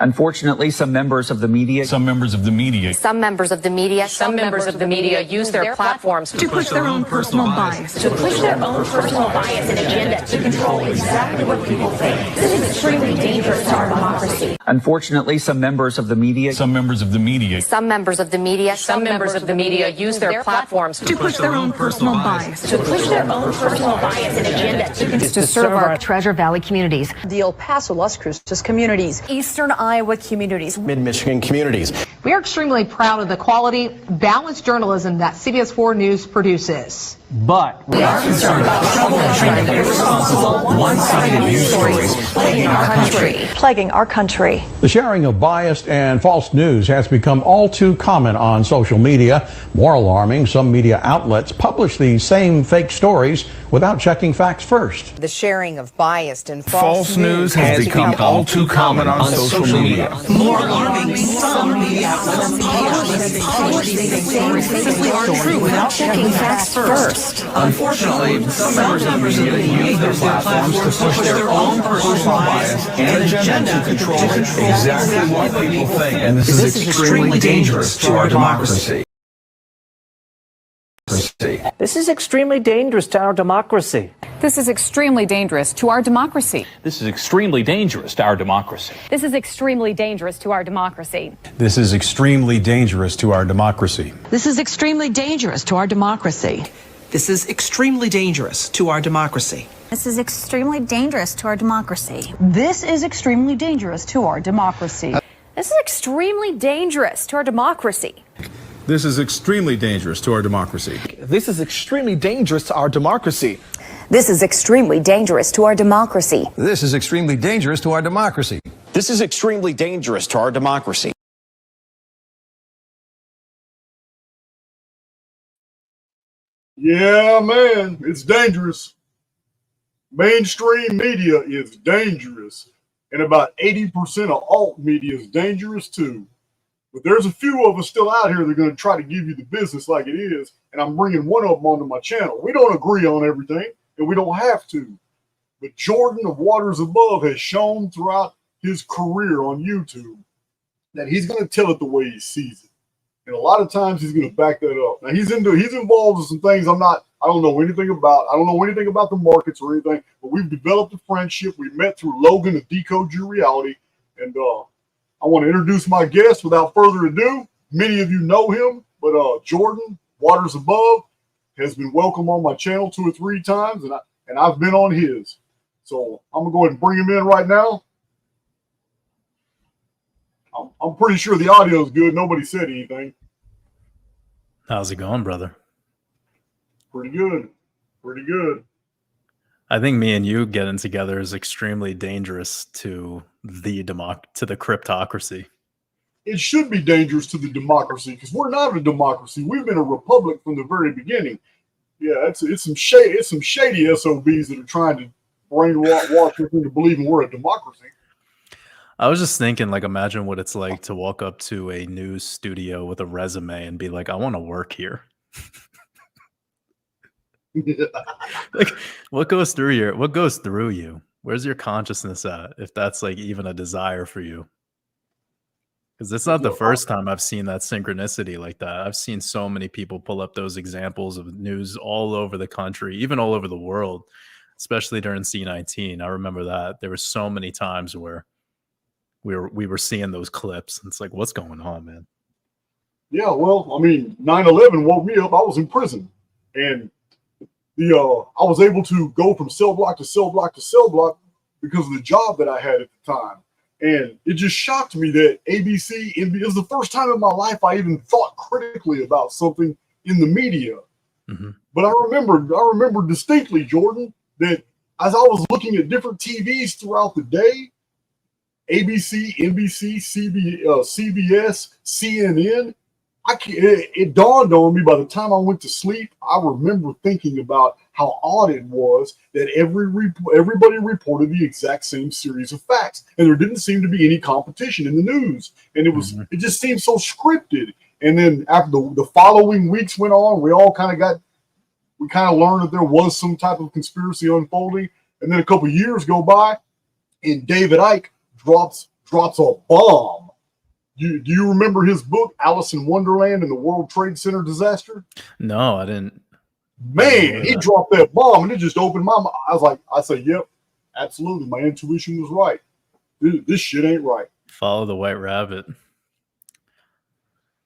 Unfortunately, some members of the media use their platforms to push their own personal bias. To push their own personal bias and agenda to control exactly what people think. This is extremely dangerous to our democracy. Unfortunately, some members of the media use their platforms to push their own personal bias. To push their own personal bias and agenda to serve our Treasure Valley communities, the El Paso, Las Cruces communities, Eastern Iowa communities, Mid-Michigan communities. We are extremely proud of the quality, balanced journalism that CBS 4 News produces. But we are concerned about troubling and irresponsible, one-sided news stories plaguing our country. The sharing of biased and false news has become all too common on social media. More alarming, some media outlets publish these same fake stories without checking facts first. The sharing of biased and false news has become all too common on social media. More alarming, some media outlets publish these same fake stories without checking facts first. Unfortunately, some members of the media use their platforms to push their own personal bias and agenda to control exactly what people think. And this is extremely dangerous to our democracy. this is extremely dangerous to our democracy. This is extremely dangerous to our democracy. This is extremely dangerous to our democracy. This is extremely dangerous to our democracy. This is extremely dangerous to our democracy. This is extremely dangerous to our democracy. This is extremely dangerous to our democracy. This is extremely dangerous to our democracy. This is extremely dangerous to our democracy. This is extremely dangerous to our democracy. This is extremely dangerous to our democracy. This is extremely dangerous to our democracy. This is extremely dangerous to our democracy. This is extremely dangerous to our democracy. This is extremely dangerous to our democracy. Yeah, man, it's dangerous. Mainstream media is dangerous. And about 80% of alt media is dangerous too. But there's a few of us still out here that are going to try to give you the business like it is. And I'm bringing one of them onto my channel. We don't agree on everything, and we don't have to. But Jordan of WatersAbove has shown throughout his career on YouTube that he's going to tell it the way he sees it. And a lot of times he's going to back that up. Now he's involved in some things I don't know anything about. I don't know anything about the markets or anything, but we've developed a friendship. We met through Logan of Decode Your Reality. And I want to introduce my guest without further ado. Many of you know him, but Jordan WatersAbove has been welcome on my channel 2 or 3 times, and I've been on his. So I'm going to go ahead and bring him in right now. I'm pretty sure the audio is good. Nobody said anything. How's it going, brother? Pretty good. Pretty good. I think me and you getting together is extremely dangerous to the cryptocracy. It should be dangerous to the democracy because we're not a democracy. We've been a republic from the very beginning. Yeah, it's some shady SOBs that are trying to brainwash us into believing we're a democracy. I was just thinking, like, imagine what it's like to walk up to a news studio with a resume and be like, I want to work here. Like, what goes through you? Where's your consciousness at, if that's like even a desire for you? Because it's not the first time I've seen that synchronicity like that. I've seen so many people pull up those examples of news all over the country, even all over the world, especially during C-19. I remember that there were so many times where we were seeing those clips. It's like, what's going on, man? Yeah, well, I mean, 9/11 woke me up. I was in prison, and I was able to go from cell block to cell block to cell block because of the job that I had at the time. And it just shocked me that ABC, it was the first time in my life I even thought critically about something in the media. Mm-hmm. But I remember distinctly, Jordan, that as I was looking at different TVs throughout the day, ABC, NBC, CBS, CNN, it dawned on me by the time I went to sleep. I remember thinking about how odd it was that everybody reported the exact same series of facts, and there didn't seem to be any competition in the news, and it just seemed so scripted. And then after the following weeks went on, we kind of learned that there was some type of conspiracy unfolding, and then a couple of years go by, and David Icke drops drops a bomb. Do you remember his book, Alice in Wonderland and the World Trade Center Disaster? No, I didn't. Man, he dropped that bomb and it just opened my mind. I said, yep, absolutely. My intuition was right. This shit ain't right. Follow the White Rabbit.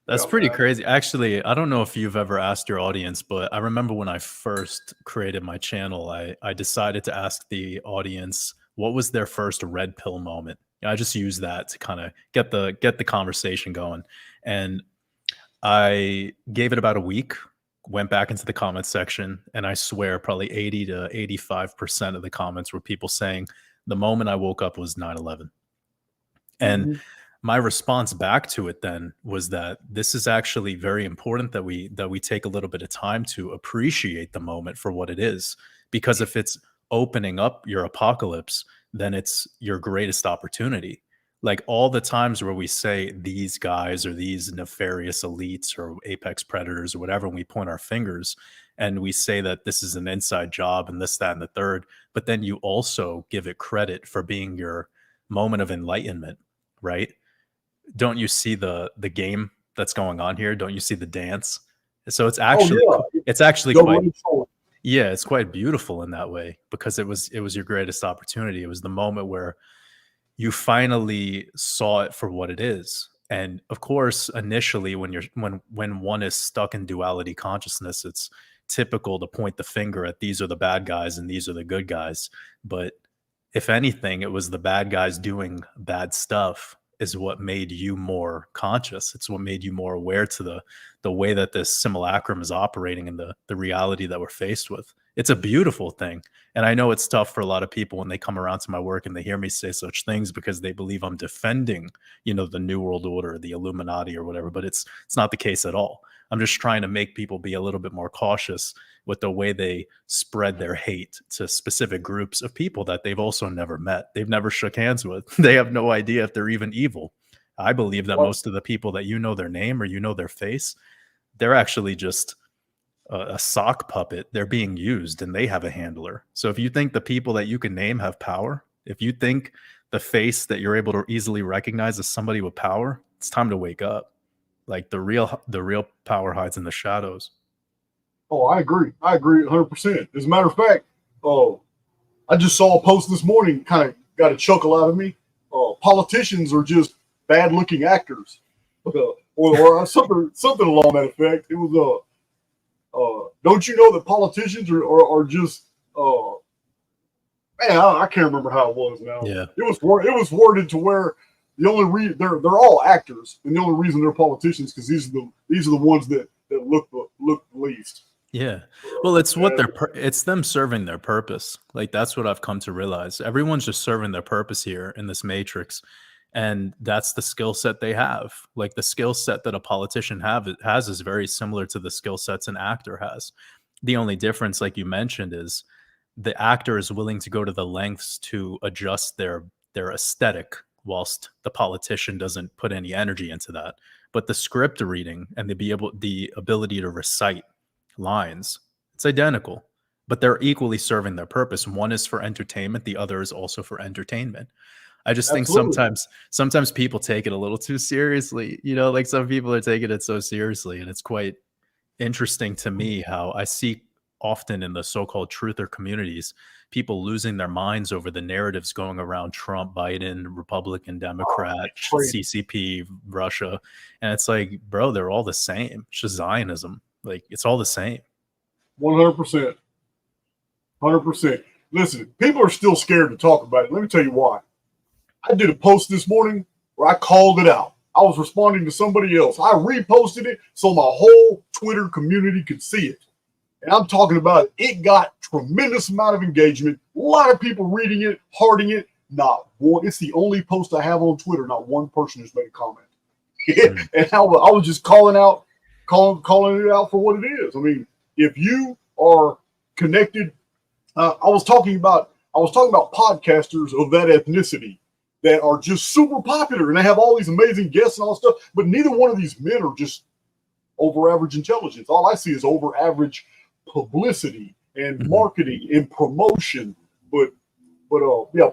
That's pretty crazy. Actually, I don't know if you've ever asked your audience, but I remember when I first created my channel, I decided to ask the audience what was their first red pill moment. I just used that to kind of get the conversation going. And I gave it about a week, went back into the comments section, and I swear probably 80 to 85% of the comments were people saying the moment I woke up was 9/11. And my response back to it then was that this is actually very important that we take a little bit of time to appreciate the moment for what it is, because if it's opening up your apocalypse, then it's your greatest opportunity. Like all the times where we say these guys or these nefarious elites or apex predators or whatever, and we point our fingers and we say that this is an inside job and this, that, and the third, but then you also give it credit for being your moment of enlightenment, right? Don't you see the game that's going on here? Don't you see the dance? So it's actually it's quite beautiful in that way, because it was your greatest opportunity. It was the moment where you finally saw it for what it is. And of course, initially when one is stuck in duality consciousness, it's typical to point the finger at these are the bad guys and these are the good guys. But if anything, it was the bad guys doing bad stuff is what made you more conscious. It's what made you more aware to the way that this simulacrum is operating and the reality that we're faced with. It's a beautiful thing. And I know it's tough for a lot of people when they come around to my work and they hear me say such things, because they believe I'm defending, the New World Order, the Illuminati or whatever, but it's not the case at all. I'm just trying to make people be a little bit more cautious with the way they spread their hate to specific groups of people that they've also never met. They've never shook hands with. They have no idea if they're even evil. I believe that most of the people that their name or their face, they're actually just a sock puppet. They're being used and they have a handler. So if you think the people that you can name have power, if you think the face that you're able to easily recognize as somebody with power, it's time to wake up. Like the real power hides in the shadows. Oh, I agree 100%. As a matter of fact, I just saw a post this morning, kind of got a chuckle out of me. Politicians are just bad looking actors, or something along that effect. It was don't you know that politicians are just man, I can't remember how it was now. Yeah, it was worded to where the only reason they're all actors, and the only reason they're politicians because these are the ones that look the least. Yeah. Well, it's it's them serving their purpose. Like that's what I've come to realize. Everyone's just serving their purpose here in this matrix. And that's the skill set they have. Like the skill set that a politician has is very similar to the skill sets an actor has. The only difference, like you mentioned, is the actor is willing to go to the lengths to adjust their aesthetic, whilst the politician doesn't put any energy into that. But the script reading and the ability to recite lines, it's identical, but they're equally serving their purpose. One is for entertainment, the other is also for entertainment. I just think sometimes people take it a little too seriously, like some people are taking it so seriously, and it's quite interesting to me how I see often in the so-called truther communities, people losing their minds over the narratives going around Trump, Biden, Republican, Democrat, CCP, Russia. And it's like, bro, they're all the same. It's just Zionism. Like, it's all the same. 100%. 100%. Listen, people are still scared to talk about it. Let me tell you why. I did a post this morning where I called it out. I was responding to somebody else. I reposted it so my whole Twitter community could see it. And I'm talking about it got tremendous amount of engagement. A lot of people reading it, hearting it. Not one. It's the only post I have on Twitter. Not one person has made a comment. And I was just calling it out for what it is. I mean, if you are connected, I was talking about podcasters of that ethnicity that are just super popular, and they have all these amazing guests and all stuff. But neither one of these men are just over average intelligence. All I see is over average publicity and marketing and promotion. But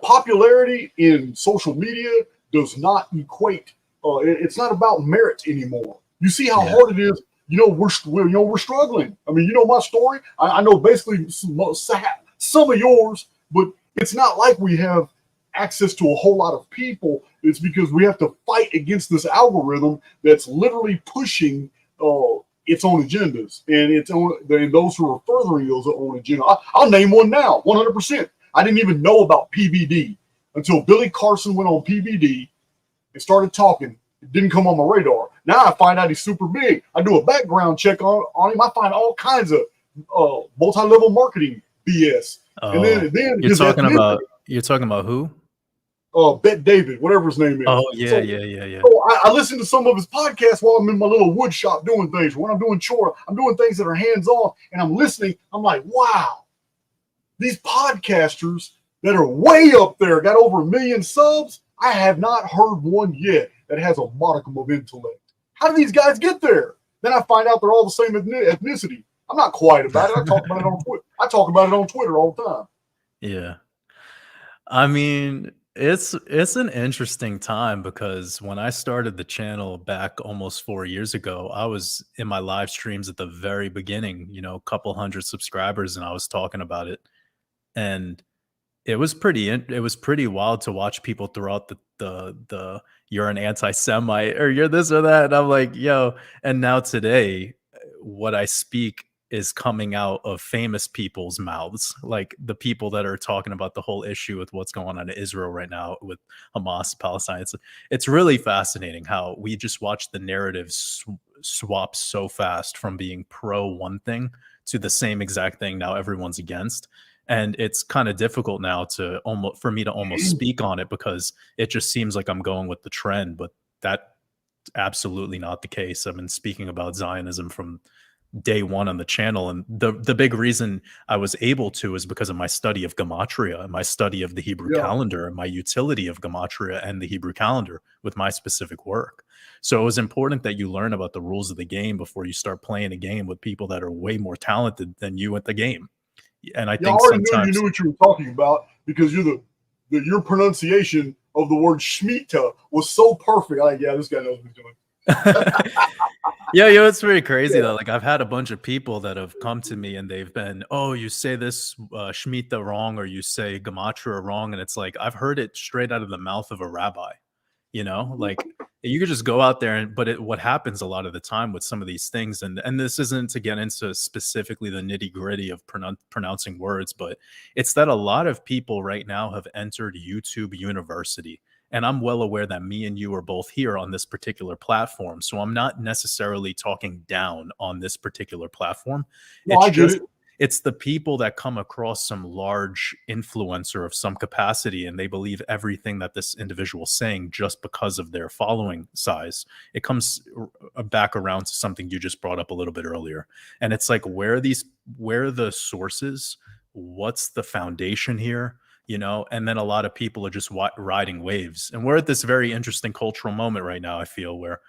popularity in social media does not equate. It's not about merit anymore. You see how Yeah. hard it is. We're struggling. I mean, my story. I know basically some of yours, but it's not like we have access to a whole lot of people. It's because we have to fight against this algorithm that's literally pushing its own agendas and those who are furthering those own agenda. I'll name one now, 100%. I didn't even know about PBD until Billy Carson went on PBD and started talking. It didn't come on my radar. Now I find out he's super big. I do a background check on him. I find all kinds of multi-level marketing BS. And then you're talking about who? Bet David, whatever his name is. Oh yeah. So I listen to some of his podcasts while I'm in my little wood shop doing things. When I'm doing chore, I'm doing things that are hands-on, and I'm listening. I'm like, wow, these podcasters that are way up there got over 1 million subs. I have not heard one yet that has a modicum of intellect. How do these guys get there? Then I find out they're all the same ethnicity. I'm not quiet about it. I talk about it on Twitter. I talk about it on Twitter all the time. Yeah. I mean, it's an interesting time because when I started the channel back almost 4 years ago, I was in my live streams at the very beginning, a couple hundred subscribers, and I was talking about it. And it was pretty wild to watch people throughout the you're an anti-Semite or you're this or that. And I'm like, yo, and now today, what I speak is coming out of famous people's mouths, like the people that are talking about the whole issue with what's going on in Israel right now with Hamas, Palestine. It's really fascinating how we just watch the narrative swap so fast from being pro one thing to the same exact thing now everyone's against. And it's kind of difficult now for me to almost speak on it because it just seems like I'm going with the trend, but that's absolutely not the case. I've been speaking about Zionism from day one on the channel, and the big reason I was able to is because of my study of gematria and my study of the Hebrew calendar and my utility of gematria and the Hebrew calendar with my specific work. So it was important that you learn about the rules of the game before you start playing a game with people that are way more talented than you at the game. And I think I already sometimes knew you were talking about because your pronunciation of the word Shemitah was so perfect. This guy knows what he's doing. Yeah, it's pretty crazy though. Like I've had a bunch of people that have come to me and they've been, oh, you say this Shemitah wrong or you say gematria wrong, and it's like I've heard it straight out of the mouth of a rabbi. Like you could just go out there and what happens a lot of the time with some of these things, and this isn't to get into specifically the nitty-gritty of pronouncing words, but it's that a lot of people right now have entered YouTube University. And I'm well aware that me and you are both here on this particular platform. So I'm not necessarily talking down on this particular platform. No, I get it. It's the people that come across some large influencer of some capacity and they believe everything that this individual is saying just because of their following size. It comes back around to something you just brought up a little bit earlier. And it's like, where are the sources? What's the foundation here? And then a lot of people are just riding waves. And we're at this very interesting cultural moment right now, I feel, where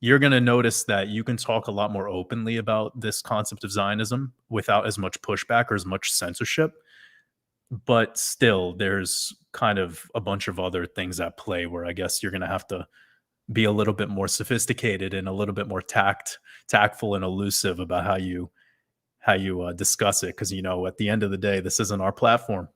you're going to notice that you can talk a lot more openly about this concept of Zionism without as much pushback or as much censorship. But still, there's kind of a bunch of other things at play where I guess you're going to have to be a little bit more sophisticated and a little bit more tactful and elusive about how you discuss it. Because, at the end of the day, this isn't our platform.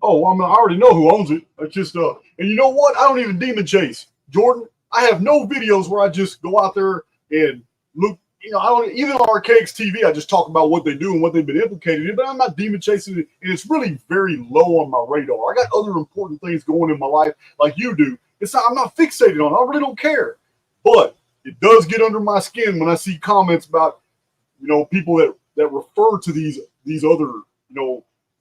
Oh, I already know who owns it. It's just and you know what? I don't even demon chase, Jordan. I have no videos where I just go out there and look. I don't even on Archaix TV. I just talk about what they do and what they've been implicated in. But I'm not demon chasing it, and it's really very low on my radar. I got other important things going in my life, like you do. I'm not fixated on it. I really don't care. But it does get under my skin when I see comments about people that refer to these other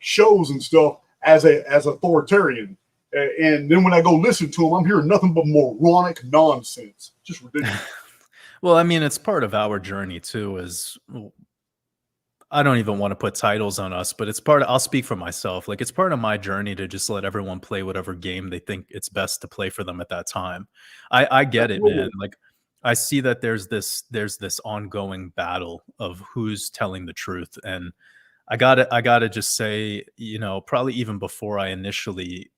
shows and stuff as authoritarian, and then when I go listen to them, I'm hearing nothing but moronic nonsense. Just ridiculous. Well, I mean, it's part of our journey too. I don't even want to put titles on us, but I'll speak for myself. Like it's part of my journey to just let everyone play whatever game they think it's best to play for them at that time. I get it, man. Like I see that there's this ongoing battle of who's telling the truth, and I gotta just say, probably even before I initially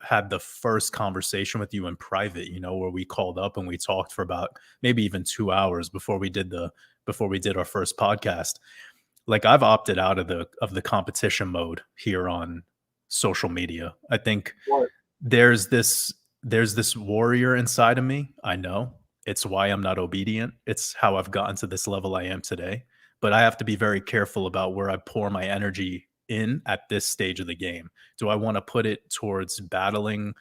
had the first conversation with you in private, where we called up and we talked for about maybe even 2 hours before we did our first podcast. Like, I've opted out of the competition mode here on social media. I think there's this warrior inside of me. I know it's why I'm not obedient. It's how I've gotten to this level I am today. But I have to be very careful about where I pour my energy in at this stage of the game. Do I want to put it towards battling,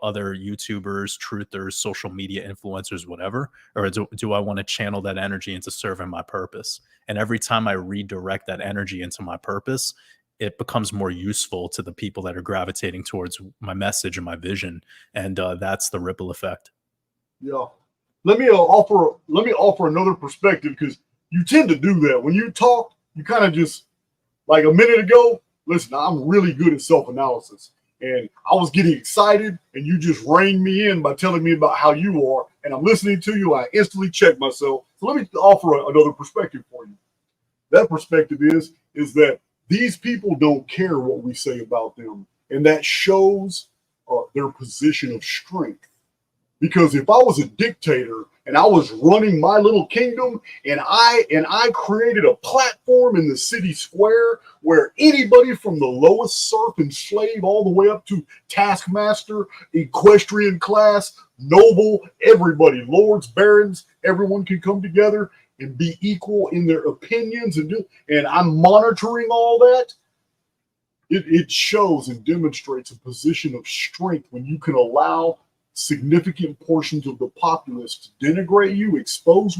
other YouTubers, truthers, social media influencers, whatever? Or do I want to channel that energy into serving my purpose? And every time I redirect that energy into my purpose, it becomes more useful to the people that are gravitating towards my message and my vision. And that's the ripple effect. Yeah. Let me offer another perspective, because you tend to do that. When you talk, you kind of just, like a minute ago, listen, I'm really good at self-analysis. And I was getting excited, and you just reined me in by telling me about how you are. And I'm listening to you. I instantly check myself. So let me offer another perspective for you. That perspective is that these people don't care what we say about them. And that shows their position of strength. Because if I was a dictator and I was running my little kingdom, and I created a platform in the city square where anybody from the lowest serf and slave all the way up to taskmaster, equestrian class, noble, everybody, lords, barons, everyone can come together and be equal in their opinions, and I'm monitoring all that. It shows and demonstrates a position of strength when you can allow significant portions of the populace to denigrate you, expose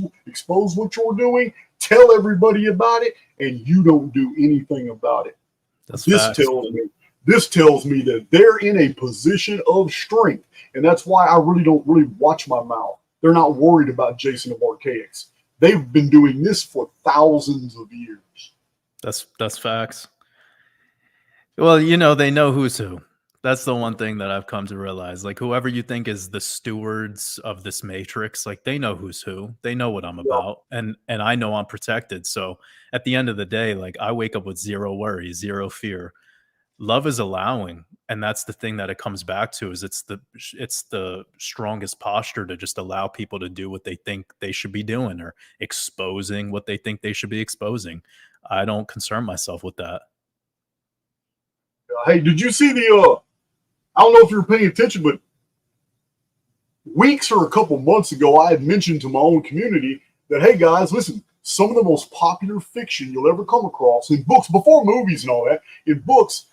what you're doing, tell everybody about it, and you don't do anything about it. This tells me that they're in a position of strength, and that's why I don't really watch my mouth. They're not worried about Jason of Archaix. They've been doing this for thousands of years. That's facts. Well, they know who's who. That's the one thing that I've come to realize. Like, whoever you think is the stewards of this matrix, like, they know who's who. They know what I'm about, and I know I'm protected. So at the end of the day, like, I wake up with zero worry, zero fear. Love is allowing, and that's the thing that it comes back to, is it's the strongest posture to just allow people to do what they think they should be doing, or exposing what they think they should be exposing. I don't concern myself with that. Hey, did you see I don't know if you were paying attention, but weeks or a couple months ago, I had mentioned to my own community that, hey guys, listen, some of the most popular fiction you'll ever come across in books, before movies and all that, in books,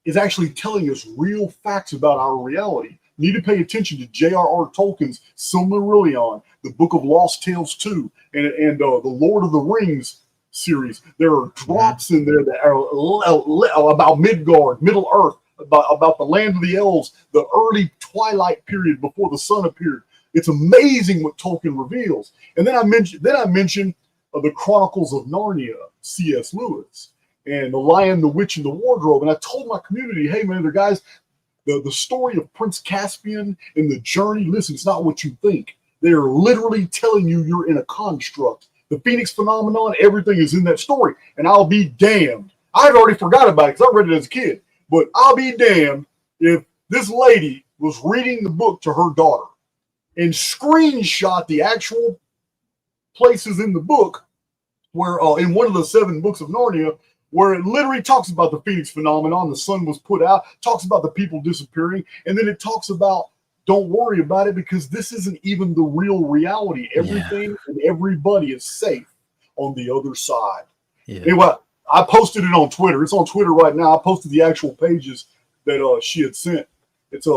is actually telling us real facts about our reality. You need to pay attention to J.R.R. Tolkien's Silmarillion, the Book of Lost Tales 2, and the Lord of the Rings series. There are drops in there that are about Midgard, Middle Earth, about the land of the elves, the early twilight period before the sun appeared. It's amazing what Tolkien reveals. And then I mentioned the Chronicles of Narnia, C.S. Lewis, and The Lion, the Witch, and the Wardrobe. And I told my community, hey man, guys, the story of Prince Caspian and the journey, listen, it's not what you think. They're literally telling you you're in a construct. The Phoenix phenomenon, everything is in that story. And I'll be damned. I had already forgot about it because I read it as a kid. But I'll be damned if this lady was reading the book to her daughter and screenshot the actual places in the book where, in one of the 7 books of Narnia, where it literally talks about the Phoenix phenomenon, the sun was put out, talks about the people disappearing, and then it talks about, don't worry about it because this isn't even the real reality. Everything and everybody is safe on the other side. Yeah. Anyway, I posted it on Twitter. It's on Twitter right now. I posted the actual pages that she had sent. It's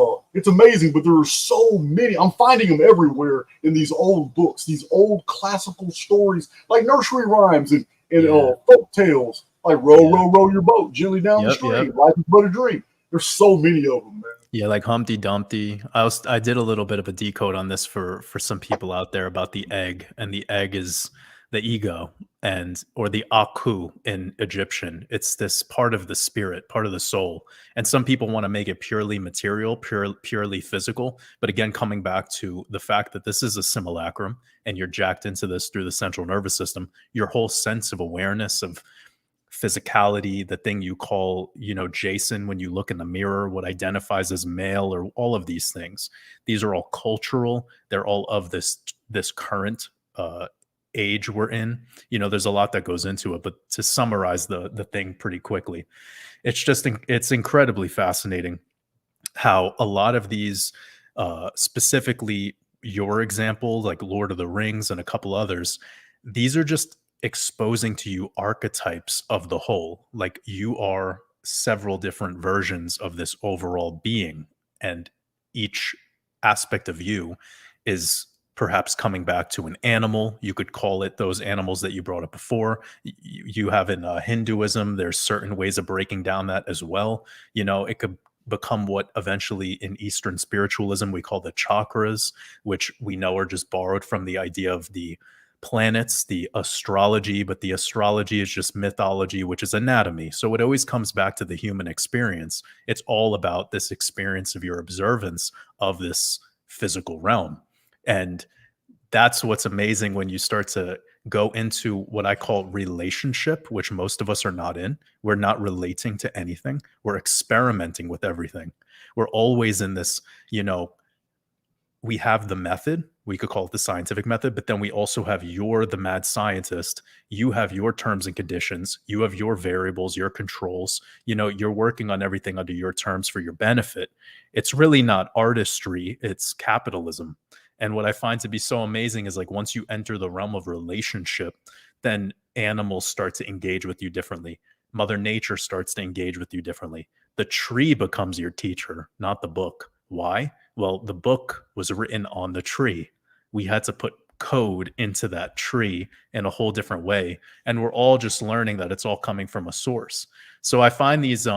amazing, but there are so many. I'm finding them everywhere in these old books, these old classical stories, like nursery rhymes and folk tales, like row your boat gently down the stream. Life is but a dream. There's so many of them, man. Yeah, like Humpty Dumpty. I did a little bit of a decode on this for some people out there about the egg, and the egg is the ego, or the aku in Egyptian. It's this part of the spirit, part of the soul. And some people want to make it purely material, purely physical. But again, coming back to the fact that this is a simulacrum and you're jacked into this through the central nervous system, your whole sense of awareness, of physicality, the thing you call, Jason, when you look in the mirror, what identifies as male, or all of these things. These are all cultural. They're all of this current age we're in. There's a lot that goes into it, but to summarize the thing pretty quickly, it's incredibly fascinating how a lot of these, specifically your example, like Lord of the Rings and a couple others, these are just exposing to you archetypes of the whole. Like, you are several different versions of this overall being, and each aspect of you is perhaps coming back to an animal. You could call it those animals that you brought up before. You have in Hinduism, there's certain ways of breaking down that as well. It could become what eventually in Eastern spiritualism we call the chakras, which we know are just borrowed from the idea of the planets, the astrology, but the astrology is just mythology, which is anatomy. So it always comes back to the human experience. It's all about this experience of your observance of this physical realm. And that's what's amazing when you start to go into what I call relationship, which most of us are not in. We're not relating to anything. We're experimenting with everything. We're always in this, we have the method. We could call it the scientific method, but then we also have the mad scientist. You have your terms and conditions. You have your variables, your controls. You're working on everything under your terms for your benefit. It's really not artistry. It's capitalism. And what I find to be so amazing is, like, once you enter the realm of relationship, then animals start to engage with you differently. Mother Nature starts to engage with you differently. The tree becomes your teacher, not the book. Why? Well, the book was written on the tree. We had to put code into that tree in a whole different way. And we're all just learning that it's all coming from a source. So I find these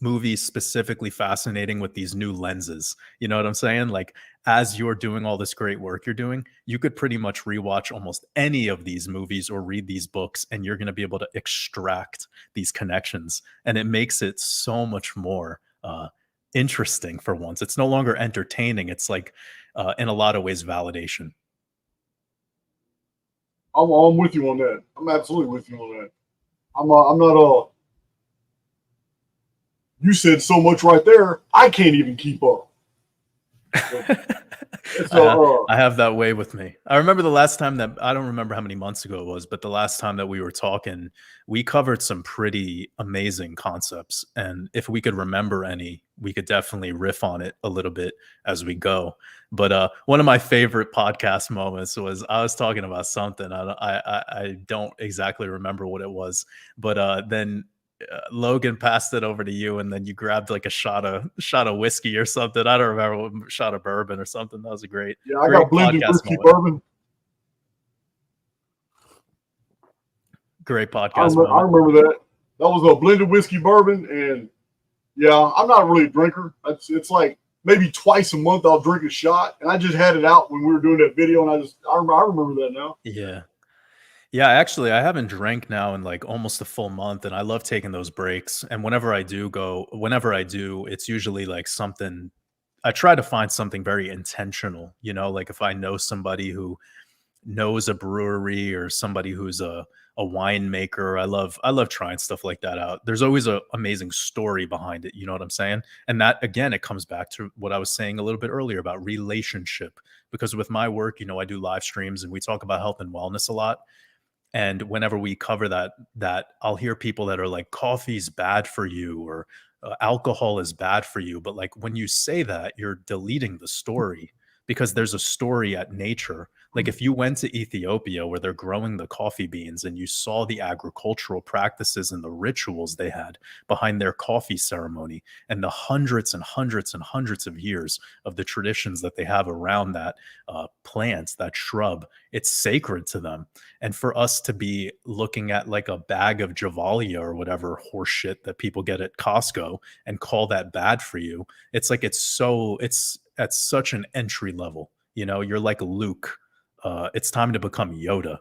movies specifically fascinating with these new lenses. You know what I'm saying? Like, as you're doing all this great work you're doing, you could pretty much rewatch almost any of these movies or read these books, and you're going to be able to extract these connections. And it makes it so much more interesting for once. It's no longer entertaining. It's like, in a lot of ways, validation. I'm with you on that. I'm absolutely with you on that. I'm not you said so much right there, I can't even keep up. I have that way with me. I remember the last time that, I don't remember how many months ago it was, but the last time that we were talking, we covered some pretty amazing concepts. And if we could remember any, we could definitely riff on it a little bit as we go. But one of my favorite podcast moments was, I was talking about something. I don't exactly remember what it was, but then Logan passed it over to you, and then you grabbed like a shot of whiskey or something. I don't remember, what shot of bourbon or something. That was a great, I got blended whiskey bourbon. Great podcast. I remember that. That was a blended whiskey bourbon, and yeah, I'm not really a drinker. It's like maybe twice a month I'll drink a shot, and I just had it out when we were doing that video, and I remember that now. Yeah. Yeah, actually, I haven't drank now in like almost a full month, and I love taking those breaks. And whenever I do, it's usually like something, I try to find something very intentional, like if I know somebody who knows a brewery or somebody who's a winemaker, I love trying stuff like that out. There's always an amazing story behind it. You know what I'm saying? And that, again, it comes back to what I was saying a little bit earlier about relationship, because with my work, I do live streams and we talk about health and wellness a lot. And whenever we cover that I'll hear people that are like, coffee's bad for you, or alcohol is bad for you. But like, when you say that, you're deleting the story, because there's a story at nature. Like, if you went to Ethiopia where they're growing the coffee beans and you saw the agricultural practices and the rituals they had behind their coffee ceremony, and the hundreds and hundreds and hundreds of years of the traditions that they have around that plant, that shrub, it's sacred to them. And for us to be looking at like a bag of Javalia or whatever horse shit that people get at Costco and call that bad for you, it's like, it's at such an entry level. You're like Luke. It's time to become Yoda,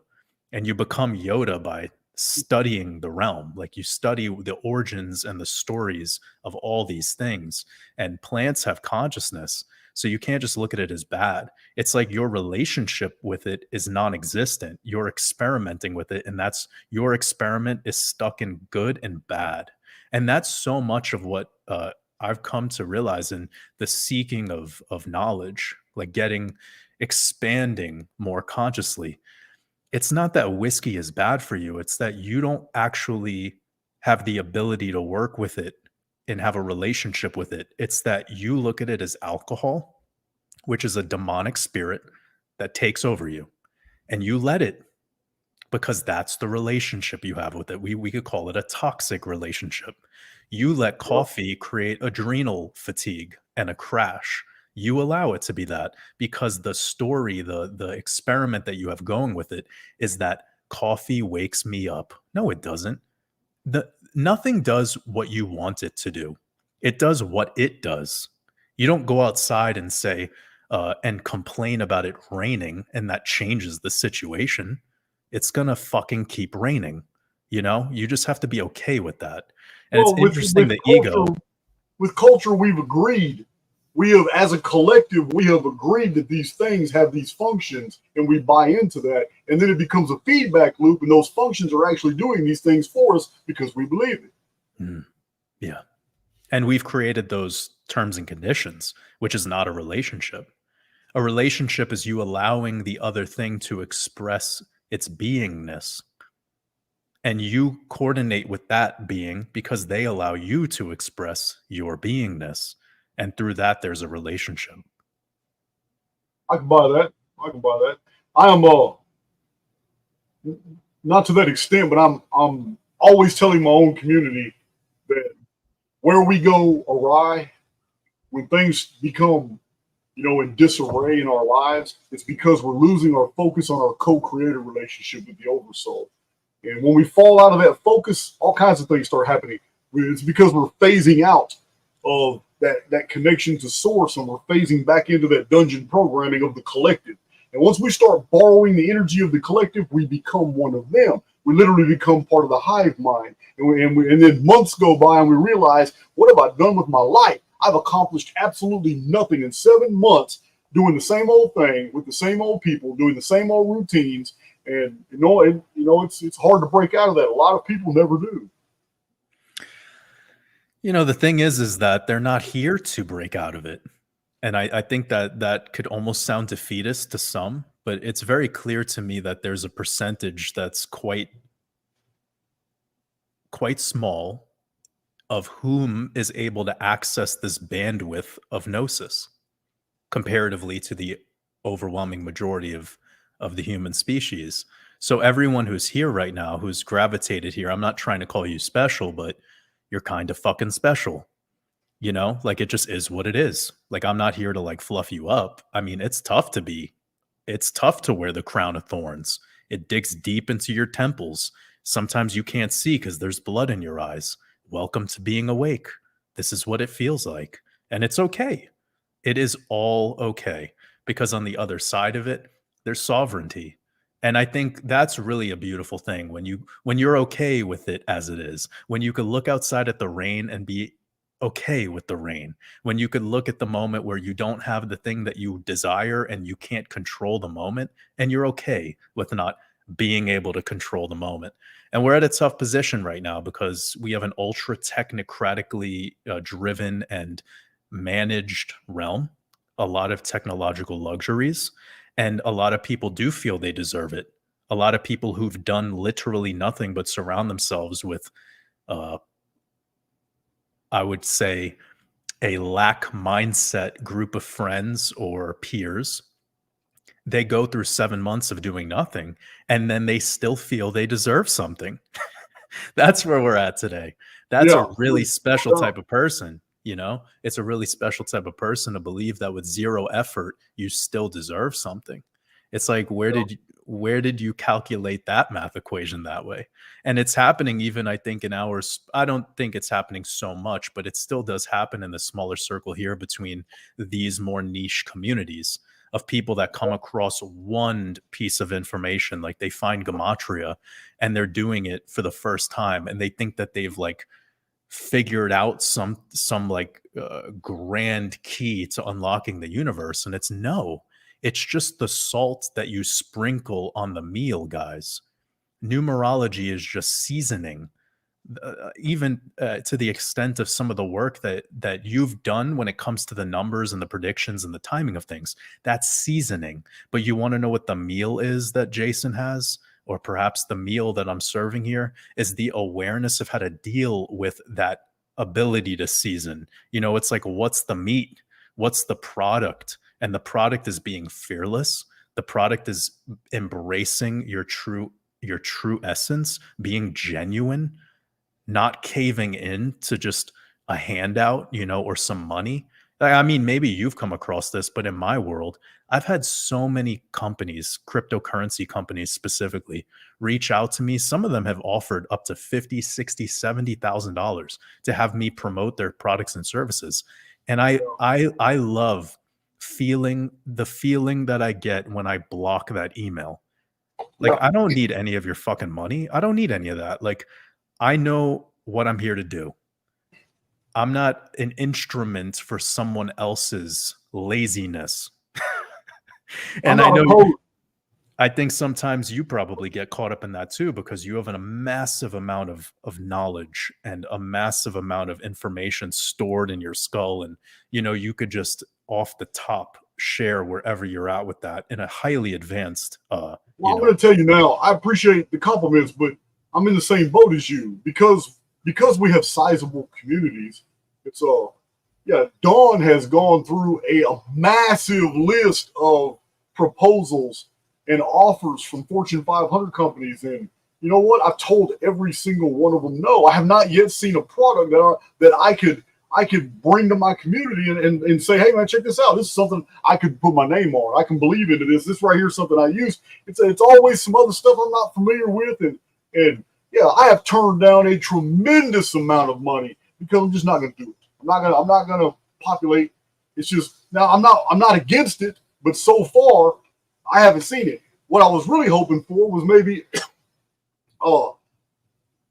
and you become Yoda by studying the realm. Like, you study the origins and the stories of all these things, and plants have consciousness. So you can't just look at it as bad. It's like your relationship with it is non-existent. You're experimenting with it, and that's your experiment is stuck in good and bad. And that's so much of what I've come to realize in the seeking of knowledge, like expanding more consciously. It's not that whiskey is bad for you. It's that you don't actually have the ability to work with it and have a relationship with it. It's that you look at it as alcohol, which is a demonic spirit that takes over you, and you let it, because that's the relationship you have with it. We could call it a toxic relationship. You let coffee create adrenal fatigue and a crash. You allow it to be that because the story, the experiment that you have going with it is that coffee wakes me up. No, it doesn't. Nothing does what you want it to do. It does what it does. You don't go outside and say and complain about it raining, and that changes the situation. It's gonna fucking keep raining. You just have to be okay with that. And it's interesting the ego. With culture, we've agreed. We have, as a collective, we have agreed that these things have these functions, and we buy into that. And then it becomes a feedback loop, and those functions are actually doing these things for us because we believe it. Yeah. And we've created those terms and conditions, which is not a relationship. A relationship is you allowing the other thing to express its beingness. And you coordinate with that being because they allow you to express your beingness. And through that, there's a relationship. I can buy that. I can buy that. I am not to that extent, but I'm always telling my own community that where we go awry, when things become, in disarray in our lives, it's because we're losing our focus on our co-creator relationship with the oversoul. And when we fall out of that focus, all kinds of things start happening. It's because we're phasing out of that connection to source, and we're phasing back into that dungeon programming of the collective. And once we start borrowing the energy of the collective, we become one of them. We literally become part of the hive mind. And then months go by and we realize, what have I done with my life? I've accomplished absolutely nothing in 7 months, doing the same old thing with the same old people, doing the same old routines. And it's hard to break out of that. A lot of people never do. The thing is that they're not here to break out of it. And I think that could almost sound defeatist to some, but it's very clear to me that there's a percentage that's quite small of whom is able to access this bandwidth of gnosis comparatively to the overwhelming majority of the human species. So everyone who's here right now, who's gravitated here, I'm not trying to call you special, but you're kind of fucking special. Like it just is what it is. Like I'm not here to like fluff you up. I mean, it's tough to wear the crown of thorns. It digs deep into your temples. Sometimes you can't see because there's blood in your eyes. Welcome to being awake. This is what it feels like. And it's okay. It is all okay, because on the other side of it, there's sovereignty. And I think that's really a beautiful thing when you're okay with it as it is, when you could look outside at the rain and be okay with the rain, when you could look at the moment where you don't have the thing that you desire and you can't control the moment, and you're okay with not being able to control the moment. And we're at a tough position right now because we have an ultra technocratically driven and managed realm, a lot of technological luxuries, and a lot of people do feel they deserve it. A lot of people who've done literally nothing but surround themselves with, I would say, a lack mindset group of friends or peers. They go through 7 months of doing nothing, and then they still feel they deserve something. That's where we're at today. That's a really special type of person. It's a really special type of person to believe that with zero effort, you still deserve something. It's like, where did you calculate that math equation that way? And it's happening even, I think, in ours. I don't think it's happening so much, but it still does happen in the smaller circle here between these more niche communities of people that come across one piece of information. Like they find gematria and they're doing it for the first time, and they think that they've like figured out some like grand key to unlocking the universe, and it's no. It's just the salt that you sprinkle on the meal, guys. Numerology is just seasoning, even to the extent of some of the work that you've done when it comes to the numbers and the predictions and the timing of things. That's seasoning. But you want to know what the meal is that Jason has, or perhaps the meal that I'm serving here, is the awareness of how to deal with that ability to season. You know, it's like, what's the meat? What's the product? And the product is being fearless. The product is embracing your true essence, being genuine, not caving in to just a handout, you know, or some money. I mean, maybe you've come across this, but in my world, I've had so many companies, cryptocurrency companies specifically, reach out to me. Some of them have offered up to $50, $60, $70,000 to have me promote their products and services. And I love feeling that I get when I block that email. Like, I don't need any of your fucking money. I don't need any of that. Like, I know what I'm here to do. I'm not an instrument for someone else's laziness. And I think sometimes you probably get caught up in that too, because you have a massive amount of knowledge and a massive amount of information stored in your skull. And, you know, you could just off the top share wherever you're at with that in a highly advanced, well, I'm going to tell you now, I appreciate the compliments, but I'm in the same boat as you because we have sizable communities. It's Dawn has gone through a massive list of proposals and offers from Fortune 500 companies, and you know what? I've told every single one of them no. I have not yet seen a product that I could bring to my community and say, hey man, check this out. This is something I could put my name on. I can believe into this. This right here is something I use. It's always some other stuff I'm not familiar with, and yeah, I have turned down a tremendous amount of money because I'm just not going to do it. I'm not going to populate. It's just now I'm not against it, but so far I haven't seen it. What I was really hoping for was maybe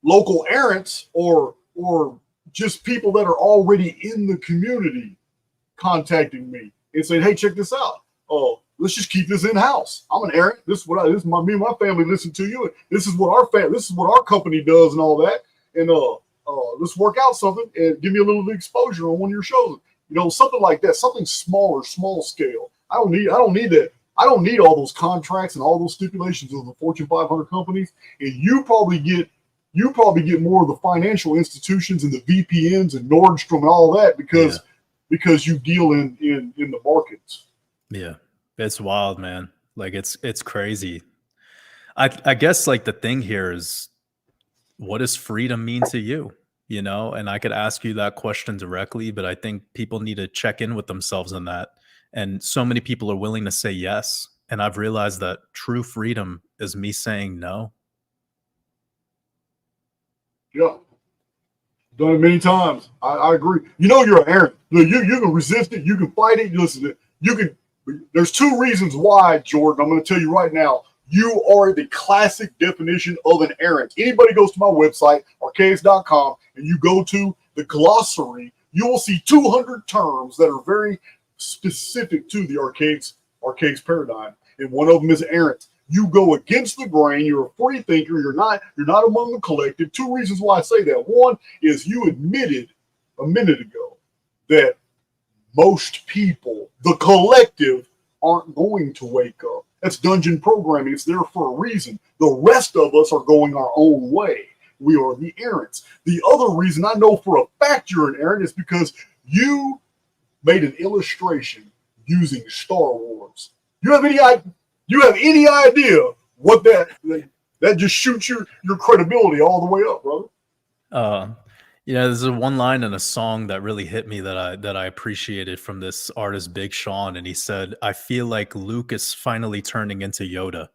local errands or just people that are already in the community contacting me and saying, hey, check this out. Let's just keep this in house. I'm an errand. This is me and my family listen to you. This is what our company does and all that. And let's work out something and give me a little exposure on one of your shows. You know, something like that, something smaller, small scale. I don't need that. I don't need all those contracts and all those stipulations of the Fortune 500 companies. And you probably get more of the financial institutions and the VPNs and Nordstrom and all that because you deal in the markets. Yeah, it's wild, man. Like it's crazy. I guess like the thing here is, what does freedom mean to you? You know, and I could ask you that question directly, but I think people need to check in with themselves on that. And so many people are willing to say yes. And I've realized that true freedom is me saying no. Yeah. Done it many times. I agree. You know, you're an errant. You can resist it. You can fight it. Listen, there's two reasons why, Jordan. I'm going to tell you right now. You are the classic definition of an errant. Anybody goes to my website, Archaix.com, and you go to the glossary, you will see 200 terms that are very specific to the Archaix paradigm. And one of them is errant. You go against the grain. You're a free thinker. You're not among the collective. Two reasons why I say that. One is you admitted a minute ago that most people, the collective, aren't going to wake up. That's dungeon programming. It's there for a reason. The rest of us are going our own way. We are the errants. The other reason I know for a fact you're an errant is because you made an illustration using Star Wars. You have any idea what that just shoots your credibility all the way up, brother? Yeah, there's one line in a song that really hit me that I appreciated from this artist Big Sean, and he said, "I feel like Luke is finally turning into Yoda."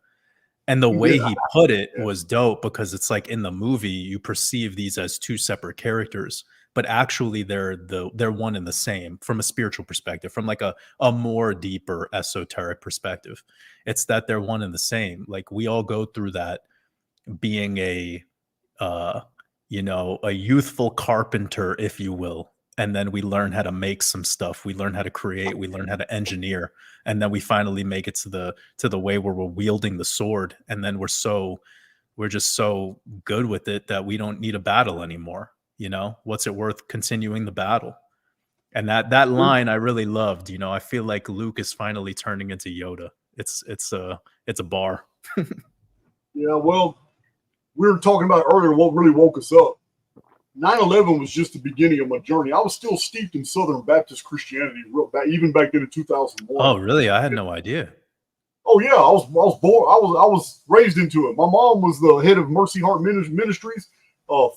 And the way he put it was dope, because it's like in the movie you perceive these as two separate characters, but actually they're one and the same from a spiritual perspective, from like a more deeper esoteric perspective. It's that they're one and the same. Like we all go through that, being a youthful carpenter, if you will, and then we learn how to make some stuff, we learn how to create, we learn how to engineer, and then we finally make it to the way where we're wielding the sword, and then we're just so good with it that we don't need a battle anymore. What's it worth continuing the battle? And that line I really loved. I feel like Luke is finally turning into Yoda. It's a bar. Yeah, well, we were talking about earlier what really woke us up. 9/11 was just the beginning of my journey. I was still steeped in Southern Baptist Christianity, even back then in 2001. Oh, really? I had no idea. Oh yeah, I was born. I was raised into it. My mom was the head of Mercy Heart Ministries.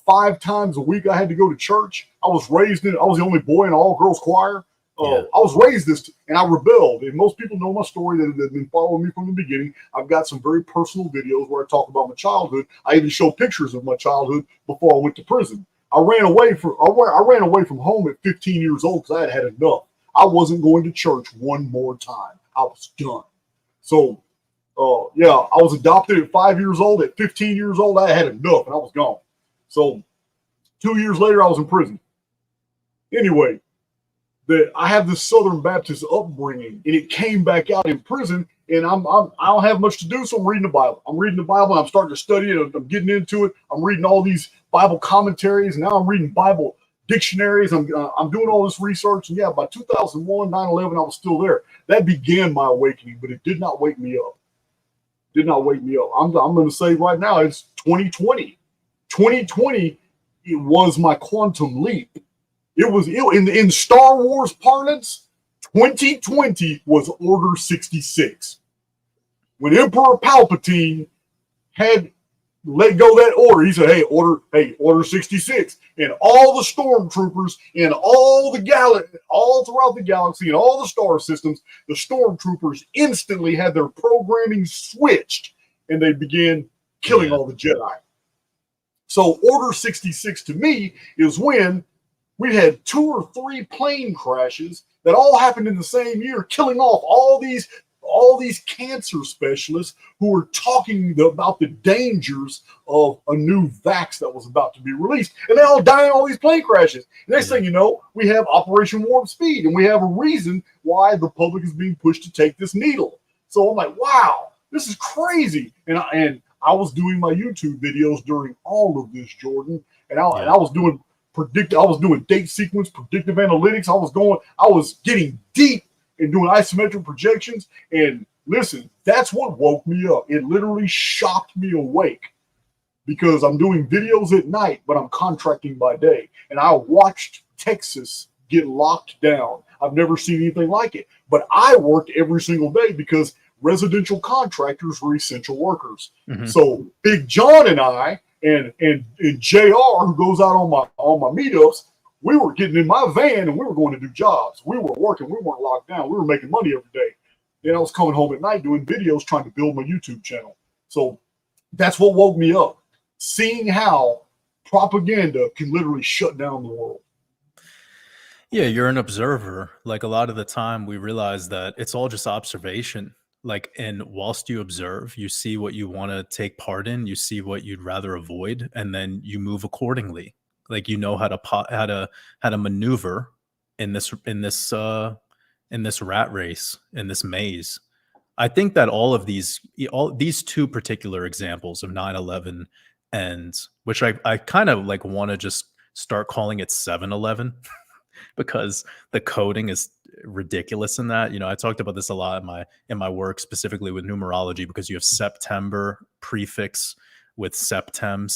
5 times a week, I had to go to church. I was raised in. I was the only boy in an all-girls choir. I was raised and I rebelled. And most people know my story that have been following me from the beginning. I've got some very personal videos where I talk about my childhood. I even show pictures of my childhood before I went to prison. I ran away from home at 15 years old because I had had enough. I wasn't going to church one more time. I was done. So, yeah, I was adopted at 5 years old. At 15 years old, I had enough and I was gone. So 2 years later, I was in prison. Anyway, I have this Southern Baptist upbringing, and it came back out in prison. And I don't have much to do, so I'm reading the Bible. I'm reading the Bible, and I'm starting to study it. I'm getting into it. I'm reading all these Bible commentaries, and now I'm reading Bible dictionaries. I'm doing all this research, and yeah, by 2001, 9/11, I was still there. That began my awakening, but it did not wake me up. Did not wake me up. I'm going to say right now, it's 2020. 2020, it was my quantum leap. In Star Wars parlance, 2020 was Order 66. When Emperor Palpatine had let go that order, he said, hey, Order 66. And all the stormtroopers in all throughout the galaxy and all the star systems, the stormtroopers instantly had their programming switched and they began killing all the Jedi. So Order 66 to me is when we had 2 or 3 plane crashes that all happened in the same year, killing off all these cancer specialists who were talking about the dangers of a new vax that was about to be released. And they all die in all these plane crashes. Next thing you know, we have Operation Warp Speed, and we have a reason why the public is being pushed to take this needle. So I'm like, wow, this is crazy. And I was doing my YouTube videos during all of this, Jordan, and I was doing date sequence, predictive analytics. I was getting deep and doing isometric projections. And listen, that's what woke me up. It literally shocked me awake because I'm doing videos at night, but I'm contracting by day. And I watched Texas get locked down. I've never seen anything like it. But I worked every single day because residential contractors were essential workers. Mm-hmm. So Big John and I and JR, who goes out on my meetups, we were getting in my van and we were going to do jobs. We were working. We weren't locked down. We were making money every day. Then I was coming home at night doing videos, trying to build my YouTube channel. So that's what woke me up, seeing how propaganda can literally shut down the world. Yeah, you're an observer. Like a lot of the time we realize that it's all just observation. And whilst you observe, you see what you want to take part in, you see what you'd rather avoid, and then you move accordingly. Like how to maneuver in this rat race, in this maze. I think that all these 2 particular examples of 9/11 and which I kind of like want to just start calling it 7/11 because the coding is ridiculous in that. I talked about this a lot in my work, specifically with numerology, because you have September prefix with septem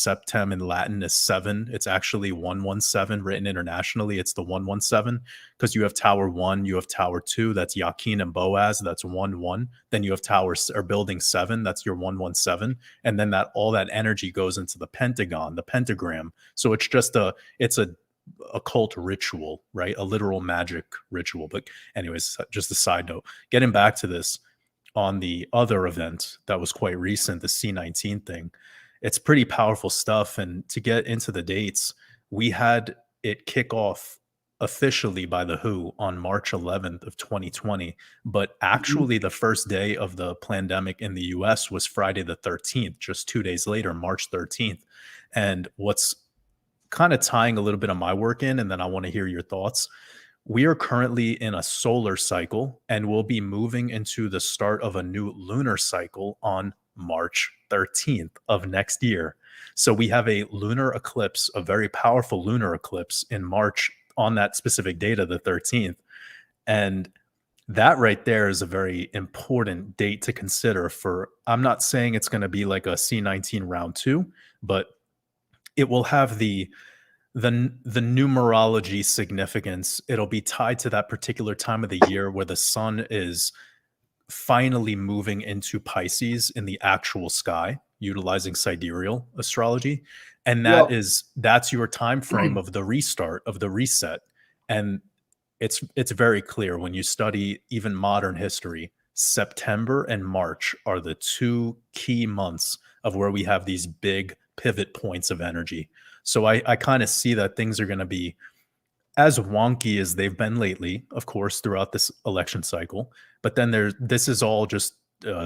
in Latin is 7. It's actually 117 written internationally. It's the 117 because you have Tower 1, you have Tower 2, that's Yakin and Boaz, that's 1-1. Then you have Building 7, that's your 117, and then all that energy goes into the pentagon, the pentagram. So it's just a occult ritual, right? A literal magic ritual. But anyways, just a side note. Getting back to this, on the other event that was quite recent, the C-19 thing, it's pretty powerful stuff. And to get into the dates, we had it kick off officially by the WHO on March 11th of 2020. But actually the first day of the pandemic in the US was Friday the 13th, just 2 days later, March 13th. And what's kind of tying a little bit of my work in, and then I want to hear your thoughts. We are currently in a solar cycle, and we'll be moving into the start of a new lunar cycle on March 13th of next year. So we have a lunar eclipse, a very powerful lunar eclipse in March on that specific date of the 13th. And that right there is a very important date to consider for, I'm not saying it's going to be like a C19 round 2, but it will have the numerology significance. It'll be tied to that particular time of the year where the sun is finally moving into Pisces in the actual sky, utilizing sidereal astrology. And that's your time frame of the restart, of the reset. And it's very clear when you study even modern history, September and March are the 2 key months of where we have these big pivot points of energy. So I kind of see that things are going to be as wonky as they've been lately, of course, throughout this election cycle. But then this is all just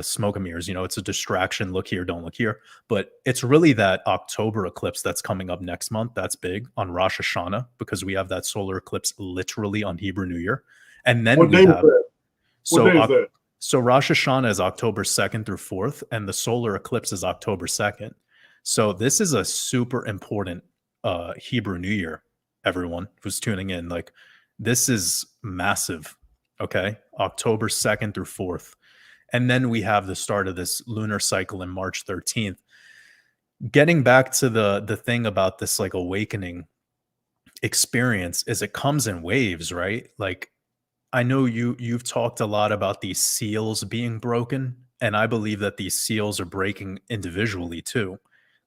smoke and mirrors. It's a distraction. Look here, don't look here. But it's really that October eclipse that's coming up next month. That's big on Rosh Hashanah, because we have that solar eclipse literally on Hebrew New Year. And then What day is that? So Rosh Hashanah is October 2nd through 4th, and the solar eclipse is October 2nd. So this is a super important Hebrew New Year, everyone who's tuning in. Like, this is massive, okay? October 2nd through 4th. And then we have the start of this lunar cycle in March 13th. Getting back to the thing about this like awakening experience is it comes in waves, right? Like, I know you've talked a lot about these seals being broken, and I believe that these seals are breaking individually too.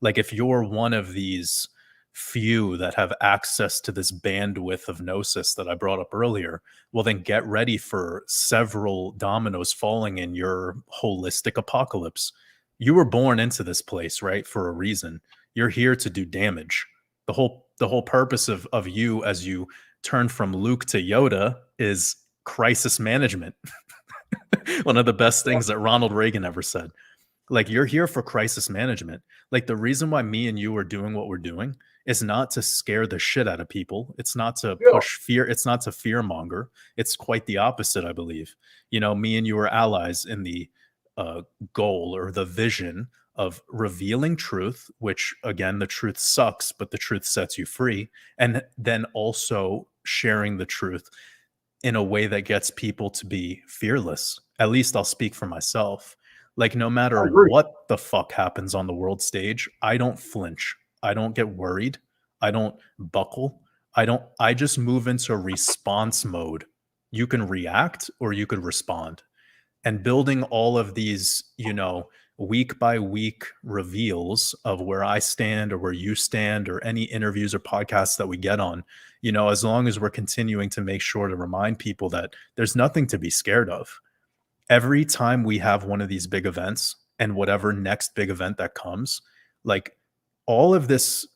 Like, if you're one of these few that have access to this bandwidth of gnosis that I brought up earlier, well, then get ready for several dominoes falling in your holistic apocalypse. You were born into this place, right? For a reason. You're here to do damage. The whole purpose of you as you turn from Luke to Yoda is crisis management. One of the best things that Ronald Reagan ever said. Like, you're here for crisis management. Like, the reason why me and you are doing what we're doing is not to scare the shit out of people. It's not to push fear. It's not to fearmonger. It's quite the opposite, I believe. Me and you are allies in the goal or the vision of revealing truth, which, again, the truth sucks, but the truth sets you free. And then also sharing the truth in a way that gets people to be fearless. At least I'll speak for myself. Like, no matter what the fuck happens on the world stage, I don't flinch. I don't get worried. I don't buckle. I just move into response mode. You can react or you could respond. And building all of these, week by week reveals of where I stand or where you stand, or any interviews or podcasts that we get on, as long as we're continuing to make sure to remind people that there's nothing to be scared of. Every time we have one of these big events, and whatever next big event that comes, like, all of this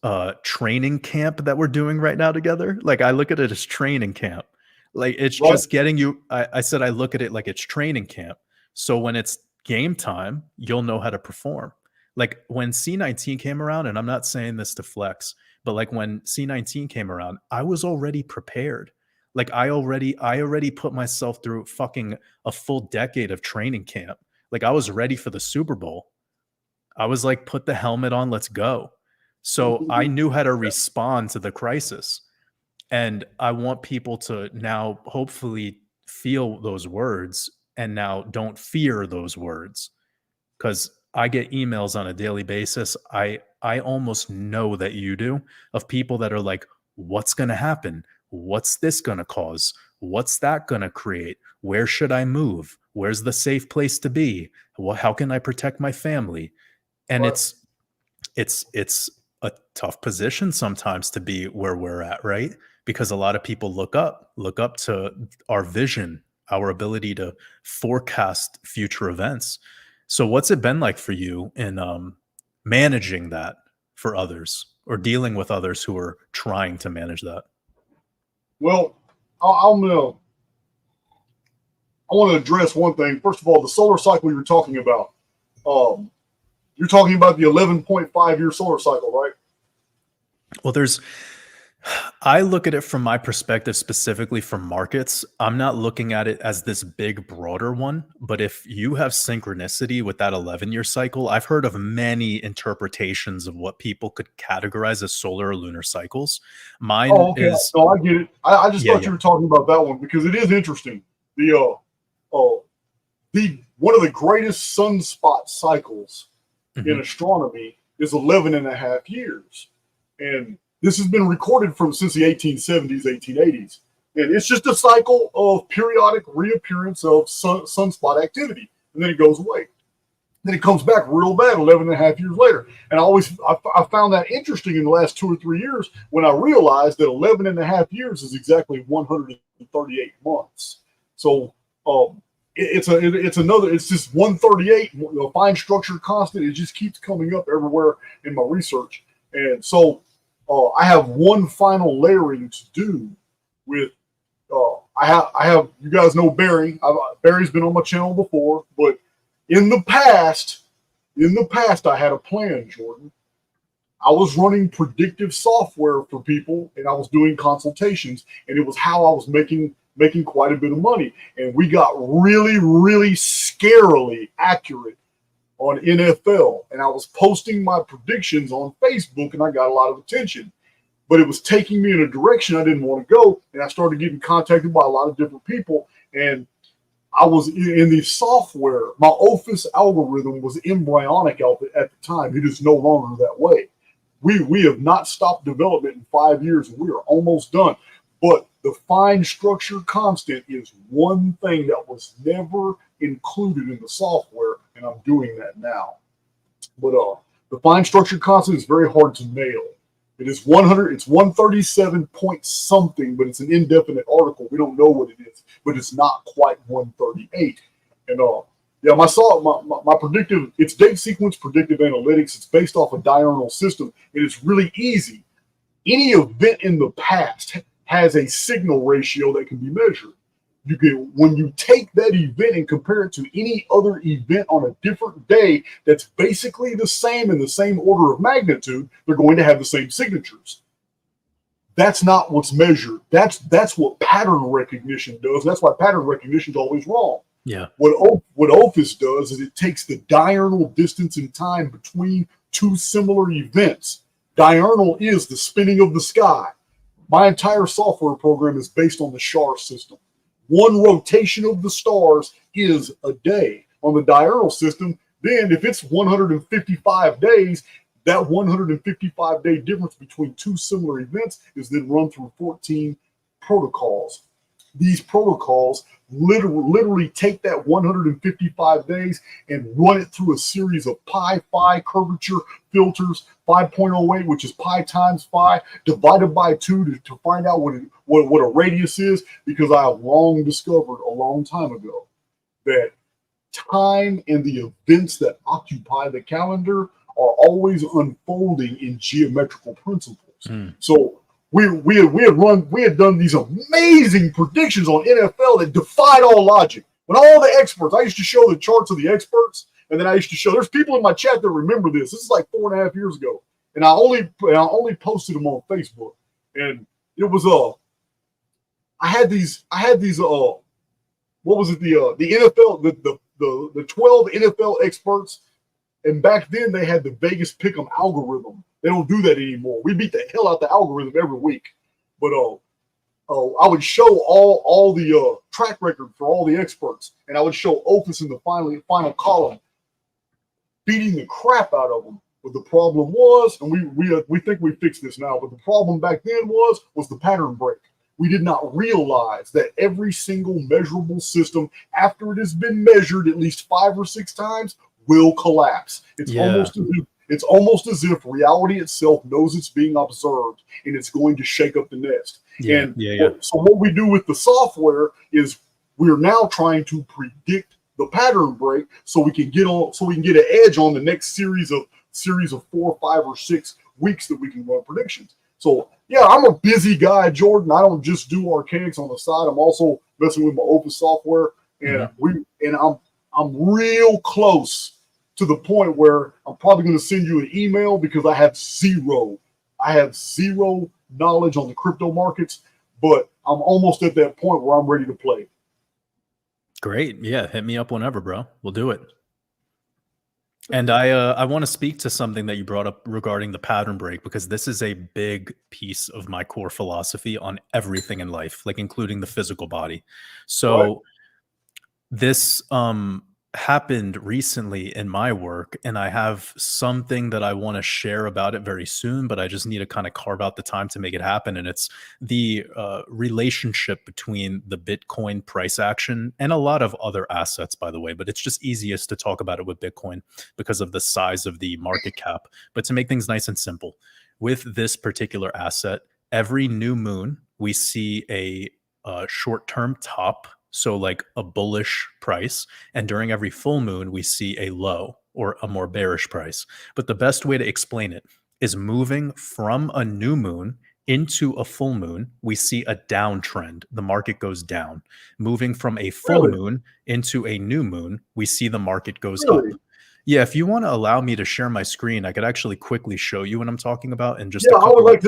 training camp that we're doing right now together, like, I look at it as training camp. Like, it's just getting you. I said I look at it like it's training camp. So when it's game time, you'll know how to perform. Like, when C19 came around, and I'm not saying this to flex, but like when C19 came around, I was already prepared. Like, I already put myself through fucking a full decade of training camp. Like, I was ready for the Super Bowl. I was like, put the helmet on, let's go. So I knew how to respond to the crisis. And I want people to now hopefully feel those words, and now don't fear those words. Because I get emails on a daily basis. I almost know that you do, of people that are like, what's going to happen? What's this going to cause? What's that going to create? Where should I move? Where's the safe place to be? How can I protect my family? And it's a tough position sometimes to be where we're at, right? Because a lot of people look up to our vision, our ability to forecast future events. So what's it been like for you in managing that for others, or dealing with others who are trying to manage that? Well, I want to address one thing. First of all, the solar cycle you're talking about. You're talking about the 11.5 year solar cycle, right? Well, I look at it from my perspective, specifically from markets. I'm not looking at it as this big, broader one. But if you have synchronicity with that 11-year cycle, I've heard of many interpretations of what people could categorize as solar or lunar cycles. Mine Oh, okay. is, No, I get it. I just yeah, thought yeah. you were talking about that one because it is interesting. The one of the greatest sunspot cycles in astronomy is 11 and a half years. And this has been recorded since the 1870s, 1880s. And it's just a cycle of periodic reappearance of sunspot activity. And then it goes away. Then it comes back real bad 11 and a half years later. And I found that interesting in the last 2 or 3 years when I realized that 11 and a half years is exactly 138 months. So it's just 138, fine structure constant. It just keeps coming up everywhere in my research. And so I have one final layering to do with, I have, you guys know Barry. Barry's been on my channel before, but in the past, I had a plan, Jordan. I was running predictive software for people, and I was doing consultations, and it was how I was making quite a bit of money. And we got really, really scarily accurate on NFL, and I was posting my predictions on Facebook, and I got a lot of attention. But it was taking me in a direction I didn't want to go, and I started getting contacted by a lot of different people, and I was in the software. My OPHIS algorithm was embryonic at the time. It is no longer that way. We have not stopped development in 5 years, and we are almost done. But the fine structure constant is one thing that was never included in the software, and I'm doing that now. But the fine structure constant is very hard to nail. It is 100. It's 137 point something, but it's an indefinite article. We don't know what it is, but it's not quite 138. And yeah, my predictive. It's date sequence predictive analytics. It's based off a diurnal system, and it's really easy. Any event in the past has a signal ratio that can be measured. When you take that event and compare it to any other event on a different day that's basically the same in the same order of magnitude, they're going to have the same signatures. That's not what's measured. That's what pattern recognition does. That's why pattern recognition is always wrong. Yeah. What OPHIS does is it takes the diurnal distance in time between two similar events. Diurnal is the spinning of the sky. My entire software program is based on the SHAR system. One rotation of the stars is a day. On the diurnal system, then if it's 155 days, that 155-day difference between two similar events is then run through 14 protocols. These protocols literally take that 155 days and run it through a series of pi-phi curvature filters, 5.08, which is pi times phi, divided by 2 to find out what a radius is, because I have long discovered a long time ago that time and the events that occupy the calendar are always unfolding in geometrical principles. So we had done these amazing predictions on NFL that defied all logic. When all the experts, I used to show the charts of the experts, and then I used to show. There's people in my chat that remember this. This is like 4.5 years ago, and I only posted them on Facebook, and it was I had these what was it, the NFL, the 12 NFL experts. And back then they had the Vegas Pick'em algorithm. They don't do that anymore. We beat the hell out the algorithm every week. But I would show all the track record for all the experts, and I would show OPHIS in the final column, beating the crap out of them. But the problem was, and we think we fixed this now, but the problem back then was the pattern break. We did not realize that every single measurable system, after it has been measured at least 5 or 6 times, will collapse. It's almost as if reality itself knows it's being observed and it's going to shake up the nest. So what we do with the software is we're now trying to predict the pattern break so we can get an edge on the next series of 4, 5, or 6 weeks that we can run predictions. So yeah, I'm a busy guy, Jordan. I don't just do Archaix on the side. I'm also messing with my OPHIS software, and I'm real close to the point where I'm probably going to send you an email because I have zero I have zero knowledge on the crypto markets, but I'm almost at that point where I'm ready to play. Great. Yeah. Hit me up whenever, bro. We'll do it. And I want to speak to something that you brought up regarding the pattern break, because this is a big piece of my core philosophy on everything in life, like including the physical body. So this happened recently in my work, and I have something that I want to share about it very soon, but I just need to kind of carve out the time to make it happen. And it's the relationship between the Bitcoin price action and a lot of other assets, by the way, but it's just easiest to talk about it with Bitcoin because of the size of the market cap. But to make things nice and simple, with this particular asset, every new moon, we see a short-term top, so like a bullish price, and during every full moon we see a low or a more bearish price. But the best way to explain it is moving from a new moon into a full moon, we see a downtrend. The market goes down. Moving from a full moon into a new moon, we see the market goes up. Yeah, if you want to allow me to share my screen, I could actually quickly show you what I'm talking about. And just I would like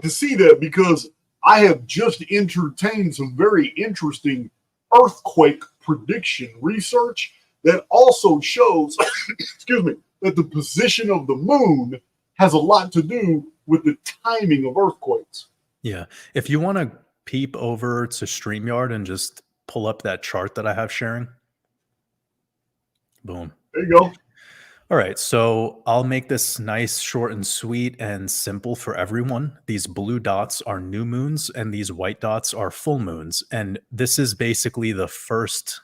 to see that, because I have just entertained some very interesting earthquake prediction research that also shows, excuse me, that the position of the moon has a lot to do with the timing of earthquakes. Yeah. If you want to peep over to StreamYard and just pull up that chart that I have sharing. Boom. There you go. All right. So I'll make this nice, short and sweet and simple for everyone. These blue dots are new moons and these white dots are full moons. And this is basically the first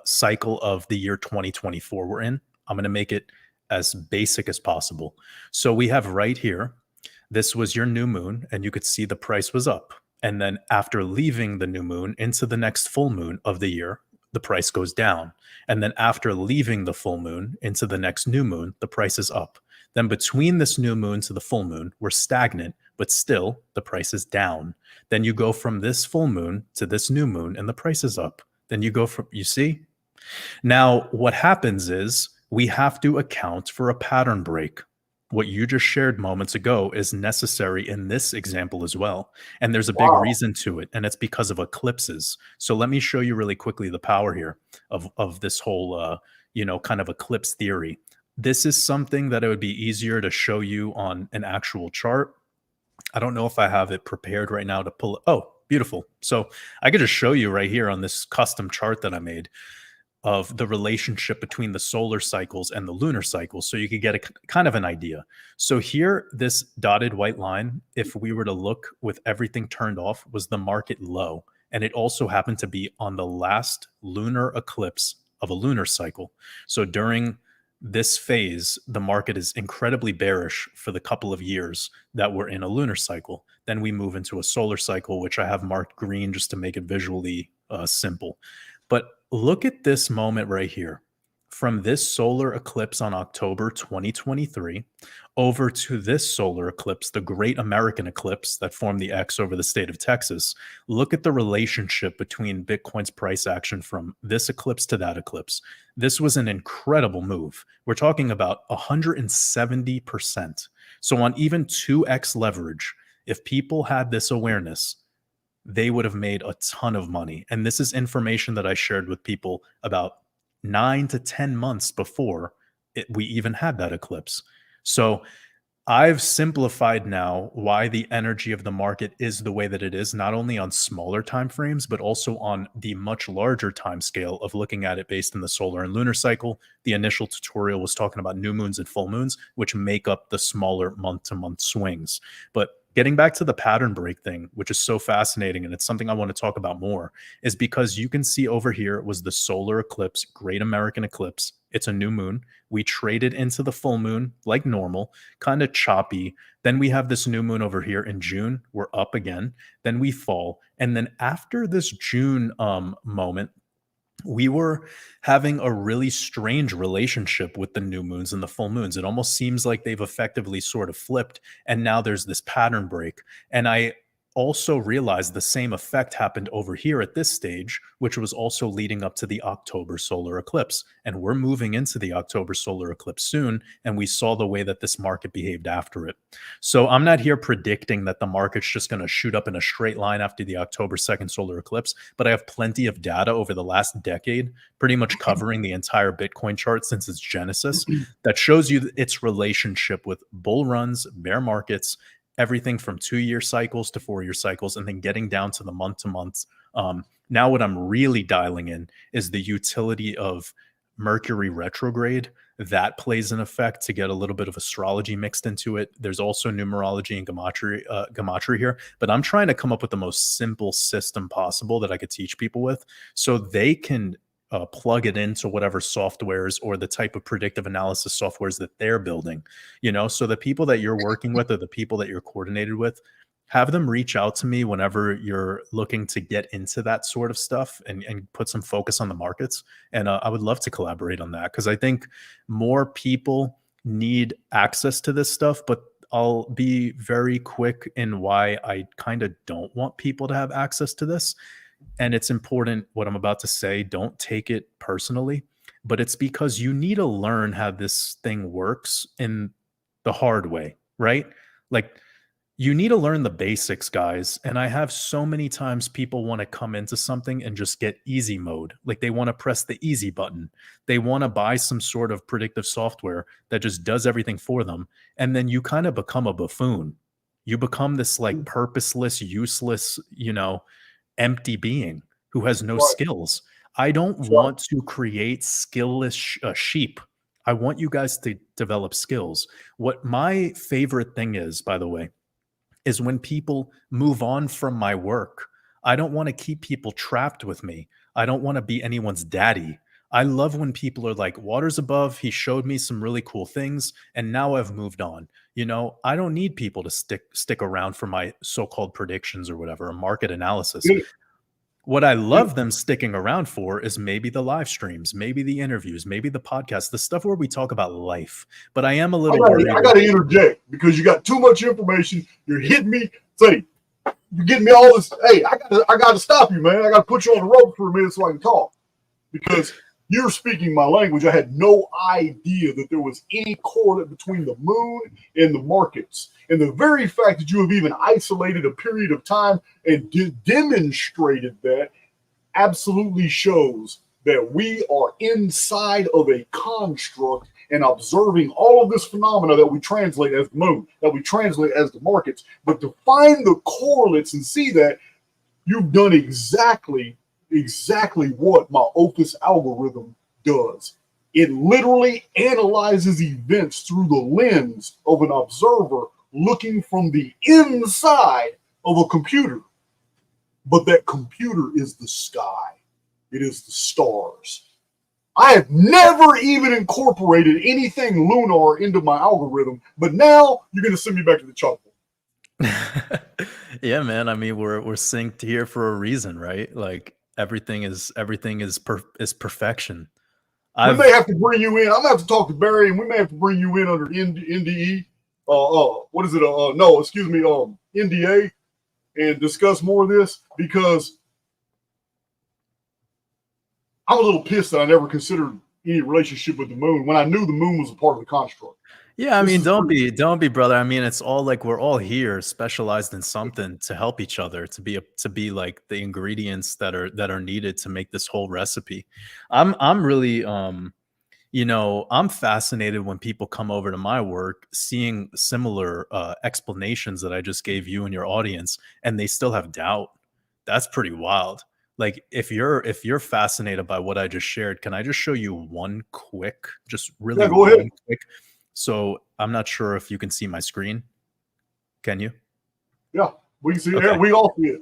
cycle of the year 2024 we're in. I'm going to make it as basic as possible. So we have right here, this was your new moon, and you could see the price was up. And then after leaving the new moon into the next full moon of the year, the price goes down. And then after leaving the full moon into the next new moon, the price is up. Then between this new moon to the full moon, we're stagnant, but still the price is down. Then you go from this full moon to this new moon and the price is up. Then you go from, you see? Now, what happens is we have to account for a pattern break. What you just shared moments ago is necessary in this example as well. And there's a big reason to it, and it's because of eclipses. So let me show you really quickly the power here of this whole, kind of eclipse theory. This is something that it would be easier to show you on an actual chart. I don't know if I have it prepared right now to pull it. Oh, beautiful. So I could just show you right here on this custom chart that I made of the relationship between the solar cycles and the lunar cycles, so you could get a kind of an idea. So here, this dotted white line, if we were to look with everything turned off, was the market low. And it also happened to be on the last lunar eclipse of a lunar cycle. So during this phase, the market is incredibly bearish for the couple of years that we're in a lunar cycle. Then we move into a solar cycle, which I have marked green just to make it visually simple. But look at this moment right here. From this solar eclipse on October 2023 over to this solar eclipse, the Great American Eclipse that formed the X over the state of Texas. Look at the relationship between Bitcoin's price action from this eclipse to that eclipse. This was an incredible move. We're talking about 170%. So on even 2x leverage, if people had this awareness, they would have made a ton of money. And this is information that I shared with people about 9 to 10 months before we even had that eclipse. So I've simplified now why the energy of the market is the way that it is, not only on smaller time frames, but also on the much larger time scale of looking at it based on the solar and lunar cycle. The initial tutorial was talking about new moons and full moons, which make up the smaller month-to-month swings. But getting back to the pattern break thing, which is so fascinating, and it's something I want to talk about more, is because you can see over here was the solar eclipse, Great American Eclipse. It's a new moon. We traded into the full moon like normal, kind of choppy. Then we have this new moon over here in June. We're up again. Then we fall. And then after this June moment, we were having a really strange relationship with the new moons and the full moons. It almost seems like they've effectively sort of flipped. And now there's this pattern break. And I also realize the same effect happened over here at this stage, which was also leading up to the October solar eclipse. And we're moving into the October solar eclipse soon. And we saw the way that this market behaved after it. So I'm not here predicting that the market's just going to shoot up in a straight line after the October 2nd solar eclipse. But I have plenty of data over the last decade, pretty much covering the entire Bitcoin chart since its genesis, that shows you its relationship with bull runs, bear markets, everything from 2-year cycles to 4-year cycles, and then getting down to the month to month. Now what I'm really dialing in is the utility of Mercury retrograde. That plays an effect to get a little bit of astrology mixed into it. There's also numerology and gematria here, but I'm trying to come up with the most simple system possible that I could teach people with, so they can plug it into whatever softwares or the type of predictive analysis softwares that they're building, so the people that you're working with or the people that you're coordinated with, have them reach out to me whenever you're looking to get into that sort of stuff and put some focus on the markets. And I would love to collaborate on that, because I think more people need access to this stuff, but I'll be very quick in why I kind of don't want people to have access to this. And it's important what I'm about to say. Don't take it personally, but it's because you need to learn how this thing works in the hard way, right? Like, you need to learn the basics, guys. And I have so many times people want to come into something and just get easy mode. Like, they want to press the easy button. They want to buy some sort of predictive software that just does everything for them. And then you kind of become a buffoon. You become this like purposeless, useless, empty being who has no skills. I don't want to create skillless sheep. I want you guys to develop skills. What my favorite thing is, by the way, is when people move on from my work. I don't want to keep people trapped with me. I don't want to be anyone's daddy. I love when people are like, WatersAbove, he showed me some really cool things, and now I've moved on. I don't need people to stick around for my so-called predictions or whatever, or market analysis. What I love them sticking around for is maybe the live streams, maybe the interviews, maybe the podcast, the stuff where we talk about life. But I am a little worried. I got to interject because you got too much information. You're hitting me. Say, you're getting me all this. Hey, I got to stop you, man. I got to put you on the rope for a minute so I can talk, because you're speaking my language. I had no idea that there was any correlate between the moon and the markets. And the very fact that you have even isolated a period of time and demonstrated that absolutely shows that we are inside of a construct and observing all of this phenomena that we translate as the moon, that we translate as the markets. But to find the correlates and see that, you've done exactly what my Opus algorithm does. It literally analyzes events through the lens of an observer looking from the inside of a computer. But that computer is the sky. It is the stars. I have never even incorporated anything lunar into my algorithm, but now you're going to send me back to the chalkboard. Yeah, man. I mean, we're synced here for a reason, right? Like, everything is perfection. We may have to bring you in. I'm going to have to talk to Barry, and we may have to bring you in under NDE. What is it? No, excuse me, NDA, and discuss more of this, because I'm a little pissed that I never considered any relationship with the moon when I knew the moon was a part of the construct. Yeah, I mean, don't be, brother. I mean, it's all like we're all here, specialized in something to help each other, to be like the ingredients that are needed to make this whole recipe. I'm really I'm fascinated when people come over to my work, seeing similar explanations that I just gave you and your audience, and they still have doubt. That's pretty wild. Like, if you're fascinated by what I just shared, can I just show you one quick, just really go ahead. quick? So I'm not sure if you can see my screen. Can you? Yeah, we can see it. We all see it.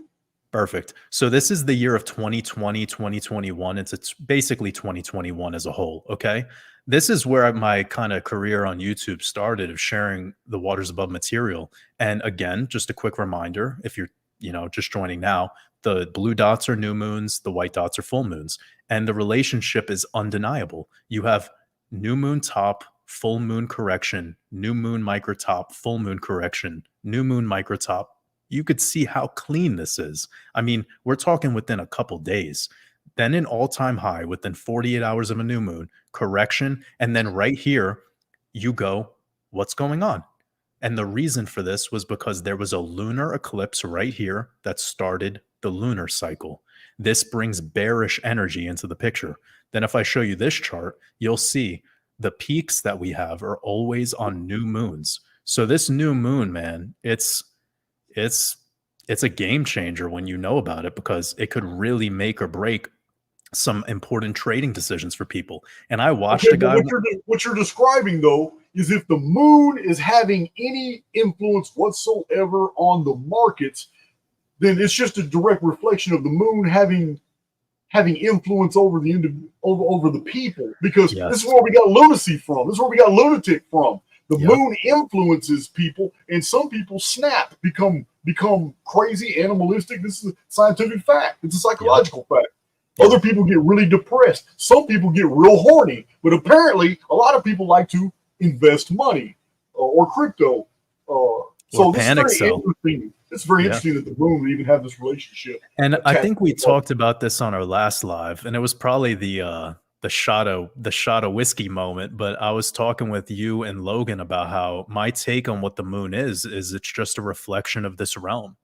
Perfect. So this is the year of 2020, 2021. It's basically 2021 as a whole. Okay. This is where my kind of career on YouTube started, of sharing the WatersAbove material. And again, just a quick reminder, if you're, just joining now, the blue dots are new moons, the white dots are full moons. And the relationship is undeniable. You have new moon top, full moon correction, new moon micro top, full moon correction, new moon micro top, You could see how clean this is. I mean, we're talking within a couple days. Then an all-time high within 48 hours of a new moon, correction, and then right here, you go, what's going on? And the reason for this was because there was a lunar eclipse right here that started the lunar cycle. This brings bearish energy into the picture. Then if I show you this chart, you'll see the peaks that we have are always on new moons. So this new moon, man, it's a game changer when you know about it, because it could really make or break some important trading decisions for people. And I watched a guy. What you're describing, though, is if the moon is having any influence whatsoever on the markets, then it's just a direct reflection of the moon having influence over over the people. Because this is where we got lunacy from. This is where we got lunatic from. The moon influences people, and some people snap, become crazy, animalistic. This is a scientific fact. It's a psychological fact. Other people get really depressed. Some people get real horny. But apparently, a lot of people like to invest money or crypto. So this is very interesting. It's very interesting that the moon would even have this relationship. And I think we talked about this on our last live, and it was probably the shot of whiskey moment. But I was talking with you and Logan about how my take on what the moon is it's just a reflection of this realm.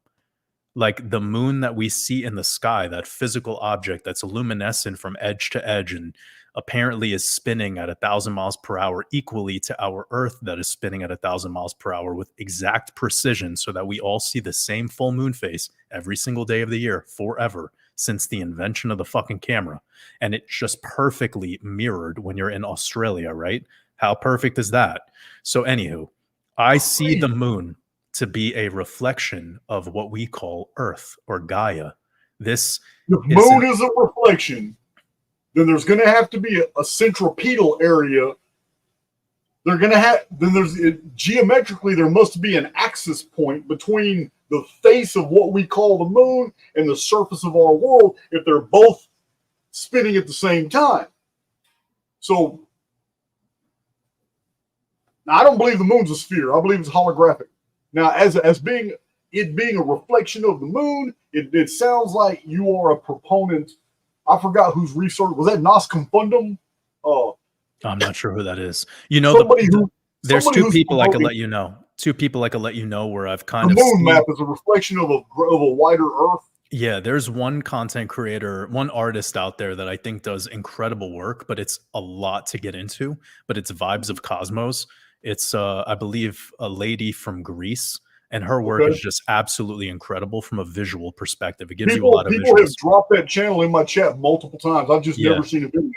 Like the moon that we see in the sky, that physical object that's luminescent from edge to edge and apparently is spinning at 1,000 miles per hour, equally to our Earth that is spinning at 1,000 miles per hour with exact precision, so that we all see the same full moon face every single day of the year forever since the invention of the fucking camera. And it's just perfectly mirrored when you're in Australia, right? How perfect is that? So anywho, I see the moon to be a reflection of what we call Earth or Gaia. If moon is a reflection, then there's going to have to be a centripetal area. Geometrically, there must be an axis point between the face of what we call the moon and the surface of our world if they're both spinning at the same time. So now, I don't believe the moon's a sphere. I believe it's holographic. Now, as being a reflection of the moon, it sounds like you are a proponent. I forgot whose research was that. Nos Confundum. I'm not sure who that is. You know, there's two people I could let you know. Where I've kind of the moon map is a reflection of a wider Earth. Yeah, there's one content creator, one artist out there that I think does incredible work, but it's a lot to get into. But it's Vibes of Cosmos. It's, I believe, a lady from Greece, and her work is just absolutely incredible from a visual perspective. It gives you a lot of visuals. People have dropped that channel in my chat multiple times. I've just never seen a video.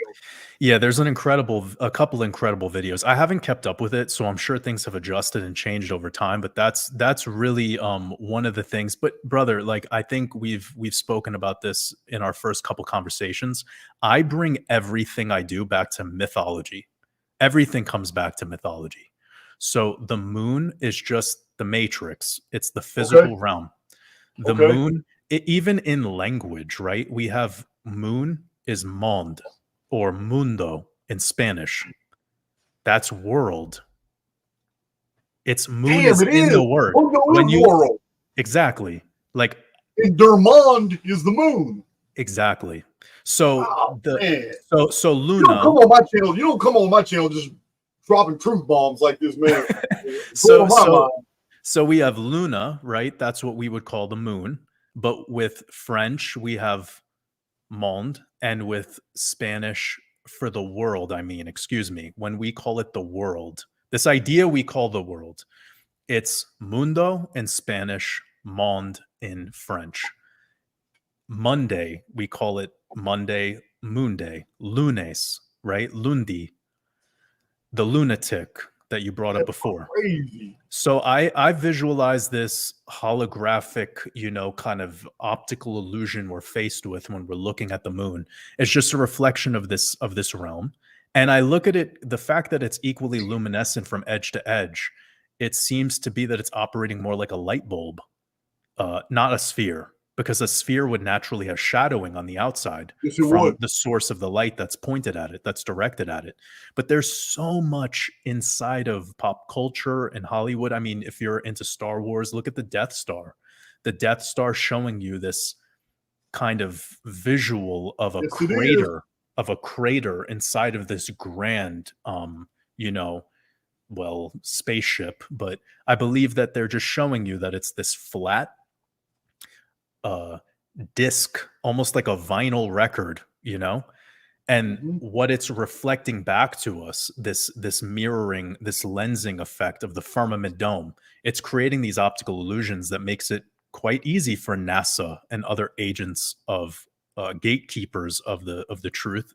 Yeah, there's a couple incredible videos. I haven't kept up with it, so I'm sure things have adjusted and changed over time. But that's really one of the things. But brother, like I think we've spoken about this in our first couple conversations. I bring everything I do back to mythology. Everything comes back to mythology. So the moon is just the matrix. It's the physical realm. The moon, even in language, right? We have moon is monde or mundo in Spanish. That's world. It's moon is in the word. World. Exactly. Like der monde is the moon. Exactly. So so Luna. You don't come on my channel just dropping truth bombs like this, man. So we have Luna, right? That's what we would call the moon. But with French, we have monde, and with Spanish for the world, when we call it the world, this idea we call the world, it's mundo in Spanish, monde in French. Monday, we call it Monday, Munday, lunes, right? Lundi. The lunatic that you brought up before. Crazy. So I visualize this holographic, kind of optical illusion we're faced with when we're looking at the moon. It's just a reflection of this realm. And I look at it, the fact that it's equally luminescent from edge to edge, it seems to be that it's operating more like a light bulb, not a sphere. Because a sphere would naturally have shadowing on the outside from the source of the light that's pointed at it, that's directed at it. But there's so much inside of pop culture and Hollywood. I mean, if you're into Star Wars, look at the Death Star. the Death Star showing you this kind of visual of a Yes, it is. crater inside of this grand spaceship. But I believe that they're just showing you that it's this flat disc, almost like a vinyl record, and what it's reflecting back to us, this mirroring, this lensing effect of the firmament dome, it's creating these optical illusions that makes it quite easy for NASA and other agents of gatekeepers of the truth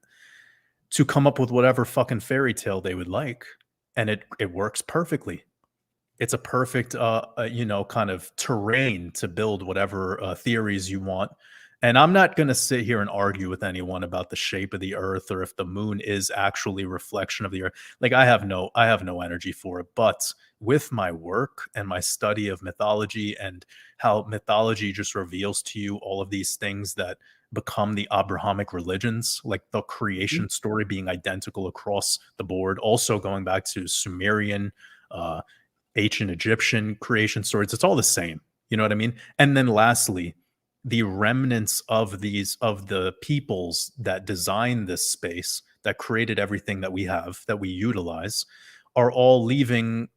to come up with whatever fucking fairy tale they would like, and it works perfectly. It's a perfect kind of terrain to build whatever theories you want. And I'm not going to sit here and argue with anyone about the shape of the earth or if the moon is actually a reflection of the earth. Like, I have no energy for it. But with my work and my study of mythology and how mythology just reveals to you all of these things that become the Abrahamic religions, like the creation story being identical across the board, also going back to Sumerian, ancient Egyptian creation stories, it's all the same. You know what I mean? And then lastly, the remnants of the peoples that designed this space, that created everything that we have, that we utilize, are all leaving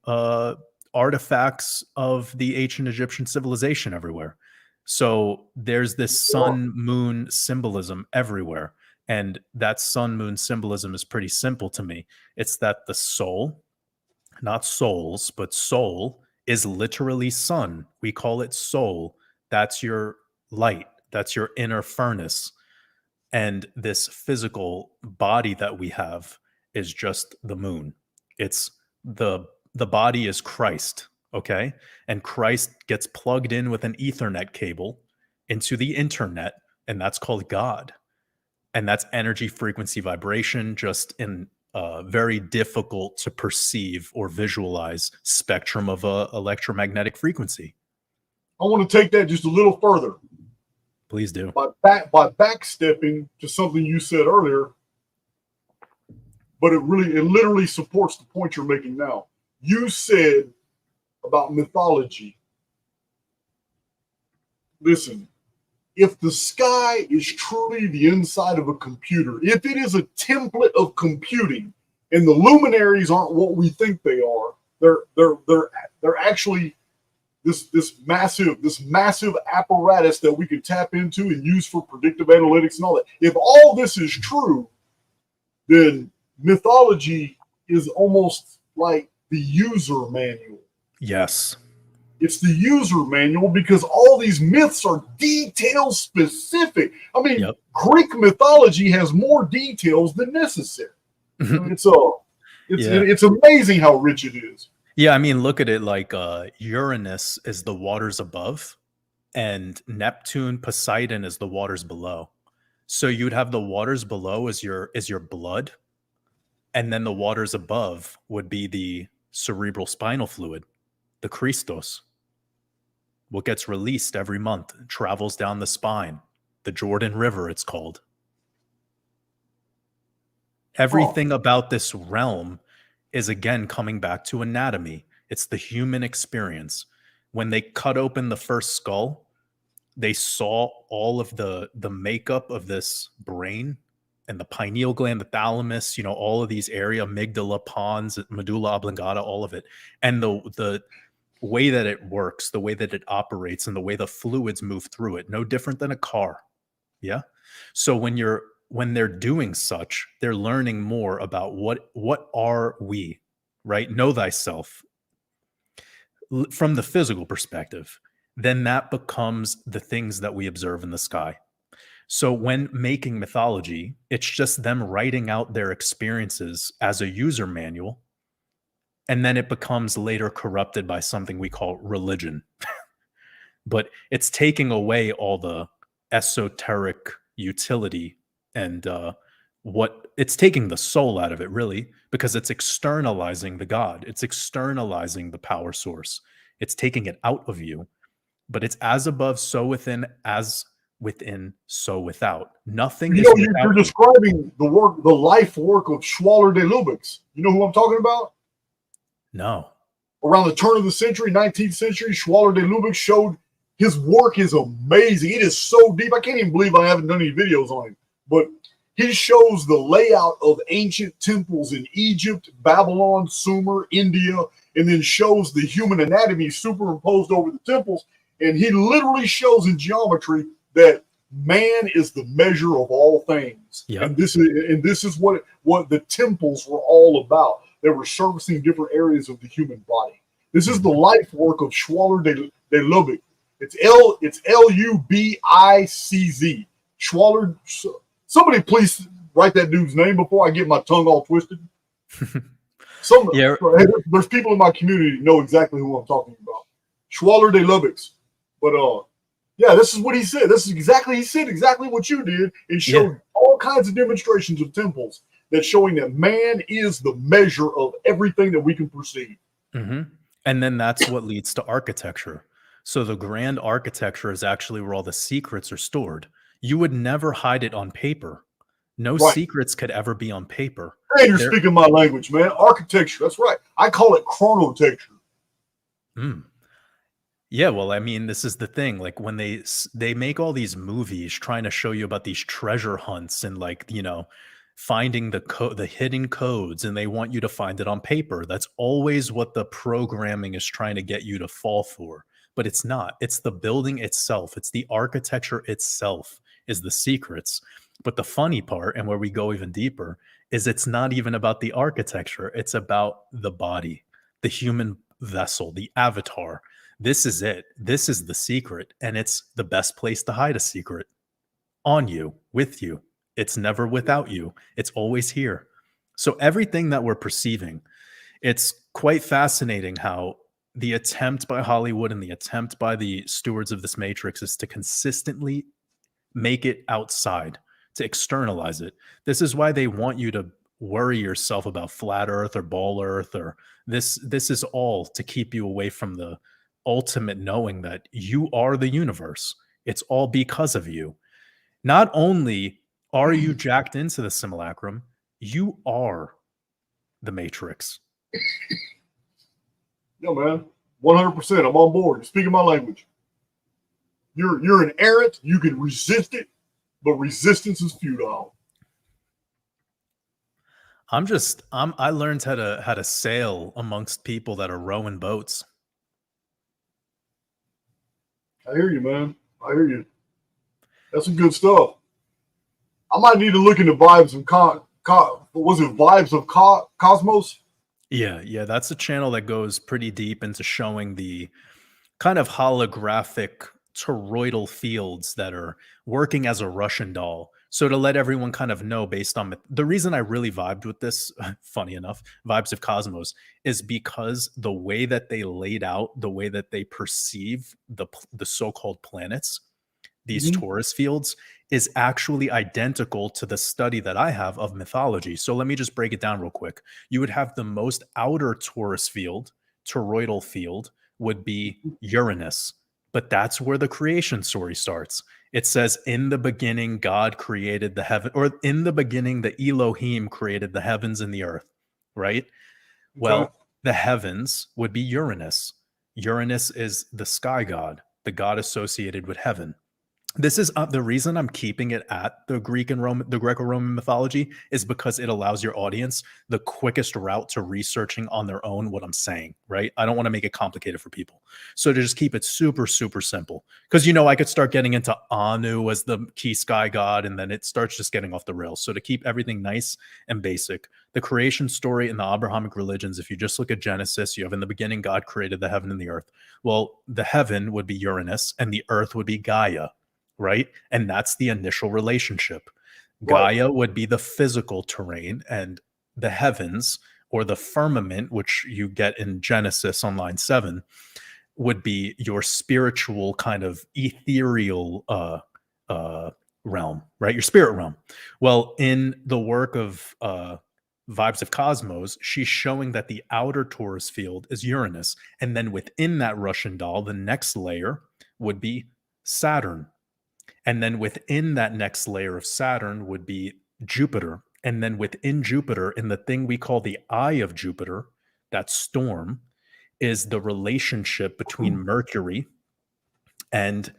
artifacts of the ancient Egyptian civilization everywhere. So there's this sun moon symbolism everywhere. And that sun moon symbolism is pretty simple to me. It's that the soul, not souls, but soul, is literally sun. We call it soul. That's your light. That's your inner furnace. And this physical body that we have is just the moon. It's the body is Christ, okay? And Christ gets plugged in with an Ethernet cable into the internet, and that's called God. And that's energy, frequency, vibration, just in very difficult to perceive or visualize spectrum of electromagnetic frequency. I want to take that just a little further. Please do. By backstepping to something you said earlier, but it literally supports the point you're making now. You said about mythology. Listen, if the sky is truly the inside of a computer, if it is a template of computing, and the luminaries aren't what we think they are, they're actually this massive apparatus that we can tap into and use for predictive analytics and all that. If all this is true, then mythology is almost like the user manual. Yes. It's the user manual because all these myths are detail specific. I mean, Greek mythology has more details than necessary. It's amazing how rich it is. Yeah, I mean, look at it like Uranus is the waters above, and Neptune, Poseidon is the waters below. So you'd have the waters below as your blood, and then the waters above would be the cerebral spinal fluid, the Christos. What gets released every month, travels down the spine, the Jordan River, it's called. Everything about this realm is, again, coming back to anatomy. It's the human experience. When they cut open the first skull, they saw all of the makeup of this brain and the pineal gland, the thalamus, all of these area, amygdala, pons, medulla oblongata, all of it. And the way that it works, the way that it operates, and the way the fluids move through it, no different than a car. Yeah. So when they're doing such, they're learning more about what are we, right? Know thyself from the physical perspective. Then that becomes the things that we observe in the sky. So when making mythology, it's just them writing out their experiences as a user manual. And then it becomes later corrupted by something we call religion. But it's taking away all the esoteric utility and what it's taking the soul out of it, really, because it's externalizing the God. It's externalizing the power source. It's taking it out of you. But it's as above, so within, as within, so without. Nothing is without. You're describing the life work of Schwaller de Lubbock's. You know who I'm talking about? No. Around the turn of the century, 19th century, Schwaller de Lubbock showed his work is amazing. It is so deep. I can't even believe I haven't done any videos on it. But he shows the layout of ancient temples in Egypt, Babylon, Sumer, India, and then shows the human anatomy superimposed over the temples. And he literally shows in geometry that man is the measure of all things. Yep. And this is what the temples were all about. They were servicing different areas of the human body. This is the life work of Schwaller de Lubbock. It's Lubicz. Schwaller. Somebody please write that dude's name before I get my tongue all twisted. There's people in my community who know exactly who I'm talking about. Schwaller de Lubbock. But yeah, this is what he said. He said exactly what you did and showed all kinds of demonstrations of temples that showing that man is the measure of everything that we can perceive. Mm-hmm. And then that's what leads to architecture. So the grand architecture is actually where all the secrets are stored. You would never hide it on paper. No secrets could ever be on paper. Hey, you're speaking my language, man. Architecture. That's right. I call it chronotecture. Yeah, well, I mean, this is the thing. Like when they make all these movies trying to show you about these treasure hunts and like, you know, finding the hidden codes, and they want you to find it on paper. That's always what the programming is trying to get you to fall for. But it's not. It's the building itself. It's the architecture itself is the secrets. But the funny part, and where we go even deeper, is it's not even about the architecture. It's about the body, the human vessel, the avatar. This is it. This is the secret. And it's the best place to hide a secret. On you, with you. It's never without you. It's always here. So everything that we're perceiving, it's quite fascinating how the attempt by Hollywood and the attempt by the stewards of this matrix is to consistently make it outside, to externalize it. This is why they want you to worry yourself about flat earth or ball earth, or this is all to keep you away from the ultimate knowing that you are the universe. It's all because of you. Not only are you jacked into the simulacrum, you are the matrix. No, man. 100%. I'm on board. You're speaking my language. You're an errant. You can resist it, but resistance is futile. I learned how to sail amongst people that are rowing boats. I hear you, man. I hear you. That's some good stuff. I might need to look into Vibes of Vibes of Cosmos? Yeah, that's a channel that goes pretty deep into showing the kind of holographic toroidal fields that are working as a Russian doll. So to let everyone kind of know based on the reason I really vibed with this, funny enough, Vibes of Cosmos, is because the way that they laid out, the way that they perceive the so-called planets, these torus fields, is actually identical to the study that I have of mythology. So let me just break it down real quick. You would have the most outer torus field, toroidal field, would be Uranus. But that's where the creation story starts. It says, in the beginning, God created the heaven, or in the beginning, the Elohim created the heavens and the earth, right? Okay. Well, the heavens would be Uranus. Uranus is the sky god, the god associated with heaven. This is the reason I'm keeping it at the Greek and the Greco-Roman mythology is because it allows your audience the quickest route to researching on their own what I'm saying, right? I don't want to make it complicated for people. So to just keep it super, super simple, because, you know, I could start getting into Anu as the key sky god, and then it starts just getting off the rails. So to keep everything nice and basic, the creation story in the Abrahamic religions, if you just look at Genesis, you have in the beginning, God created the heaven and the earth. Well, the heaven would be Uranus and the earth would be Gaia. Right? And that's the initial relationship. Gaia would be the physical terrain, and the heavens, or the firmament, which you get in Genesis on line 7, would be your spiritual kind of ethereal realm, right? Your spirit realm. Well, in the work of Vibes of Cosmos, she's showing that the outer torus field is Uranus. And then within that Russian doll, the next layer would be Saturn. And then within that next layer of Saturn would be Jupiter. And then within Jupiter, in the thing we call the eye of Jupiter, that storm, is the relationship between Mercury And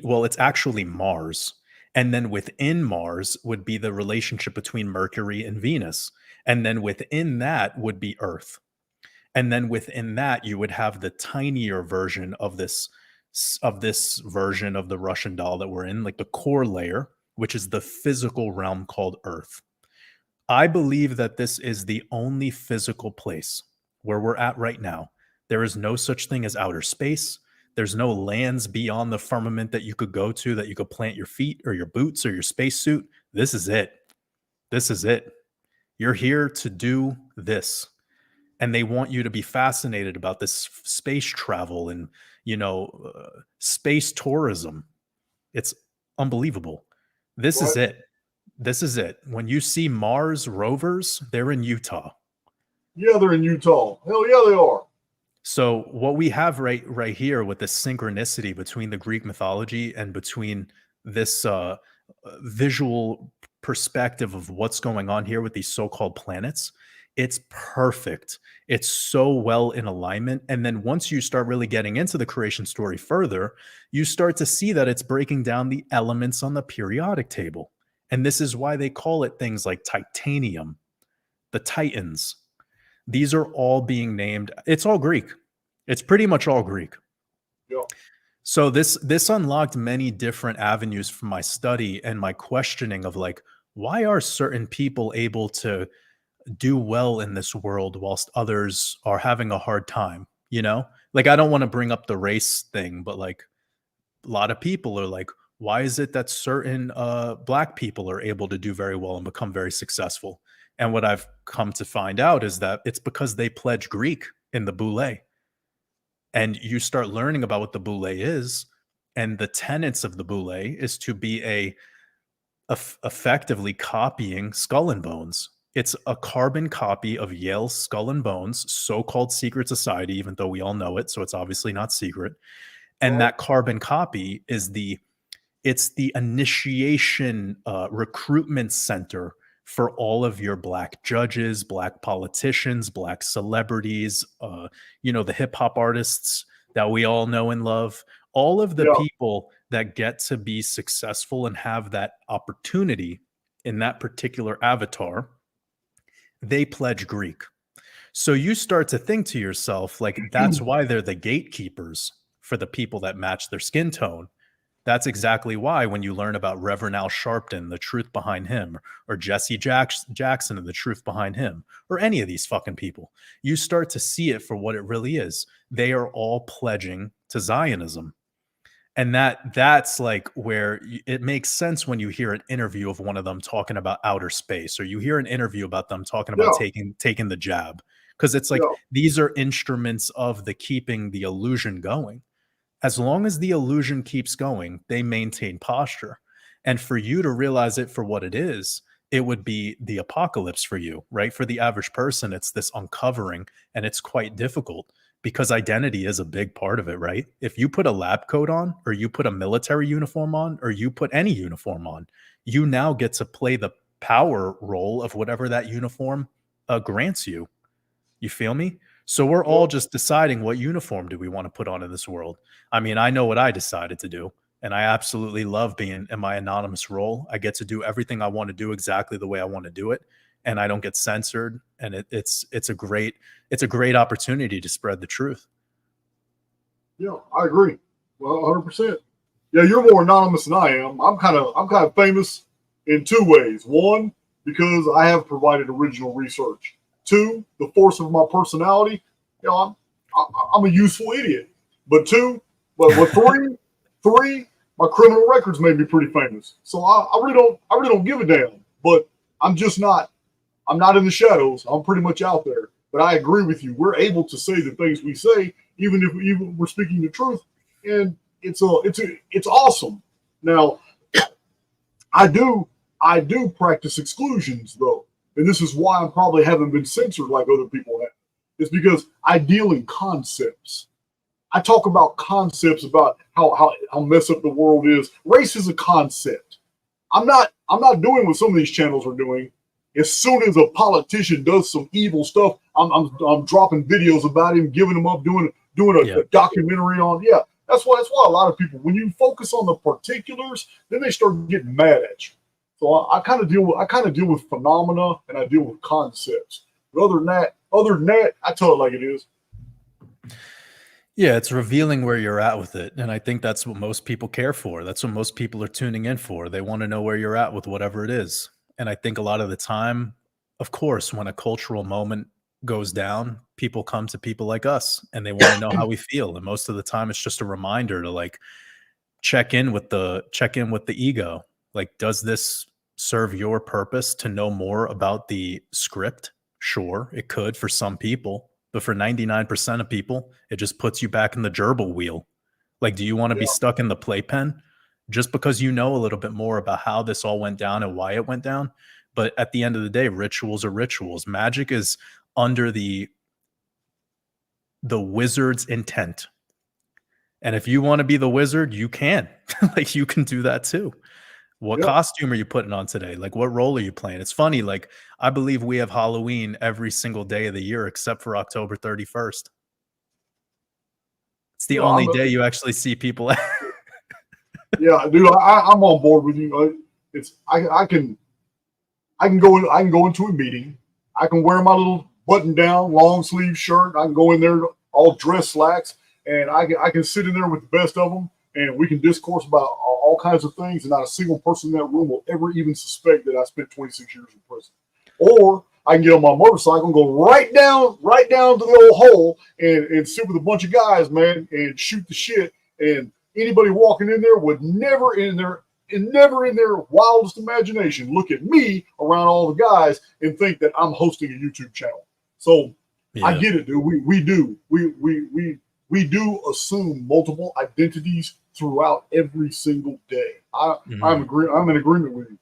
well, it's actually Mars. And then within Mars would be the relationship between Mercury and Venus. And then within that would be Earth. And then within that, you would have the tinier version of this version of the Russian doll that we're in, like the core layer, which is the physical realm called Earth. I believe that this is the only physical place where we're at right now. There is no such thing as outer space. There's no lands beyond the firmament that you could go to, that you could plant your feet or your boots or your spacesuit. This is it. This is it. You're here to do this. And they want you to be fascinated about this space travel and, space tourism. It's unbelievable. This is it. This is it. When you see Mars rovers, they're in Utah. Yeah, they're in Utah. Hell yeah, they are. So what we have right here with the synchronicity between the Greek mythology and between this visual perspective of what's going on here with these so-called planets, it's perfect. It's so well in alignment. And then once you start really getting into the creation story further, you start to see that it's breaking down the elements on the periodic table. And this is why they call it things like titanium, the Titans. These are all being named. It's all Greek. It's pretty much all Greek. Yeah. So this unlocked many different avenues for my study and my questioning of like, why are certain people able to do well in this world whilst others are having a hard time? Like, I don't want to bring up the race thing, but like a lot of people are like, why is it that certain black people are able to do very well and become very successful? And what I've come to find out is that it's because they pledge Greek in the boule. And you start learning about what the boule is, and the tenets of the boule is to be effectively copying Skull and Bones. It's a carbon copy of Yale's Skull and Bones, so-called secret society, even though we all know it, so it's obviously not secret. And that carbon copy is it's the initiation recruitment center for all of your black judges, black politicians, black celebrities, the hip hop artists that we all know and love, all of the people that get to be successful and have that opportunity in that particular avatar, they pledge Greek. So you start to think to yourself, like, that's why they're the gatekeepers for the people that match their skin tone. That's exactly why when you learn about Reverend Al Sharpton, the truth behind him, or Jesse Jackson and the truth behind him, or any of these fucking people, you start to see it for what it really is. They are all pledging to Zionism. And that's like where it makes sense when you hear an interview of one of them talking about outer space, or you hear an interview about them talking about taking the jab. Because it's like, these are instruments of the keeping the illusion going. As long as the illusion keeps going, they maintain posture. And for you to realize it for what it is, it would be the apocalypse for you, right? For the average person, it's this uncovering, and it's quite difficult because identity is a big part of it, right? If you put a lab coat on, or you put a military uniform on, or you put any uniform on, you now get to play the power role of whatever that uniform grants you. You feel me? So we're all just deciding what uniform do we want to put on in this world. I mean, I know what I decided to do, and I absolutely love being in my anonymous role. I get to do everything I want to do exactly the way I want to do it, and I don't get censored. And it's a great opportunity to spread the truth. Yeah, I agree. Well, 100%. Yeah, you're more anonymous than I am. I'm kind of famous in two ways. One, because I have provided original research. Two, the force of my personality. I'm a useful idiot. But three, my criminal records made me pretty famous. So I really don't give a damn. But I'm not in the shadows. I'm pretty much out there. But I agree with you. We're able to say the things we say, even if we're speaking the truth, and it's awesome. Now, I do practice exclusions though. And this is why I probably haven't been censored like other people have. It's because I deal in concepts. I talk about concepts, about how messed up the world is. Race is a concept. I'm not doing what some of these channels are doing. As soon as a politician does some evil stuff, I'm dropping videos about him, giving him up, doing a documentary on. Yeah, That's why a lot of people, when you focus on the particulars, then they start getting mad at you. So I kind of deal with phenomena and I deal with concepts. But other than that, I tell it like it is. Yeah, it's revealing where you're at with it. And I think that's what most people care for. That's what most people are tuning in for. They want to know where you're at with whatever it is. And I think a lot of the time, of course, when a cultural moment goes down, people come to people like us and they want to know how we feel. And most of the time it's just a reminder to like check in with the ego. Like, does this serve your purpose to know more about the script? Sure, it could for some people. But for 99% of people, it just puts you back in the gerbil wheel. Like, do you want to be stuck in the playpen just because you know a little bit more about how this all went down and why it went down? But at the end of the day, rituals are rituals. Magic is under the wizard's intent. And if you want to be the wizard, you can. Like, you can do that too. What costume are you putting on today? Like, what role are you playing? It's funny. Like, I believe we have Halloween every single day of the year except for October 31st. It's the only day you actually see people. Yeah, dude, I'm on board with you. I can go into a meeting. I can wear my little button down long sleeve shirt. I can go in there all dress slacks, and I can sit in there with the best of them, and we can discourse about all kinds of things, and not a single person in that room will ever even suspect that I spent 26 years in prison. Or I can get on my motorcycle and go right down to the old hole and sit with a bunch of guys, man, and shoot the shit. And anybody walking in there would never in their wildest imagination look at me around all the guys and think that I'm hosting a YouTube channel. So I get it, dude. We do assume multiple identities throughout every single day. I'm in agreement with you.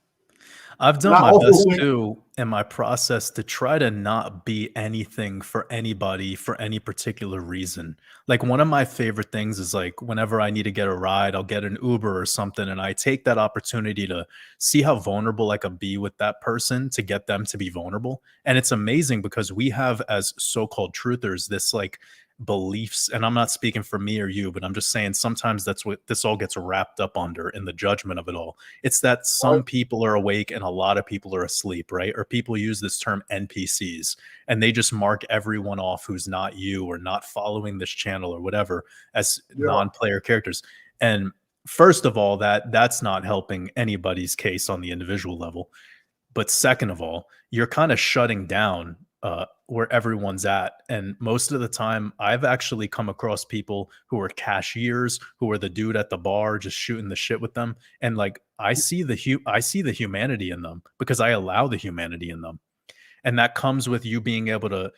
I've done my best too in my process to try to not be anything for anybody for any particular reason. Like, one of my favorite things is like whenever I need to get a ride, I'll get an Uber or something, and I take that opportunity to see how vulnerable I can be with that person to get them to be vulnerable. And it's amazing because we have, as so-called truthers, this like beliefs, and I'm not speaking for me or you, but I'm just saying sometimes that's what this all gets wrapped up under in the judgment of it all. It's that some people are awake and a lot of people are asleep, right? Or people use this term NPCs, and they just mark everyone off who's not you or not following this channel or whatever as non-player characters. And first of all, that's not helping anybody's case on the individual level. But second of all, you're kind of shutting down where everyone's at. And most of the time, I've actually come across people who are cashiers, who are the dude at the bar just shooting the shit with them. And like, I see the humanity in them because I allow the humanity in them. And that comes with you being able to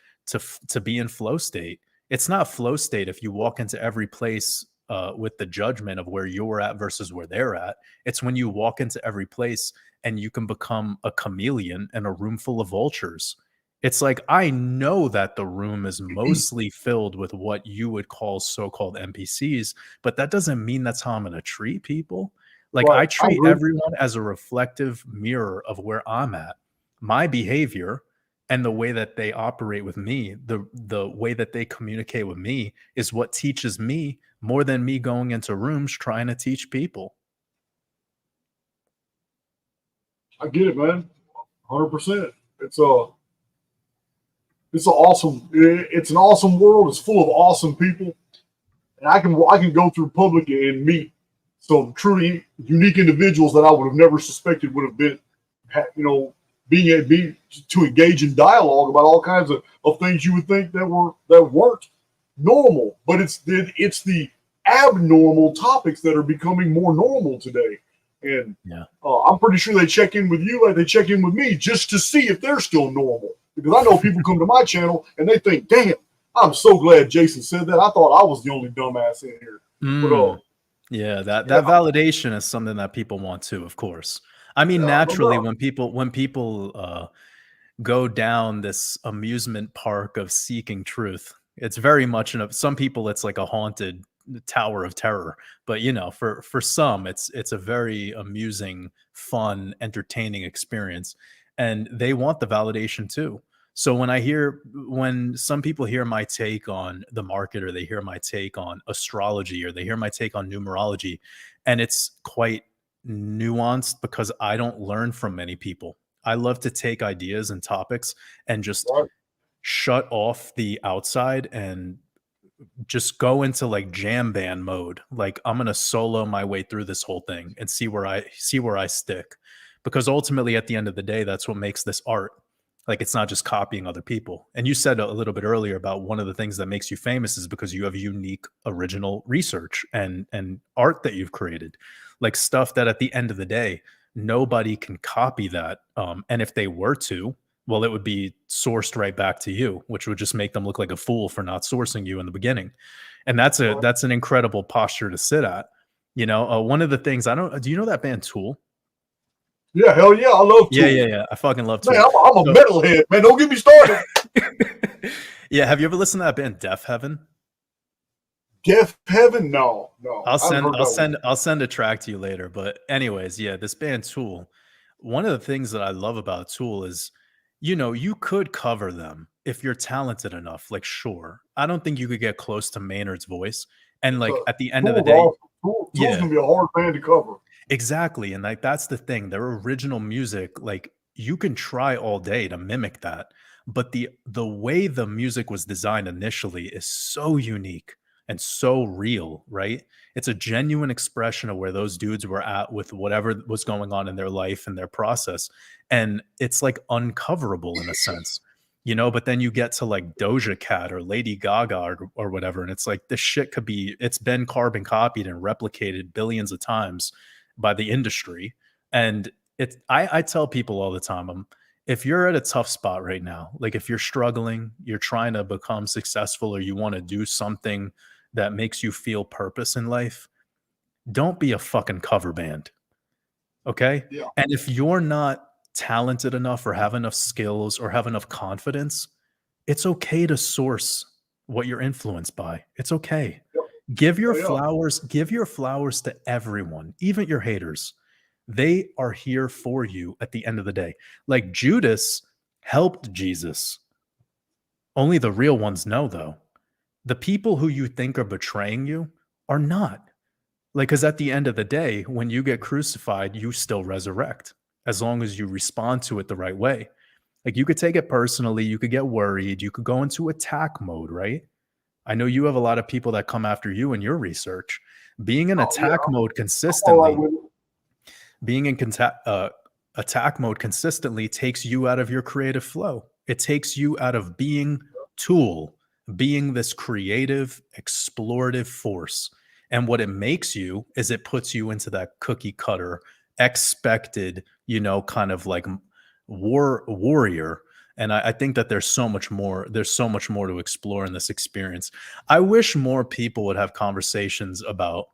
be in flow state. It's not flow state if you walk into every place with the judgment of where you're at versus where they're at. It's when you walk into every place and you can become a chameleon in a room full of vultures. It's like, I know that the room is mostly filled with what you would call so-called NPCs, but that doesn't mean that's how I'm going to treat people. Like, I treat everyone as a reflective mirror of where I'm at. My behavior and the way that they operate with me, the way that they communicate with me is what teaches me more than me going into rooms trying to teach people. I get it, man. 100%. It's an awesome world. It's full of awesome people. And I can go through public and meet some truly unique individuals that I would have never suspected would have been, being to engage in dialogue about all kinds of things you would think that weren't normal. But it's the abnormal topics that are becoming more normal today. And I'm pretty sure they check in with you like they check in with me just to see if they're still normal. Because I know people come to my channel and they think, damn, I'm so glad Jason said that. I thought I was the only dumbass in here. That validation is something that people want too, of course. I mean, naturally, when people go down this amusement park of seeking truth, it's very much some people it's like a haunted tower of terror. But for some, it's a very amusing, fun, entertaining experience, and they want the validation too. So when some people hear my take on the market, or they hear my take on astrology, or they hear my take on numerology, and it's quite nuanced because I don't learn from many people. I love to take ideas and topics and just shut off the outside and just go into like jam band mode. Like, I'm going to solo my way through this whole thing and see where I stick. Because ultimately at the end of the day, that's what makes this art. Like, it's not just copying other people. And you said a little bit earlier about one of the things that makes you famous is because you have unique original research and art that you've created, like stuff that at the end of the day, nobody can copy that. And if they were to, well, it would be sourced right back to you, which would just make them look like a fool for not sourcing you in the beginning. And that's an incredible posture to sit at. You know, one of the things do you know that band Tool? Yeah, hell yeah, I love Tool. Yeah. I fucking love Tool. Man, I'm a metalhead, man. Don't get me started. Yeah, have you ever listened to that band Deaf Heaven? Deaf Heaven? No. I'll send a track to you later. But anyways, yeah, this band Tool. One of the things that I love about Tool is, you know, you could cover them if you're talented enough. Like, sure, I don't think you could get close to Maynard's voice. And like at the end of the day, Tool's gonna be a hard band to cover. Exactly. And like, that's the thing. Their original music, like, you can try all day to mimic that, but the way the music was designed initially is so unique and so real, right? It's a genuine expression of where those dudes were at with whatever was going on in their life and their process. And it's like uncoverable in a sense, you know, but then you get to like Doja Cat or Lady Gaga or whatever. And it's like, this shit it's been carbon copied and replicated billions of times by the industry. And I tell people all the time, if you're at a tough spot right now, like if you're struggling, you're trying to become successful, or you want to do something that makes you feel purpose in life, don't be a fucking cover band. Okay? Yeah. And if you're not talented enough or have enough skills or have enough confidence, it's okay to source what you're influenced by. It's okay. Yep. Give your flowers to everyone, even your haters. They are here for you at the end of the day. Like Judas helped Jesus. Only the real ones know, though. The people who you think are betraying you are not. Like, because at the end of the day, when you get crucified, you still resurrect, as long as you respond to it the right way. Like, you could take it personally, you could get worried, you could go into attack mode, right? I know you have a lot of people that come after you in your research. Being in attack mode consistently, attack mode consistently takes you out of your creative flow. It takes you out of being Tool, being this creative, explorative force. And what it makes you is it puts you into that cookie cutter, expected, you know, kind of like warrior. And I think that there's so much more to explore in this experience. I wish more people would have conversations about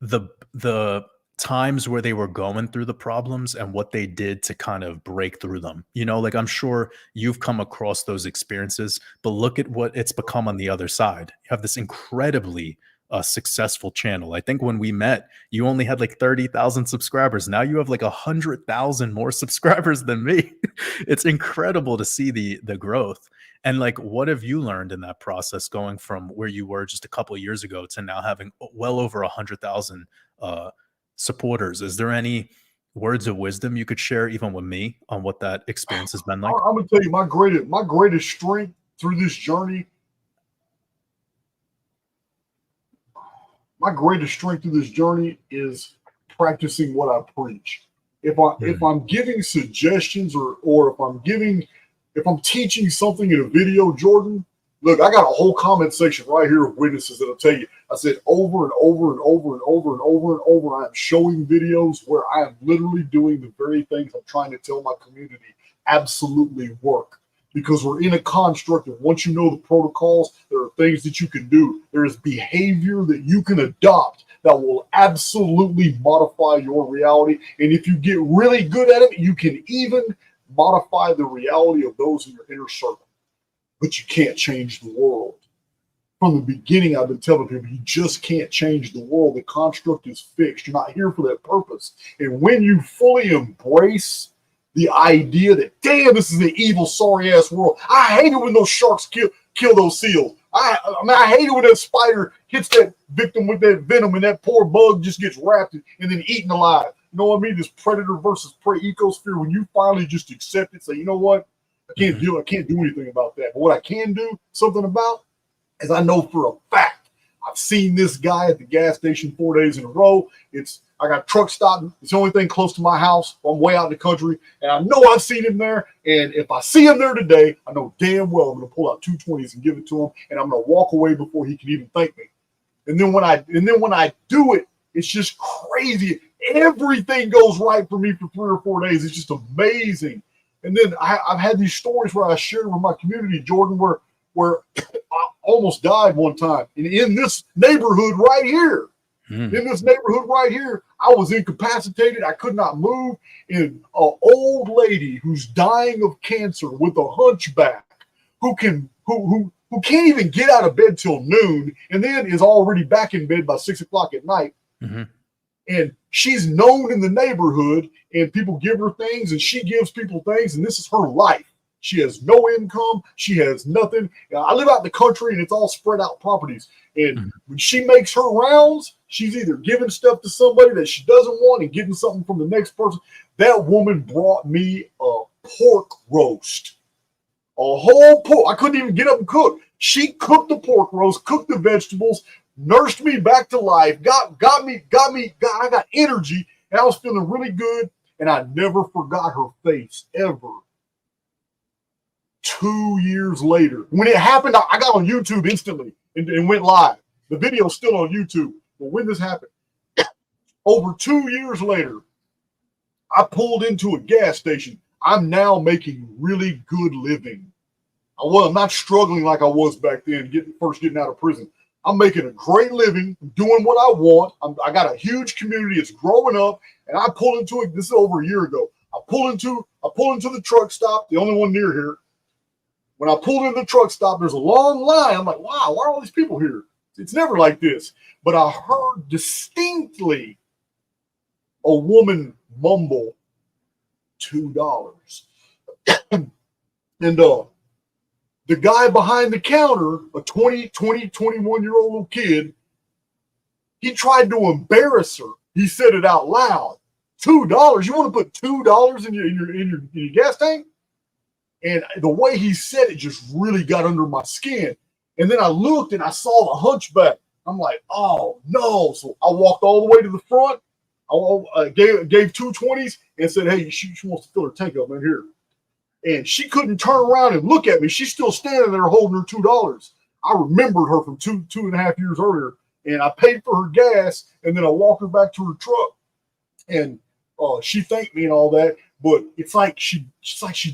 the times where they were going through the problems and what they did to kind of break through them. You know, like, I'm sure you've come across those experiences, but look at what it's become on the other side. You have this incredibly successful channel. I think when we met, you only had like 30,000 subscribers. Now you have like 100,000 more subscribers than me. It's incredible to see the growth. And like, what have you learned in that process, going from where you were just a couple of years ago to now having well over 100,000 supporters? Is there any words of wisdom you could share, even with me, on what that experience has been like? I'm gonna tell you, my greatest strength through this journey. My greatest strength through this journey is practicing what I preach. If I'm giving suggestions or if I'm teaching something in a video, Jordan, look, I got a whole comment section right here of witnesses that'll tell you. I said over and over and over and over and over and over, I am showing videos where I am literally doing the very things I'm trying to tell my community absolutely work. Because we're in a construct, and once you know the protocols, there are things that you can do. There is behavior that you can adopt that will absolutely modify your reality. And if you get really good at it, you can even modify the reality of those in your inner circle. But you can't change the world. From the beginning, I've been telling people, you just can't change the world. The construct is fixed. You're not here for that purpose. And when you fully embrace the idea that, damn, this is an evil, sorry ass world. I hate it when those sharks kill those seals. I mean, I hate it when that spider hits that victim with that venom and that poor bug just gets wrapped and then eaten alive. You know what I mean? This predator versus prey ecosphere, when you finally just accept it, say, you know what? I can't do anything about that. But what I can do something about is I know for a fact I've seen this guy at the gas station 4 days in a row. I got a truck stop. It's the only thing close to my house. I'm way out in the country, and I know I've seen him there. And if I see him there today, I know damn well I'm going to pull out 220s and give it to him, and I'm going to walk away before he can even thank me. And then when I do it, it's just crazy. Everything goes right for me for 3 or 4 days. It's just amazing. And then I've had these stories where I shared with my community, Jordan, where I almost died one time. And in this neighborhood right here, I was incapacitated. I could not move. And an old lady who's dying of cancer with a hunchback who can't even get out of bed till noon and then is already back in bed by 6 o'clock at night. Mm-hmm. And she's known in the neighborhood and people give her things and she gives people things. And this is her life. She has no income. She has nothing. I live out in the country and it's all spread out properties. And when she makes her rounds, she's either giving stuff to somebody that she doesn't want and getting something from the next person. That woman brought me a pork roast, a whole pork. I couldn't even get up and cook. She cooked the pork roast, cooked the vegetables, nursed me back to life, got me. I got energy and I was feeling really good. And I never forgot her face ever. 2 years later, when it happened, I got on YouTube instantly and went live. The video's still on YouTube. But when this happened, over 2 years later, I pulled into a gas station. I'm now making really good living. I'm not struggling like I was back then, getting out of prison. I'm making a great living, doing what I want. I got a huge community. It's growing up, and I pull into it. This is over a year ago. I pull into the truck stop, the only one near here. When I pulled into the truck stop, there's a long line. I'm like, wow, why are all these people here? It's never like this. But I heard distinctly a woman mumble $2. And the guy behind the counter, a 21-year-old little kid, he tried to embarrass her. He said it out loud. $2? You want to put $2 in your gas tank? And the way he said it just really got under my skin. And then I looked and I saw the hunchback. I'm like, oh no. So I walked all the way to the front. I gave 220s and said, hey, she wants to fill her tank up in here. And she couldn't turn around and look at me. She's still standing there holding her $2. I remembered her from two and a half years earlier. And I paid for her gas. And then I walked her back to her truck. And she thanked me and all that. But it's like she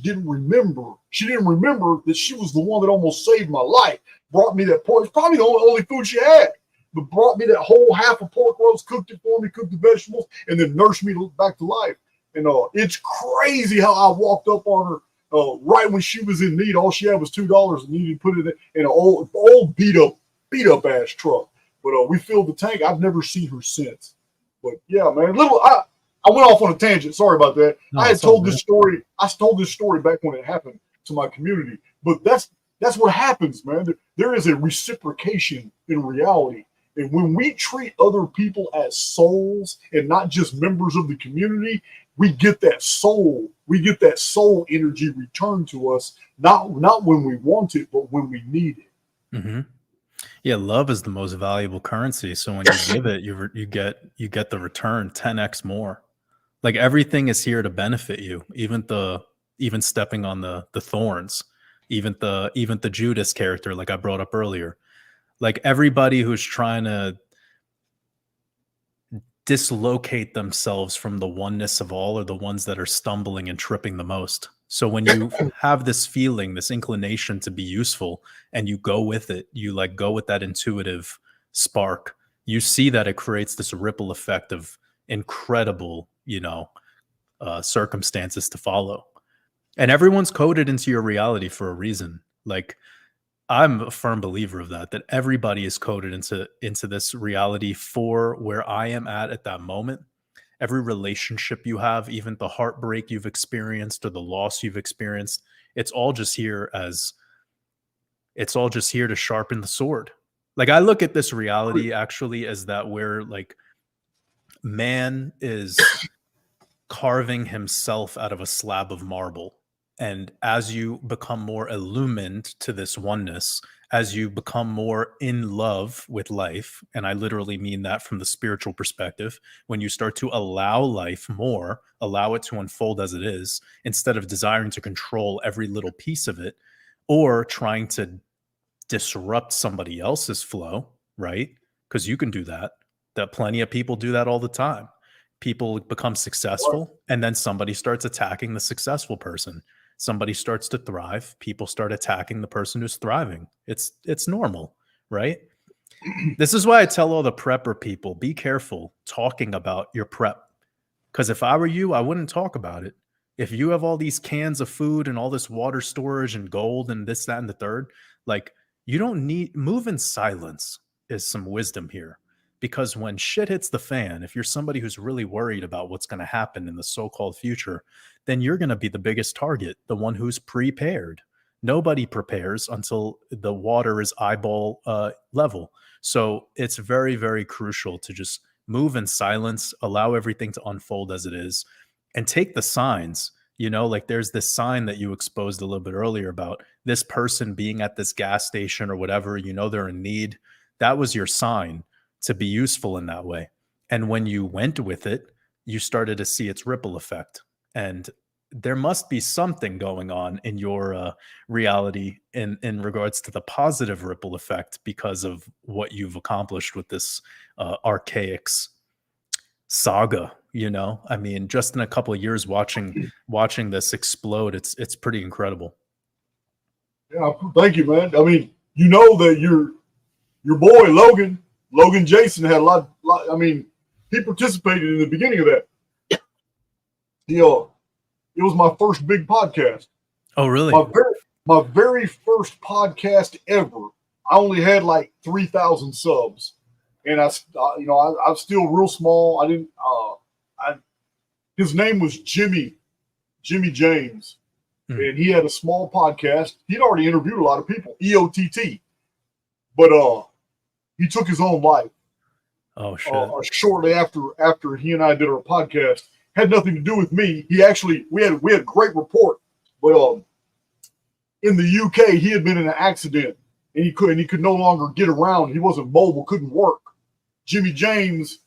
didn't remember. She didn't remember that she was the one that almost saved my life. Brought me that pork. It's probably the only food she had. But brought me that whole half of pork roast, cooked it for me, cooked the vegetables, and then nursed me back to life. And it's crazy how I walked up on her right when she was in need. All she had was $2 and needed to put it in an old beat up ass truck. But we filled the tank. I've never seen her since. But yeah, man, I went off on a tangent. Sorry about that. No, I told this story back when it happened to my community. But that's what happens, man. There is a reciprocation in reality. And when we treat other people as souls and not just members of the community, we get that soul energy returned to us, not when we want it, but when we need it. Mm-hmm. Yeah, love is the most valuable currency. So when you give it, you get the return 10x more. Like everything is here to benefit you, even stepping on the thorns, even the Judas character, like I brought up earlier. Like everybody who's trying to dislocate themselves from the oneness of all are the ones that are stumbling and tripping the most. So when you have this feeling, this inclination to be useful, and you go with it, you like go with that intuitive spark, you see that it creates this ripple effect of incredible, circumstances to follow. And everyone's coded into your reality for a reason. Like I'm a firm believer of that everybody is coded into this reality for where I am at that moment. every relationship you have, even the heartbreak you've experienced or the loss you've experienced, it's all just here to sharpen the sword. Like, I look at this reality actually as that where like man is carving himself out of a slab of marble. And as you become more illumined to this oneness, as you become more in love with life, and I literally mean that from the spiritual perspective, when you start to allow life more, allow it to unfold as it is, instead of desiring to control every little piece of it or trying to disrupt somebody else's flow, right? Because you can do that. That plenty of people do that all the time. People become successful and then somebody starts attacking the successful person. Somebody starts to thrive, people start attacking the person who's thriving. It's normal, right? This is why I tell all the prepper people, be careful talking about your prep. Because if I were you, I wouldn't talk about it. If you have all these cans of food and all this water storage and gold and this, that, and the third, like, you don't need, move in silence is some wisdom here. Because when shit hits the fan, if you're somebody who's really worried about what's going to happen in the so-called future, then you're going to be the biggest target, the one who's prepared. Nobody prepares until the water is eyeball level. So it's very, very crucial to just move in silence, allow everything to unfold as it is, and take the signs. You know, like there's this sign that you exposed a little bit earlier about this person being at this gas station or whatever, you know, they're in need. That was your sign to be useful in that way. And when you went with it, you started to see its ripple effect. And there must be something going on in your reality in regards to the positive ripple effect because of what you've accomplished with this Archaix saga. You know, I mean, just in a couple of years watching this explode, it's pretty incredible. Yeah, thank you, man. I mean, you know that your boy Logan Jason had a lot. I mean, he participated in the beginning of that. It was my first big podcast. Oh, really? My very first podcast ever. I only had like 3,000 subs, and I'm still real small. I didn't. His name was Jimmy James, and he had a small podcast. He'd already interviewed a lot of people, EOTT, but he took his own life. Oh shit! Shortly after he and I did our podcast, had nothing to do with me. We had a great report, but in the UK he had been in an accident and he could no longer get around. He wasn't mobile, couldn't work. Jimmy James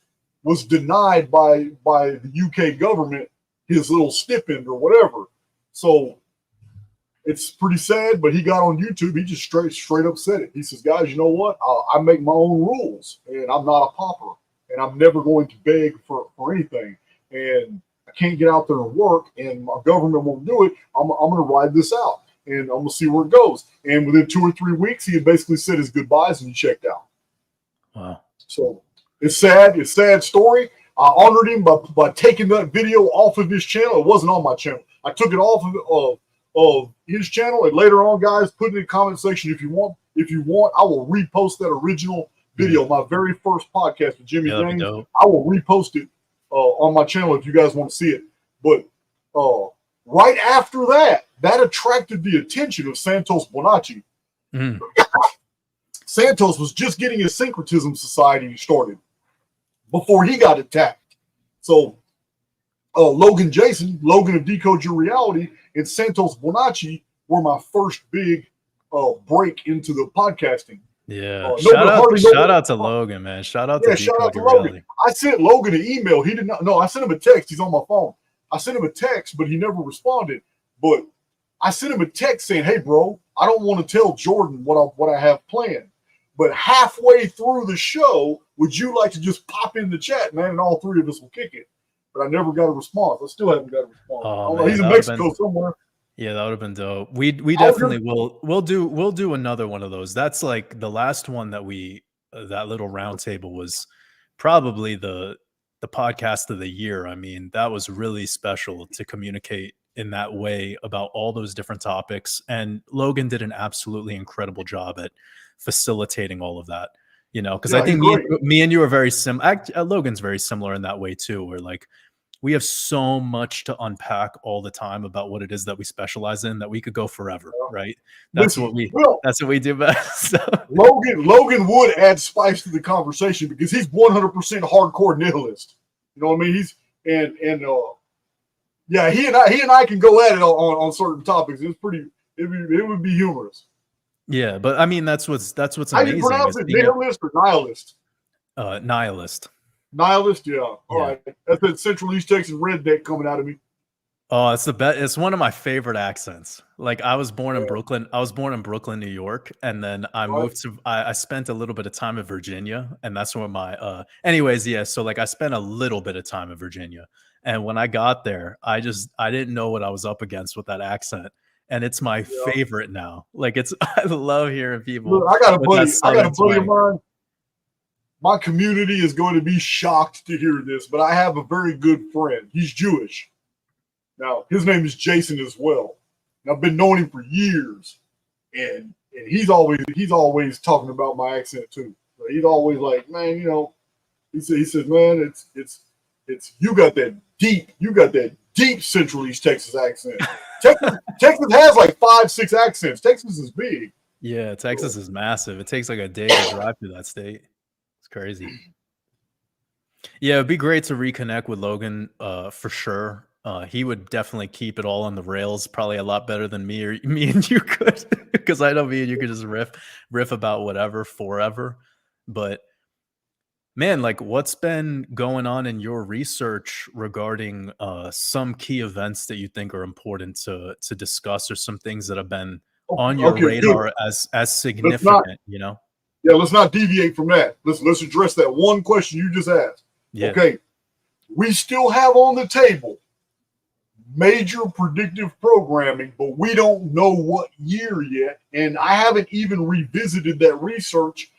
was denied by the UK government his little stipend or whatever. So it's pretty sad, but he got on YouTube. He just straight up said it. He says, guys, you know what? I make my own rules, and I'm not a pauper, and I'm never going to beg for anything. And I can't get out there and work, and my government won't do it. I'm going to ride this out, and I'm going to see where it goes. And within 2 or 3 weeks, he had basically said his goodbyes, and he checked out. Wow. So it's sad. It's a sad story. I honored him by taking that video off of his channel. It wasn't on my channel. I took it off of his channel, and later on, guys, put it in the comment section if you want. I will repost that original video, my very first podcast with Jimmy James. I will repost it on my channel if you guys want to see it. But right after that attracted the attention of Santos Bonacci. Santos was just getting his syncretism society started before he got attacked. So Logan of Decode Your Reality, and Santos Bonacci were my first big break into the podcasting. Yeah. Shout out to Logan, man. Shout out to Decode Your Reality. I sent Logan an email. He did not. No, I sent him a text. He's on my phone. I sent him a text, but he never responded. But I sent him a text saying, "Hey, bro, I don't want to tell Jordan what I have planned, but halfway through the show, would you like to just pop in the chat, man? And all three of us will kick it." But I never got a response. I still haven't got a response. Oh, man, he's in Mexico somewhere. Yeah, that would have been dope. We definitely will. We'll do another one of those. That's like the last one that that little roundtable was probably the podcast of the year. I mean, that was really special to communicate in that way about all those different topics. And Logan did an absolutely incredible job at facilitating all of that. You know, because Yeah, I think he's great. me and you are very similar. Logan's very similar in that way too, where like we have so much to unpack all the time about what it is that we specialize in that we could go forever, right? That's Listen, what we do best. So. Logan would add spice to the conversation because he's 100% hardcore nihilist. You know what I mean? He's yeah, he and I can go at it on certain topics. It would be humorous. Yeah, but I mean that's what's amazing. How do you pronounce it? Nihilist or nihilist? Nihilist. Nihilist, yeah. All right. That's that Central East Texas redneck coming out of me. Oh, it's the best. It's one of my favorite accents. Like I was born in Brooklyn. I was born in Brooklyn, New York, and then I moved to. I spent a little bit of time in Virginia, and that's where my. Anyways, yeah. So like I spent a little bit of time in Virginia, and when I got there, I didn't know what I was up against with that accent, and it's my favorite now. Like it's I love hearing people. Look, I got a buddy of mine. My community is going to be shocked to hear this, but I have a very good friend. He's Jewish. Now, his name is Jason as well. And I've been knowing him for years. And he's always talking about my accent too. So he's always like, man, you know, he says, man, it's you got that deep Central East Texas accent. Texas has like 5-6 accents. Texas is big. Yeah, Texas is massive. It takes like a day to drive through that state. It's crazy. Yeah, it'd be great to reconnect with Logan for sure. He would definitely keep it all on the rails, probably a lot better than me and you could, because I know me and you could just riff about whatever forever. But man, like what's been going on in your research regarding some key events that you think are important to discuss, or some things that have been on your radar as significant, you know? Yeah, let's not deviate from that. Let's address that one question you just asked. Yeah. Okay. We still have on the table major predictive programming, but we don't know what year yet. And I haven't even revisited that research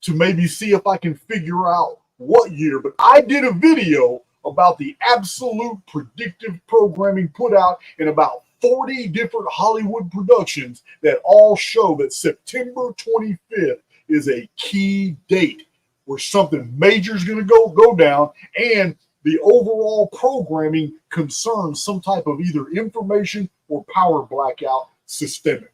to maybe see if I can figure out what year. But I did a video about the absolute predictive programming put out in about 40 different Hollywood productions that all show that September 25th is a key date where something major is going to go down, and the overall programming concerns some type of either information or power blackout systemic.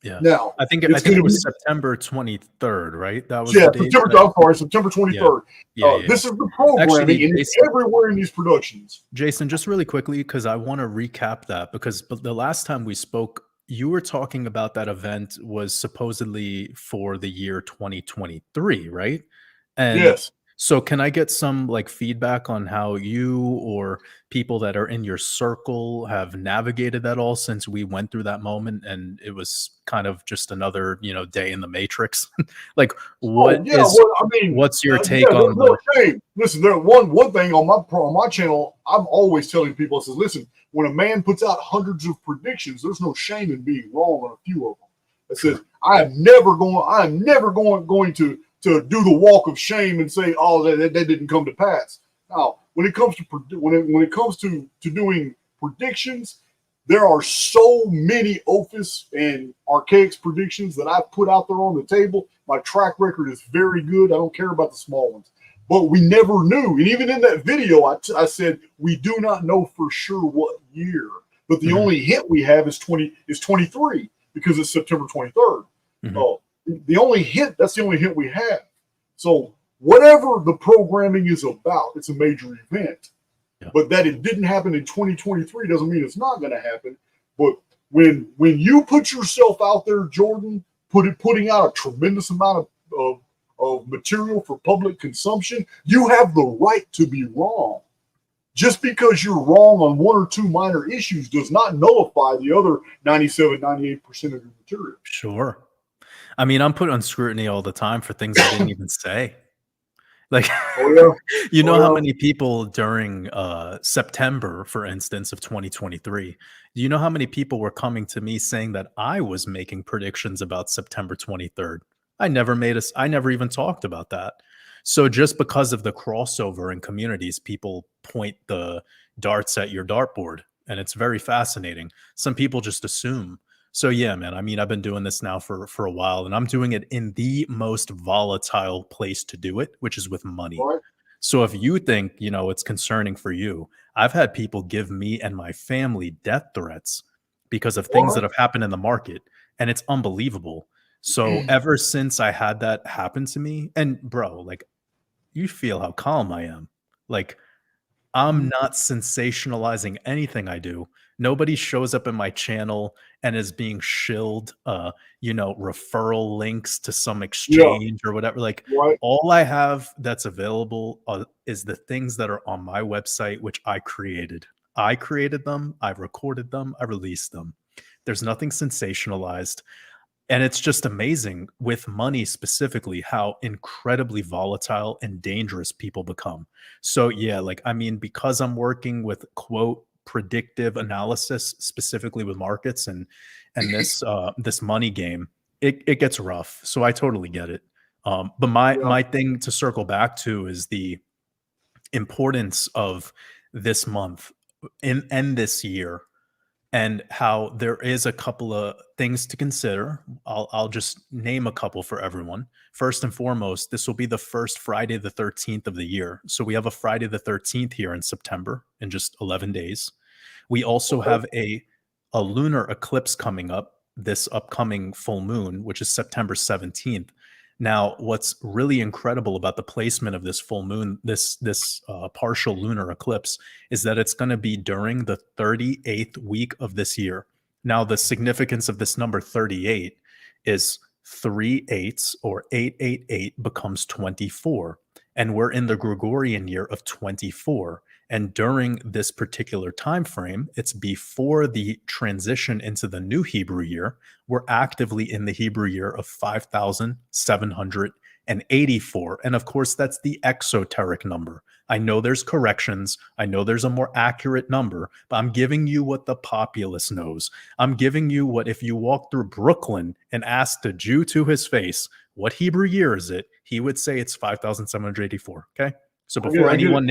Yeah. Now, I think it was September 23rd, right? That was September 23rd. Yeah. This is the programming, actually, and it's everywhere in these productions. Jason, just really quickly, because I want to recap that, because the last time we spoke, you were talking about that event was supposedly for the year 2023, right? And yes. So can I get some like feedback on how you or people that are in your circle have navigated that all since we went through that moment and it was kind of just another, day in the Matrix? Like what's your take on shame. Listen, there one thing on my channel, I'm always telling people, I says, listen, when a man puts out hundreds of predictions, there's no shame in being wrong on a few of them. It says, I am never going to do the walk of shame and say, "Oh, that didn't come to pass." Now, when it comes to doing predictions, there are so many Ophis and Archaix predictions that I've put out there on the table. My track record is very good. I don't care about the small ones, but we never knew. And even in that video, I said we do not know for sure what year, but the only hint we have is 23 because it's September 23rd. The only hint, that's the only hint we have. So whatever the programming is about, it's a major event. Yeah. But that it didn't happen in 2023 doesn't mean it's not going to happen. But when you put yourself out there, Jordan, putting out a tremendous amount of material for public consumption, you have the right to be wrong. Just because you're wrong on one or two minor issues does not nullify the other 98% of your material. Sure. I mean, I'm put on scrutiny all the time for things I didn't even say. Like, how many people during September, for instance, of 2023, do you know how many people were coming to me saying that I was making predictions about September 23rd? I never even talked about that. So just because of the crossover in communities, people point the darts at your dartboard, and it's very fascinating. Some people just assume. So yeah, man. I mean, I've been doing this now for a while, and I'm doing it in the most volatile place to do it, which is with money. Right. So if you think, it's concerning for you, I've had people give me and my family death threats because of things that What? have happened in the market, and it's unbelievable. So ever since I had that happen to me, and bro, like, you feel how calm I am. Like, I'm not sensationalizing anything I do. Nobody shows up in my channel and is being shilled, referral links to some Yeah. exchange or whatever. Like, Right. all I have that's available is the things that are on my website, which I created. I created them, I recorded them, I released them. There's nothing sensationalized. And it's just amazing with money specifically how incredibly volatile and dangerous people become. So yeah, like I mean, because I'm working with quote predictive analysis specifically with markets and this money game, it gets rough. So I totally get it. But my Yeah. my thing to circle back to is the importance of this month and this year, and how there is a couple of things to consider. I'll just name a couple for everyone. First and foremost, this will be the first Friday the 13th of the year. So we have a Friday the 13th here in September in just 11 days. We also Okay. have a lunar eclipse coming up this upcoming full moon, which is September 17th. Now, what's really incredible about the placement of this full moon, this partial lunar eclipse, is that it's going to be during the 38th week of this year. Now, the significance of this number 38 is 3/8 or 888 becomes 24, and we're in the Gregorian year of 24. And during this particular time frame, it's before the transition into the new Hebrew year. We're actively in the Hebrew year of 5,784. And of course, that's the exoteric number. I know there's corrections. I know there's a more accurate number, but I'm giving you what the populace knows. I'm giving you what, if you walk through Brooklyn and asked a Jew to his face, what Hebrew year is it? He would say it's 5,784. Okay. So before I get it. anyone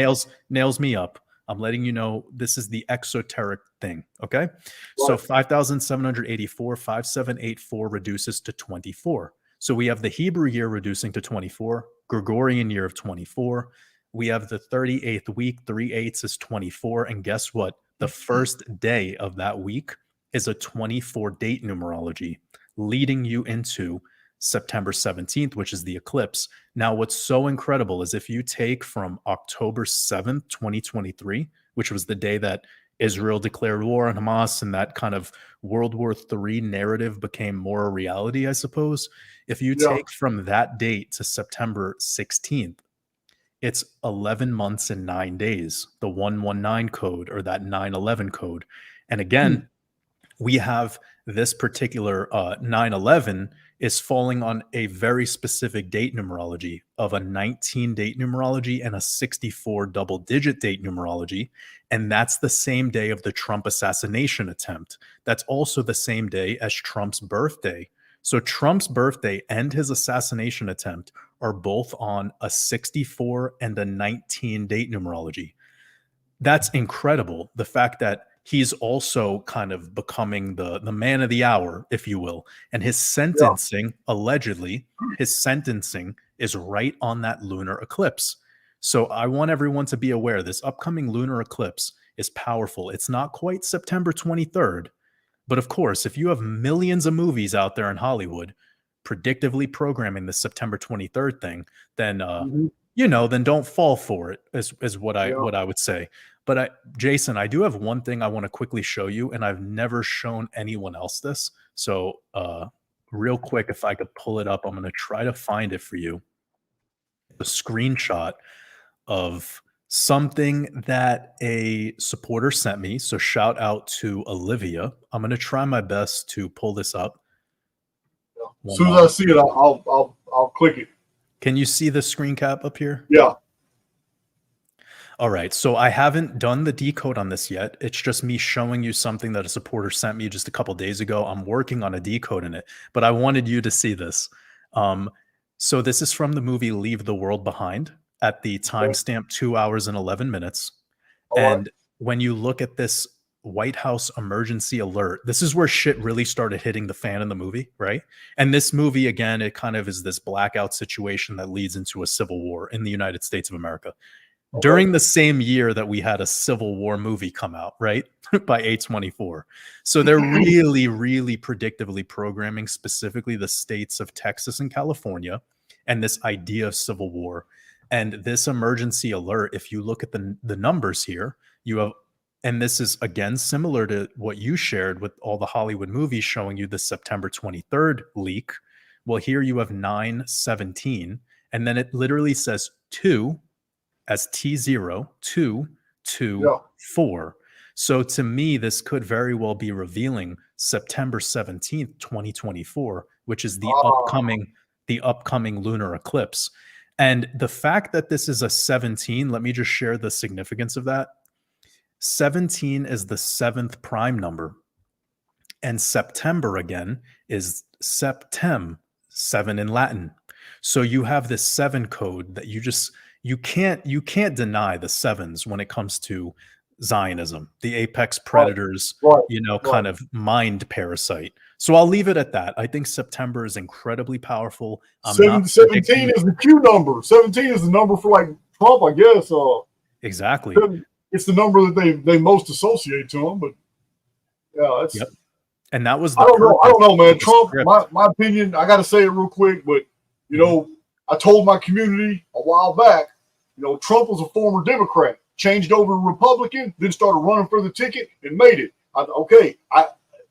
nails me up, I'm letting you know this is the exoteric thing. Okay. So Right. 5,784, 5,784 reduces to 24. So we have the Hebrew year reducing to 24, Gregorian year of 24. We have the 38th week, 3/8 is 24. And guess what? The first day of that week is a 24 date numerology, leading you into September 17th, which is the eclipse. Now, what's so incredible is if you take from October 7th, 2023, which was the day that Israel declared war on Hamas and that kind of World War III narrative became more a reality, I suppose. If you Yeah. take from that date to September 16th, it's 11 months and 9 days, the 119 code or that 9/11 code. And again, we have this particular 9/11 is falling on a very specific date numerology of a 19 date numerology and a 64 double digit date numerology. And that's the same day of the Trump assassination attempt. That's also the same day as Trump's birthday. So Trump's birthday and his assassination attempt are both on a 64 and a 19 date numerology. That's incredible. The fact that he's also kind of becoming the man of the hour, if you will. And his sentencing, allegedly, his sentencing is right on that lunar eclipse. So I want everyone to be aware this upcoming lunar eclipse is powerful. It's not quite September 23rd, but of course, if you have millions of movies out there in Hollywood predictively programming the September 23rd thing, then then don't fall for it, is what Yeah. I would say. But Jason, I do have one thing I want to quickly show you, and I've never shown anyone else this. So real quick, if I could pull it up, I'm going to try to find it for you. A screenshot of something that a supporter sent me. So shout out to Olivia. I'm going to try my best to pull this up. As soon as I see it, I'll click it. Can you see the screen cap up here? Yeah. All right. So I haven't done the decode on this yet. It's just me showing you something that a supporter sent me just a couple days ago. I'm working on a decode in it, but I wanted you to see this. So this is from the movie Leave the World Behind at the timestamp 2 hours and 11 minutes. And when you look at this White House emergency alert. This is where shit really started hitting the fan in the movie, right? And this movie, again, it kind of is this blackout situation that leads into a civil war in the United States of America. During the same year that we had a Civil War movie come out, right? By A24. So they're really, really predictively programming specifically the states of Texas and California and this idea of civil war. And this emergency alert, if you look at the numbers here, you have, and this is again similar to what you shared with all the Hollywood movies showing you the September 23rd leak. Well, here you have 9/17, and then it literally says 2 as T0, 2, 2, 4. So to me, this could very well be revealing September 17th, 2024, which is the upcoming lunar eclipse. And the fact that this is a 17, let me just share the significance of that. 17 is the 7th prime number. And September, again, is septem, 7 in Latin. So you have this 7 code that you can't deny the 7s when it comes to Zionism, the apex predators, kind of mind parasite. So I'll leave it at that. I think September is incredibly powerful. 17 is the Q number. 17 is the number for like Trump, I guess. Exactly. It's the number that they most associate to him, but yeah, it's. Yep. And that was I don't know, man. Trump, my opinion, I got to say it real quick, but you know, I told my community a while back, you know, Trump was a former Democrat, changed over to Republican, then started running for the ticket and made it.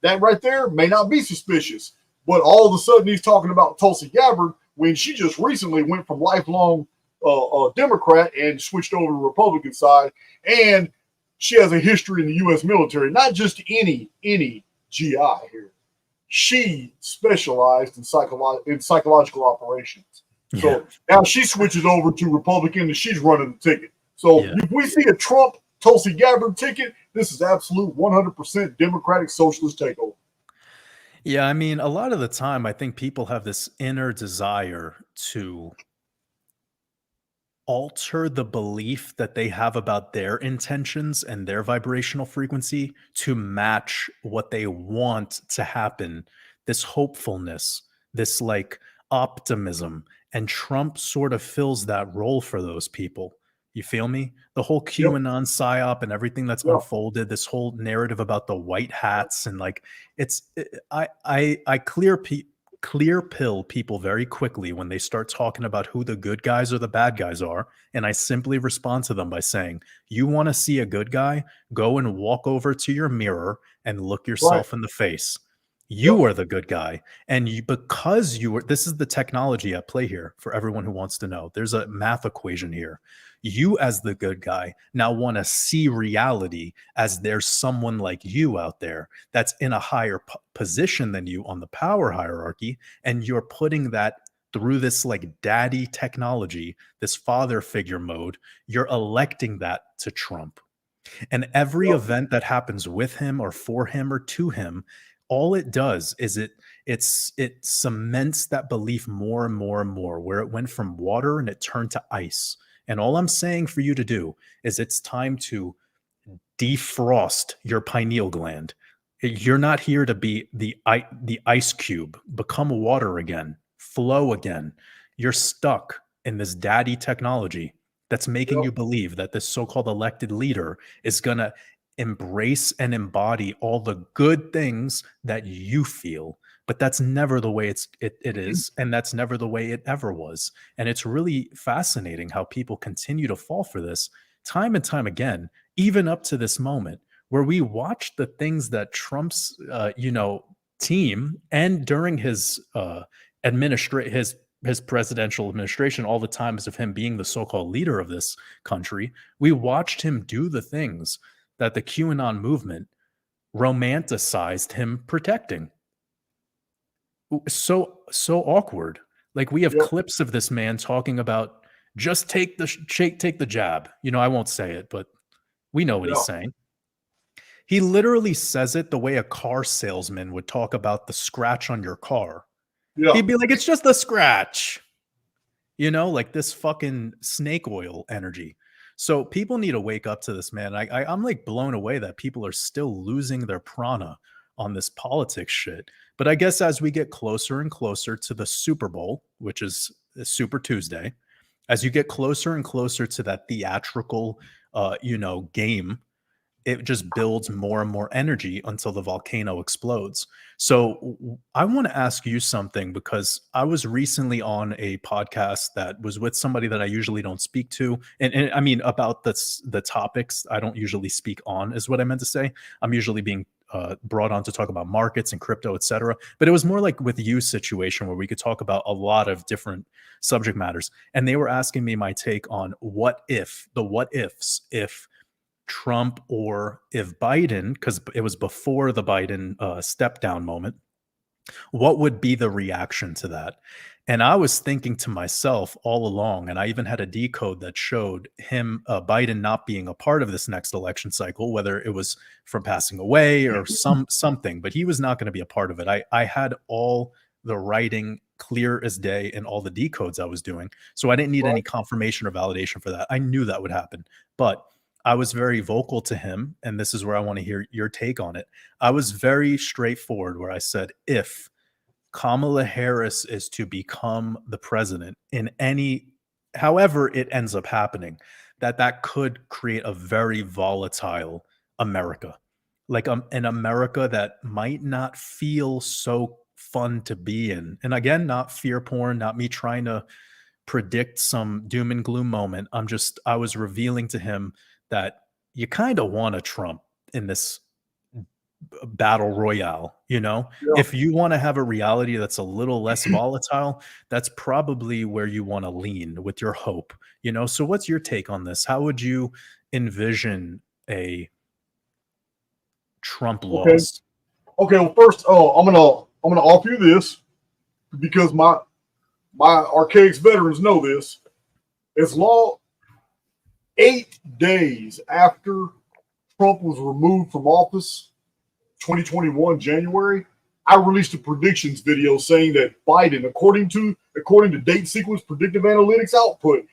That right there may not be suspicious, but all of a sudden he's talking about Tulsi Gabbard when she just recently went from lifelong Democrat and switched over to the Republican side, and she has a history in the U.S. military, not just any GI here. She specialized in psychological operations. Yeah. So now she switches over to Republican and she's running the ticket. So if we see a Trump Tulsi Gabbard ticket, this is absolute 100% Democratic socialist takeover. Yeah, I mean, a lot of the time, I think people have this inner desire to alter the belief that they have about their intentions and their vibrational frequency to match what they want to happen. This hopefulness, this like optimism. And Trump sort of fills that role for those people. You feel me? The whole QAnon psyop and everything that's unfolded, this whole narrative about the white hats and like I clear pill people very quickly when they start talking about who the good guys or the bad guys are. And I simply respond to them by saying, you want to see a good guy? Go and walk over to your mirror and look yourself in the face. You are the good guy. And because you were, this is the technology at play here for everyone who wants to know. There's a math equation here. You as the good guy now want to see reality as there's someone like you out there that's in a higher position than you on the power hierarchy. And you're putting that through this like daddy technology, this father figure mode. You're electing that to Trump. And every event that happens with him or for him or to him, all it does is it cements that belief more and more and more, where it went from water and it turned to ice. And all I'm saying for you to do is it's time to defrost your pineal gland. You're not here to be the ice cube. Become water again. Flow again. You're stuck in this daddy technology that's making you believe that this so-called elected leader is going to embrace and embody all the good things that you feel. But that's never the way it is, and that's never the way it ever was. And it's really fascinating how people continue to fall for this time and time again, even up to this moment, where we watch the things that Trump's, team and during his his presidential administration, all the times of him being the so-called leader of this country, we watched him do the things that the QAnon movement romanticized him protecting. So awkward. Like we have clips of this man talking about just take the jab. I won't say it, but we know what he's saying. He literally says it the way a car salesman would talk about the scratch on your car. He'd be like, it's just a scratch. Like this fucking snake oil energy. So people need to wake up to this, man. I'm like blown away that people are still losing their prana on this politics shit. But I guess as we get closer and closer to the Super Bowl, which is Super Tuesday, as you get closer and closer to that theatrical, game, it just builds more and more energy until the volcano explodes. So I want to ask you something, because I was recently on a podcast that was with somebody that I usually don't speak to. And I mean, about the topics I don't usually speak on is what I meant to say. I'm usually being brought on to talk about markets and crypto, etc. But it was more like with you situation where we could talk about a lot of different subject matters. And they were asking me my take on what ifs, if Trump or if Biden, because it was before the Biden step down moment, what would be the reaction to that? And I was thinking to myself all along, and I even had a decode that showed him, Biden, not being a part of this next election cycle, whether it was from passing away or something, but he was not going to be a part of it. I had all the writing clear as day in all the decodes I was doing, so I didn't need any confirmation or validation for that. I knew that would happen, but I was very vocal to him, and this is where I want to hear your take on it. I was very straightforward where I said, if Kamala Harris is to become the president in however it ends up happening, that could create a very volatile America, like an America that might not feel so fun to be in. And again, not fear porn, not me trying to predict some doom and gloom moment. I was revealing to him that you kind of want a Trump in this battle royale. If you want to have a reality that's a little less volatile, that's probably where you want to lean with your hope. So what's your take on this? How would you envision a Trump loss? Okay. Well, first, I'm gonna offer you this, because my Archaix veterans know this. As long 8 days after Trump was removed from office, 2021 January, I released a predictions video saying that Biden, according to date sequence predictive analytics output,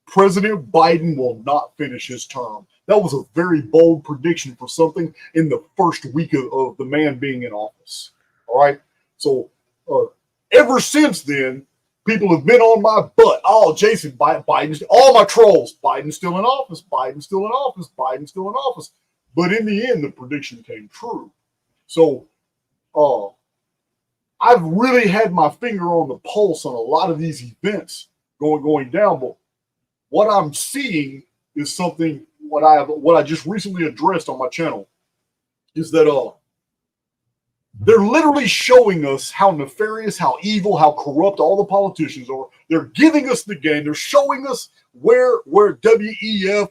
President Biden will not finish his term. That was a very bold prediction for something in the first week of the man being in office. All right. So ever since then, people have been on my butt. Oh, Jason, Biden's, all my trolls, Biden's still in office, Biden's still in office, Biden's still in office. But in the end, the prediction came true. So I've really had my finger on the pulse on a lot of these events going down. But what I'm seeing is something, what I just recently addressed on my channel, is that they're literally showing us how nefarious, how evil, how corrupt all the politicians are. They're giving us the game. They're showing us where WEF,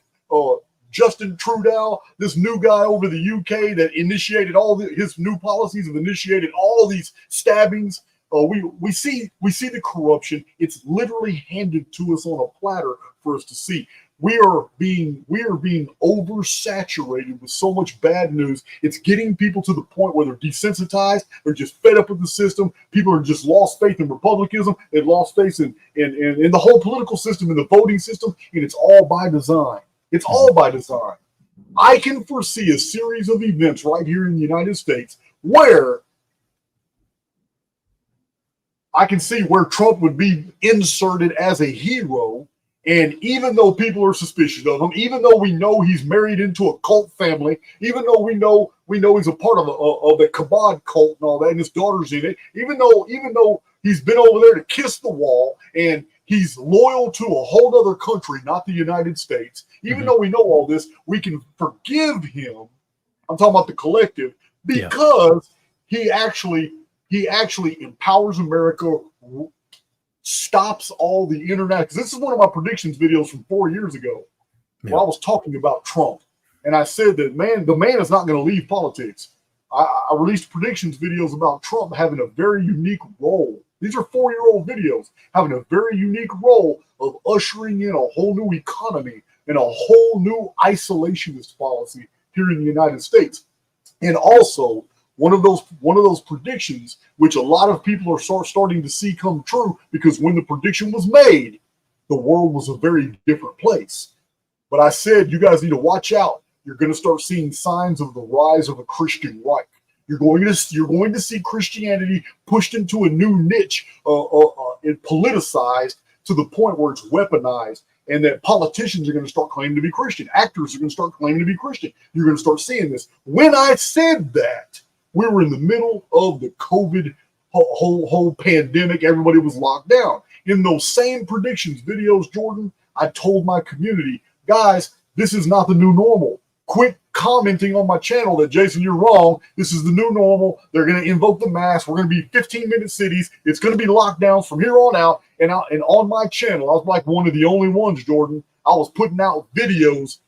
Justin Trudeau, this new guy over the UK that initiated his new policies, have initiated all these stabbings. We see the corruption. It's literally handed to us on a platter for us to see. We are being oversaturated with so much bad news. It's getting people to the point where they're desensitized. They're just fed up with the system. People are just lost faith in republicanism. They've lost faith in the whole political system, in the voting system, and it's all by design. It's all by design. I can foresee a series of events right here in the United States where I can see where Trump would be inserted as a hero. And even though people are suspicious of him, even though we know he's married into a cult family, even though we know he's a part of a Kabod cult and all that, and his daughter's in it, even though he's been over there to kiss the wall and he's loyal to a whole other country, not the United States, even though we know all this, we can forgive him. I'm talking about the collective, because he actually empowers America, stops all the internet. Because this is one of my predictions videos from 4 years ago, where I was talking about Trump, and I said that the man is not going to leave politics. I released predictions videos about Trump having a very unique role. These are 4-year-old videos, having a very unique role of ushering in a whole new economy and a whole new isolationist policy here in the United States. And also, one of those predictions, which a lot of people are starting to see come true, because when the prediction was made, the world was a very different place. But I said, you guys need to watch out. You're going to start seeing signs of the rise of a Christian right. You're going to see Christianity pushed into a new niche and politicized to the point where it's weaponized, and that politicians are going to start claiming to be Christian. Actors are going to start claiming to be Christian. You're going to start seeing this. When I said that, we were in the middle of the COVID whole pandemic. Everybody was locked down. In those same predictions videos, Jordan, I told my community, guys, this is not the new normal. Quit commenting on my channel that, Jason, you're wrong. This is the new normal. They're going to invoke the mask. We're going to be 15-minute cities. It's going to be lockdowns from here on out. And on my channel, I was like one of the only ones, Jordan. I was putting out videos,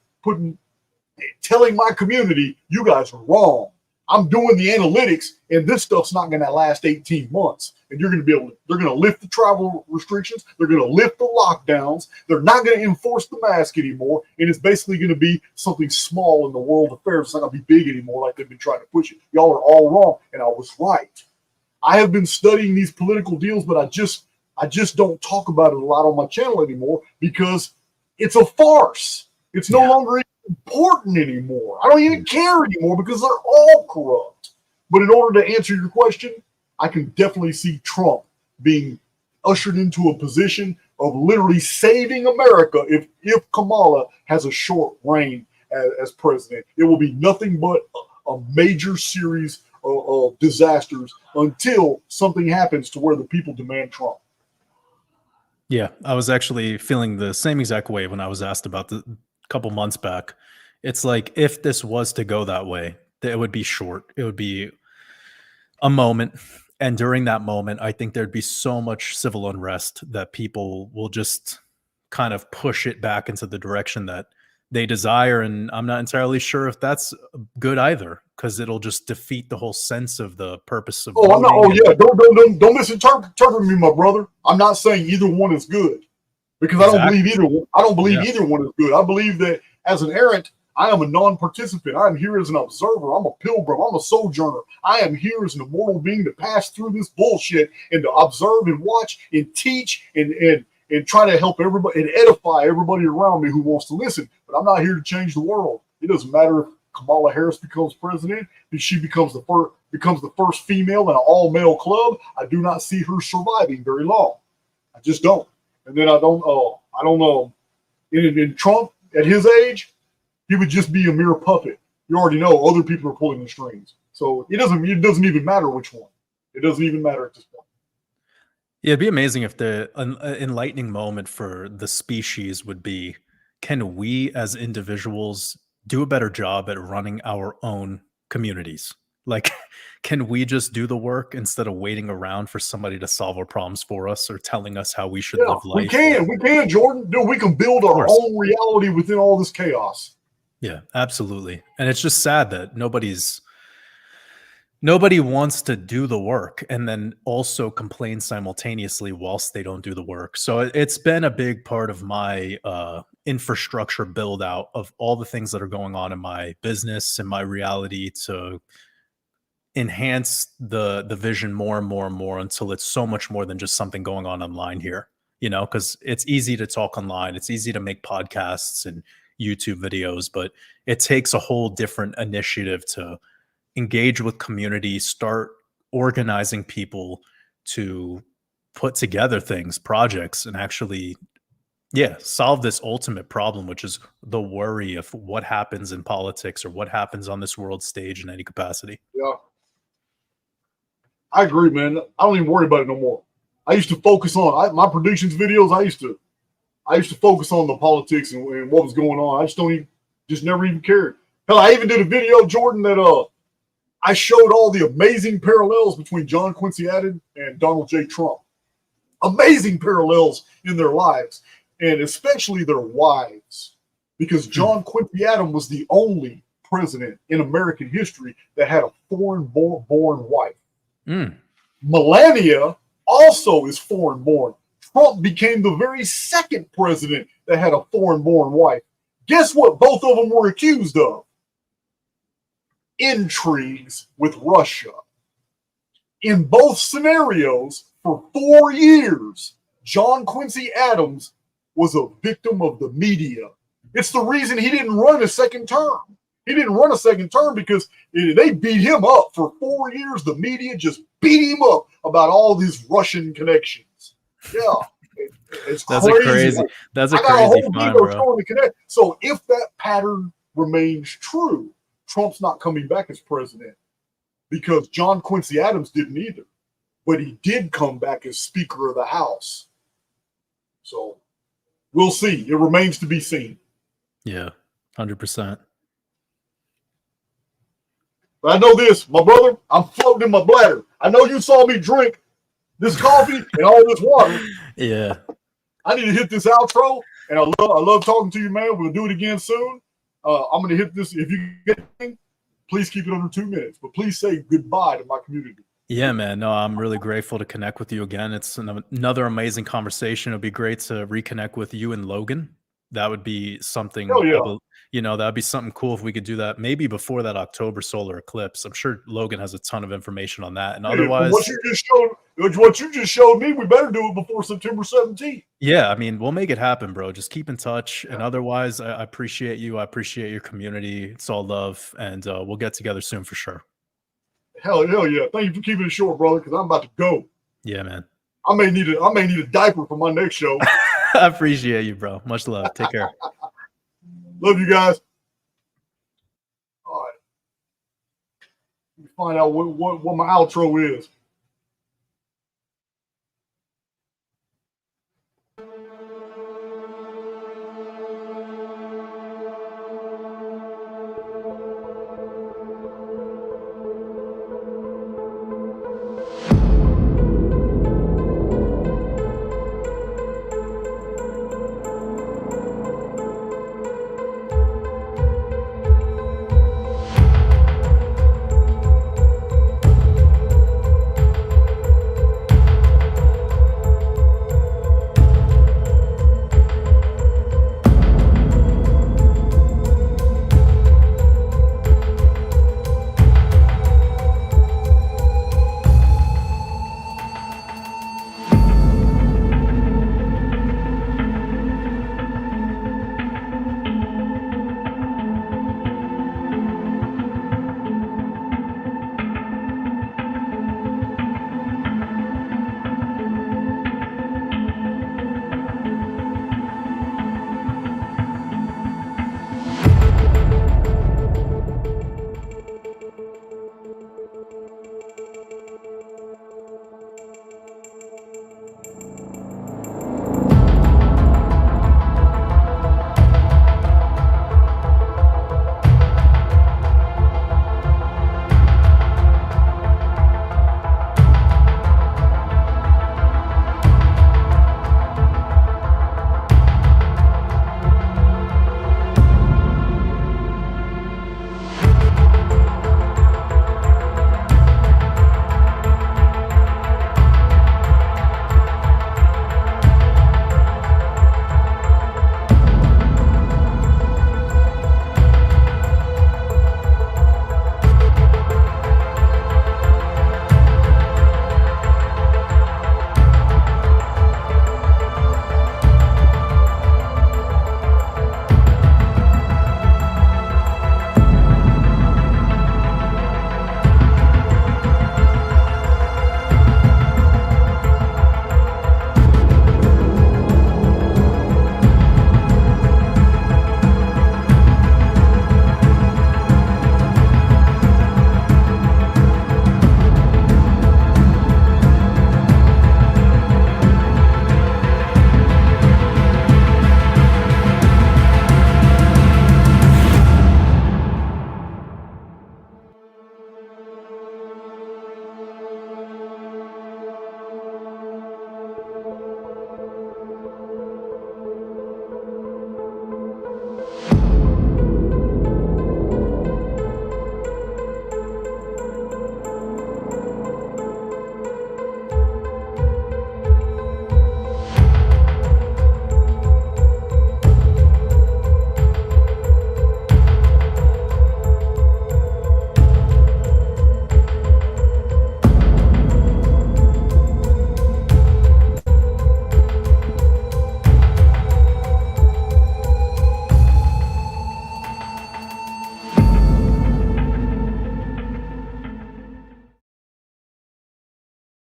telling my community, you guys are wrong. I'm doing the analytics, and this stuff's not going to last 18 months. And you're going to be able to, they're going to lift the travel restrictions. They're going to lift the lockdowns. They're not going to enforce the mask anymore. And it's basically going to be something small in the world affairs. It's not going to be big anymore like they've been trying to push it. Y'all are all wrong. And I was right. I have been studying these political deals, but I just don't talk about it a lot on my channel anymore because it's a farce. It's no longer important anymore. I don't even care anymore because they're all corrupt. But in order to answer your question, I can definitely see Trump being ushered into a position of literally saving America if Kamala has a short reign as president. It will be nothing but a major series of disasters until something happens to where the people demand Trump. Yeah, I was actually feeling the same exact way when I was asked about the couple months back. It's like, if this was to go that way, it would be short. It would be a moment. And during that moment, I think there'd be so much civil unrest that people will just kind of push it back into the direction that they desire. And I'm not entirely sure if that's good either, because it'll just defeat the whole sense of the purpose of I'm not. voting. Don't misinterpret me, my brother. I'm not saying either one is good, because I don't believe either one. I don't believe either one is good. I believe that as an errant, I am a non-participant. I am here as an observer. I'm a pilgrim. I'm a sojourner. I am here as an immortal being to pass through this bullshit and to observe and watch and teach and try to help everybody and edify everybody around me who wants to listen. But I'm not here to change the world. It doesn't matter if Kamala Harris becomes president, if she becomes the first female in an all-male club. I do not see her surviving very long. I just don't. And then I don't know. In Trump, at his age, he would just be a mere puppet. You already know other people are pulling the strings. So it doesn't even matter which one. It doesn't even matter at this point. Yeah, it'd be amazing if the enlightening moment for the species would be, can we as individuals do a better job at running our own communities? Like, can we just do the work instead of waiting around for somebody to solve our problems for us or telling us how we should live life? We can, Jordan. Dude, we can build our own reality within all this chaos. Yeah, absolutely. And it's just sad that nobody wants to do the work and then also complain simultaneously whilst they don't do the work. So it's been a big part of my infrastructure build out of all the things that are going on in my business and my reality to enhance the vision more and more and more until it's so much more than just something going on online here, because it's easy to talk online. It's easy to make podcasts and YouTube videos, but it takes a whole different initiative to engage with community, start organizing people to put together things, projects, and actually, solve this ultimate problem, which is the worry of what happens in politics or what happens on this world stage in any capacity. Yeah. I agree, man. I don't even worry about it no more. I used to focus on my predictions videos. I used to focus on the politics and what was going on. I just never even cared. Hell, I even did a video, Jordan, that I showed all the amazing parallels between John Quincy Adams and Donald J. Trump. Amazing parallels in their lives, and especially their wives, because John Quincy Adams was the only president in American history that had a foreign-born wife. Melania also is foreign-born. Trump became the very second president that had a foreign-born wife. Guess what both of them were accused of? Intrigues with Russia. In both scenarios, for 4 years, John Quincy Adams was a victim of the media. It's the reason he didn't run a second term. He didn't run a second term because they beat him up for 4 years. The media just beat him up about all these Russian connections. Yeah, it's That's crazy. That's a I got crazy a whole find, video bro. showing the connect. So if that pattern remains true, Trump's not coming back as president because John Quincy Adams didn't either, but he did come back as Speaker of the House. So we'll see. It remains to be seen. Yeah, 100%. But I know this, my brother, I'm floating in my bladder. I know you saw me drink this coffee and all this water. Yeah. I need to hit this outro, and I love talking to you, man. We'll do it again soon. I'm going to hit this. If you get anything, please keep it under 2 minutes, but please say goodbye to my community. Yeah, man. No, I'm really grateful to connect with you again. It's another amazing conversation. It'd be great to reconnect with you and Logan. That would be something, Hell yeah. that'd be something cool if we could do that maybe before that October solar eclipse. I'm sure Logan has a ton of information on that. And otherwise, what you just showed me, we better do it before September 17th. yeah, I mean, we'll make it happen, bro. Just keep in touch. And otherwise, I appreciate you. I appreciate your community. It's all love. And we'll get together soon for sure. Hell yeah. Thank you for keeping it short, brother, because I'm about to go. Yeah, man. I may need a diaper for my next show. I appreciate you, bro. Much love. Take care. Love you guys. All right. Let me find out what my outro is.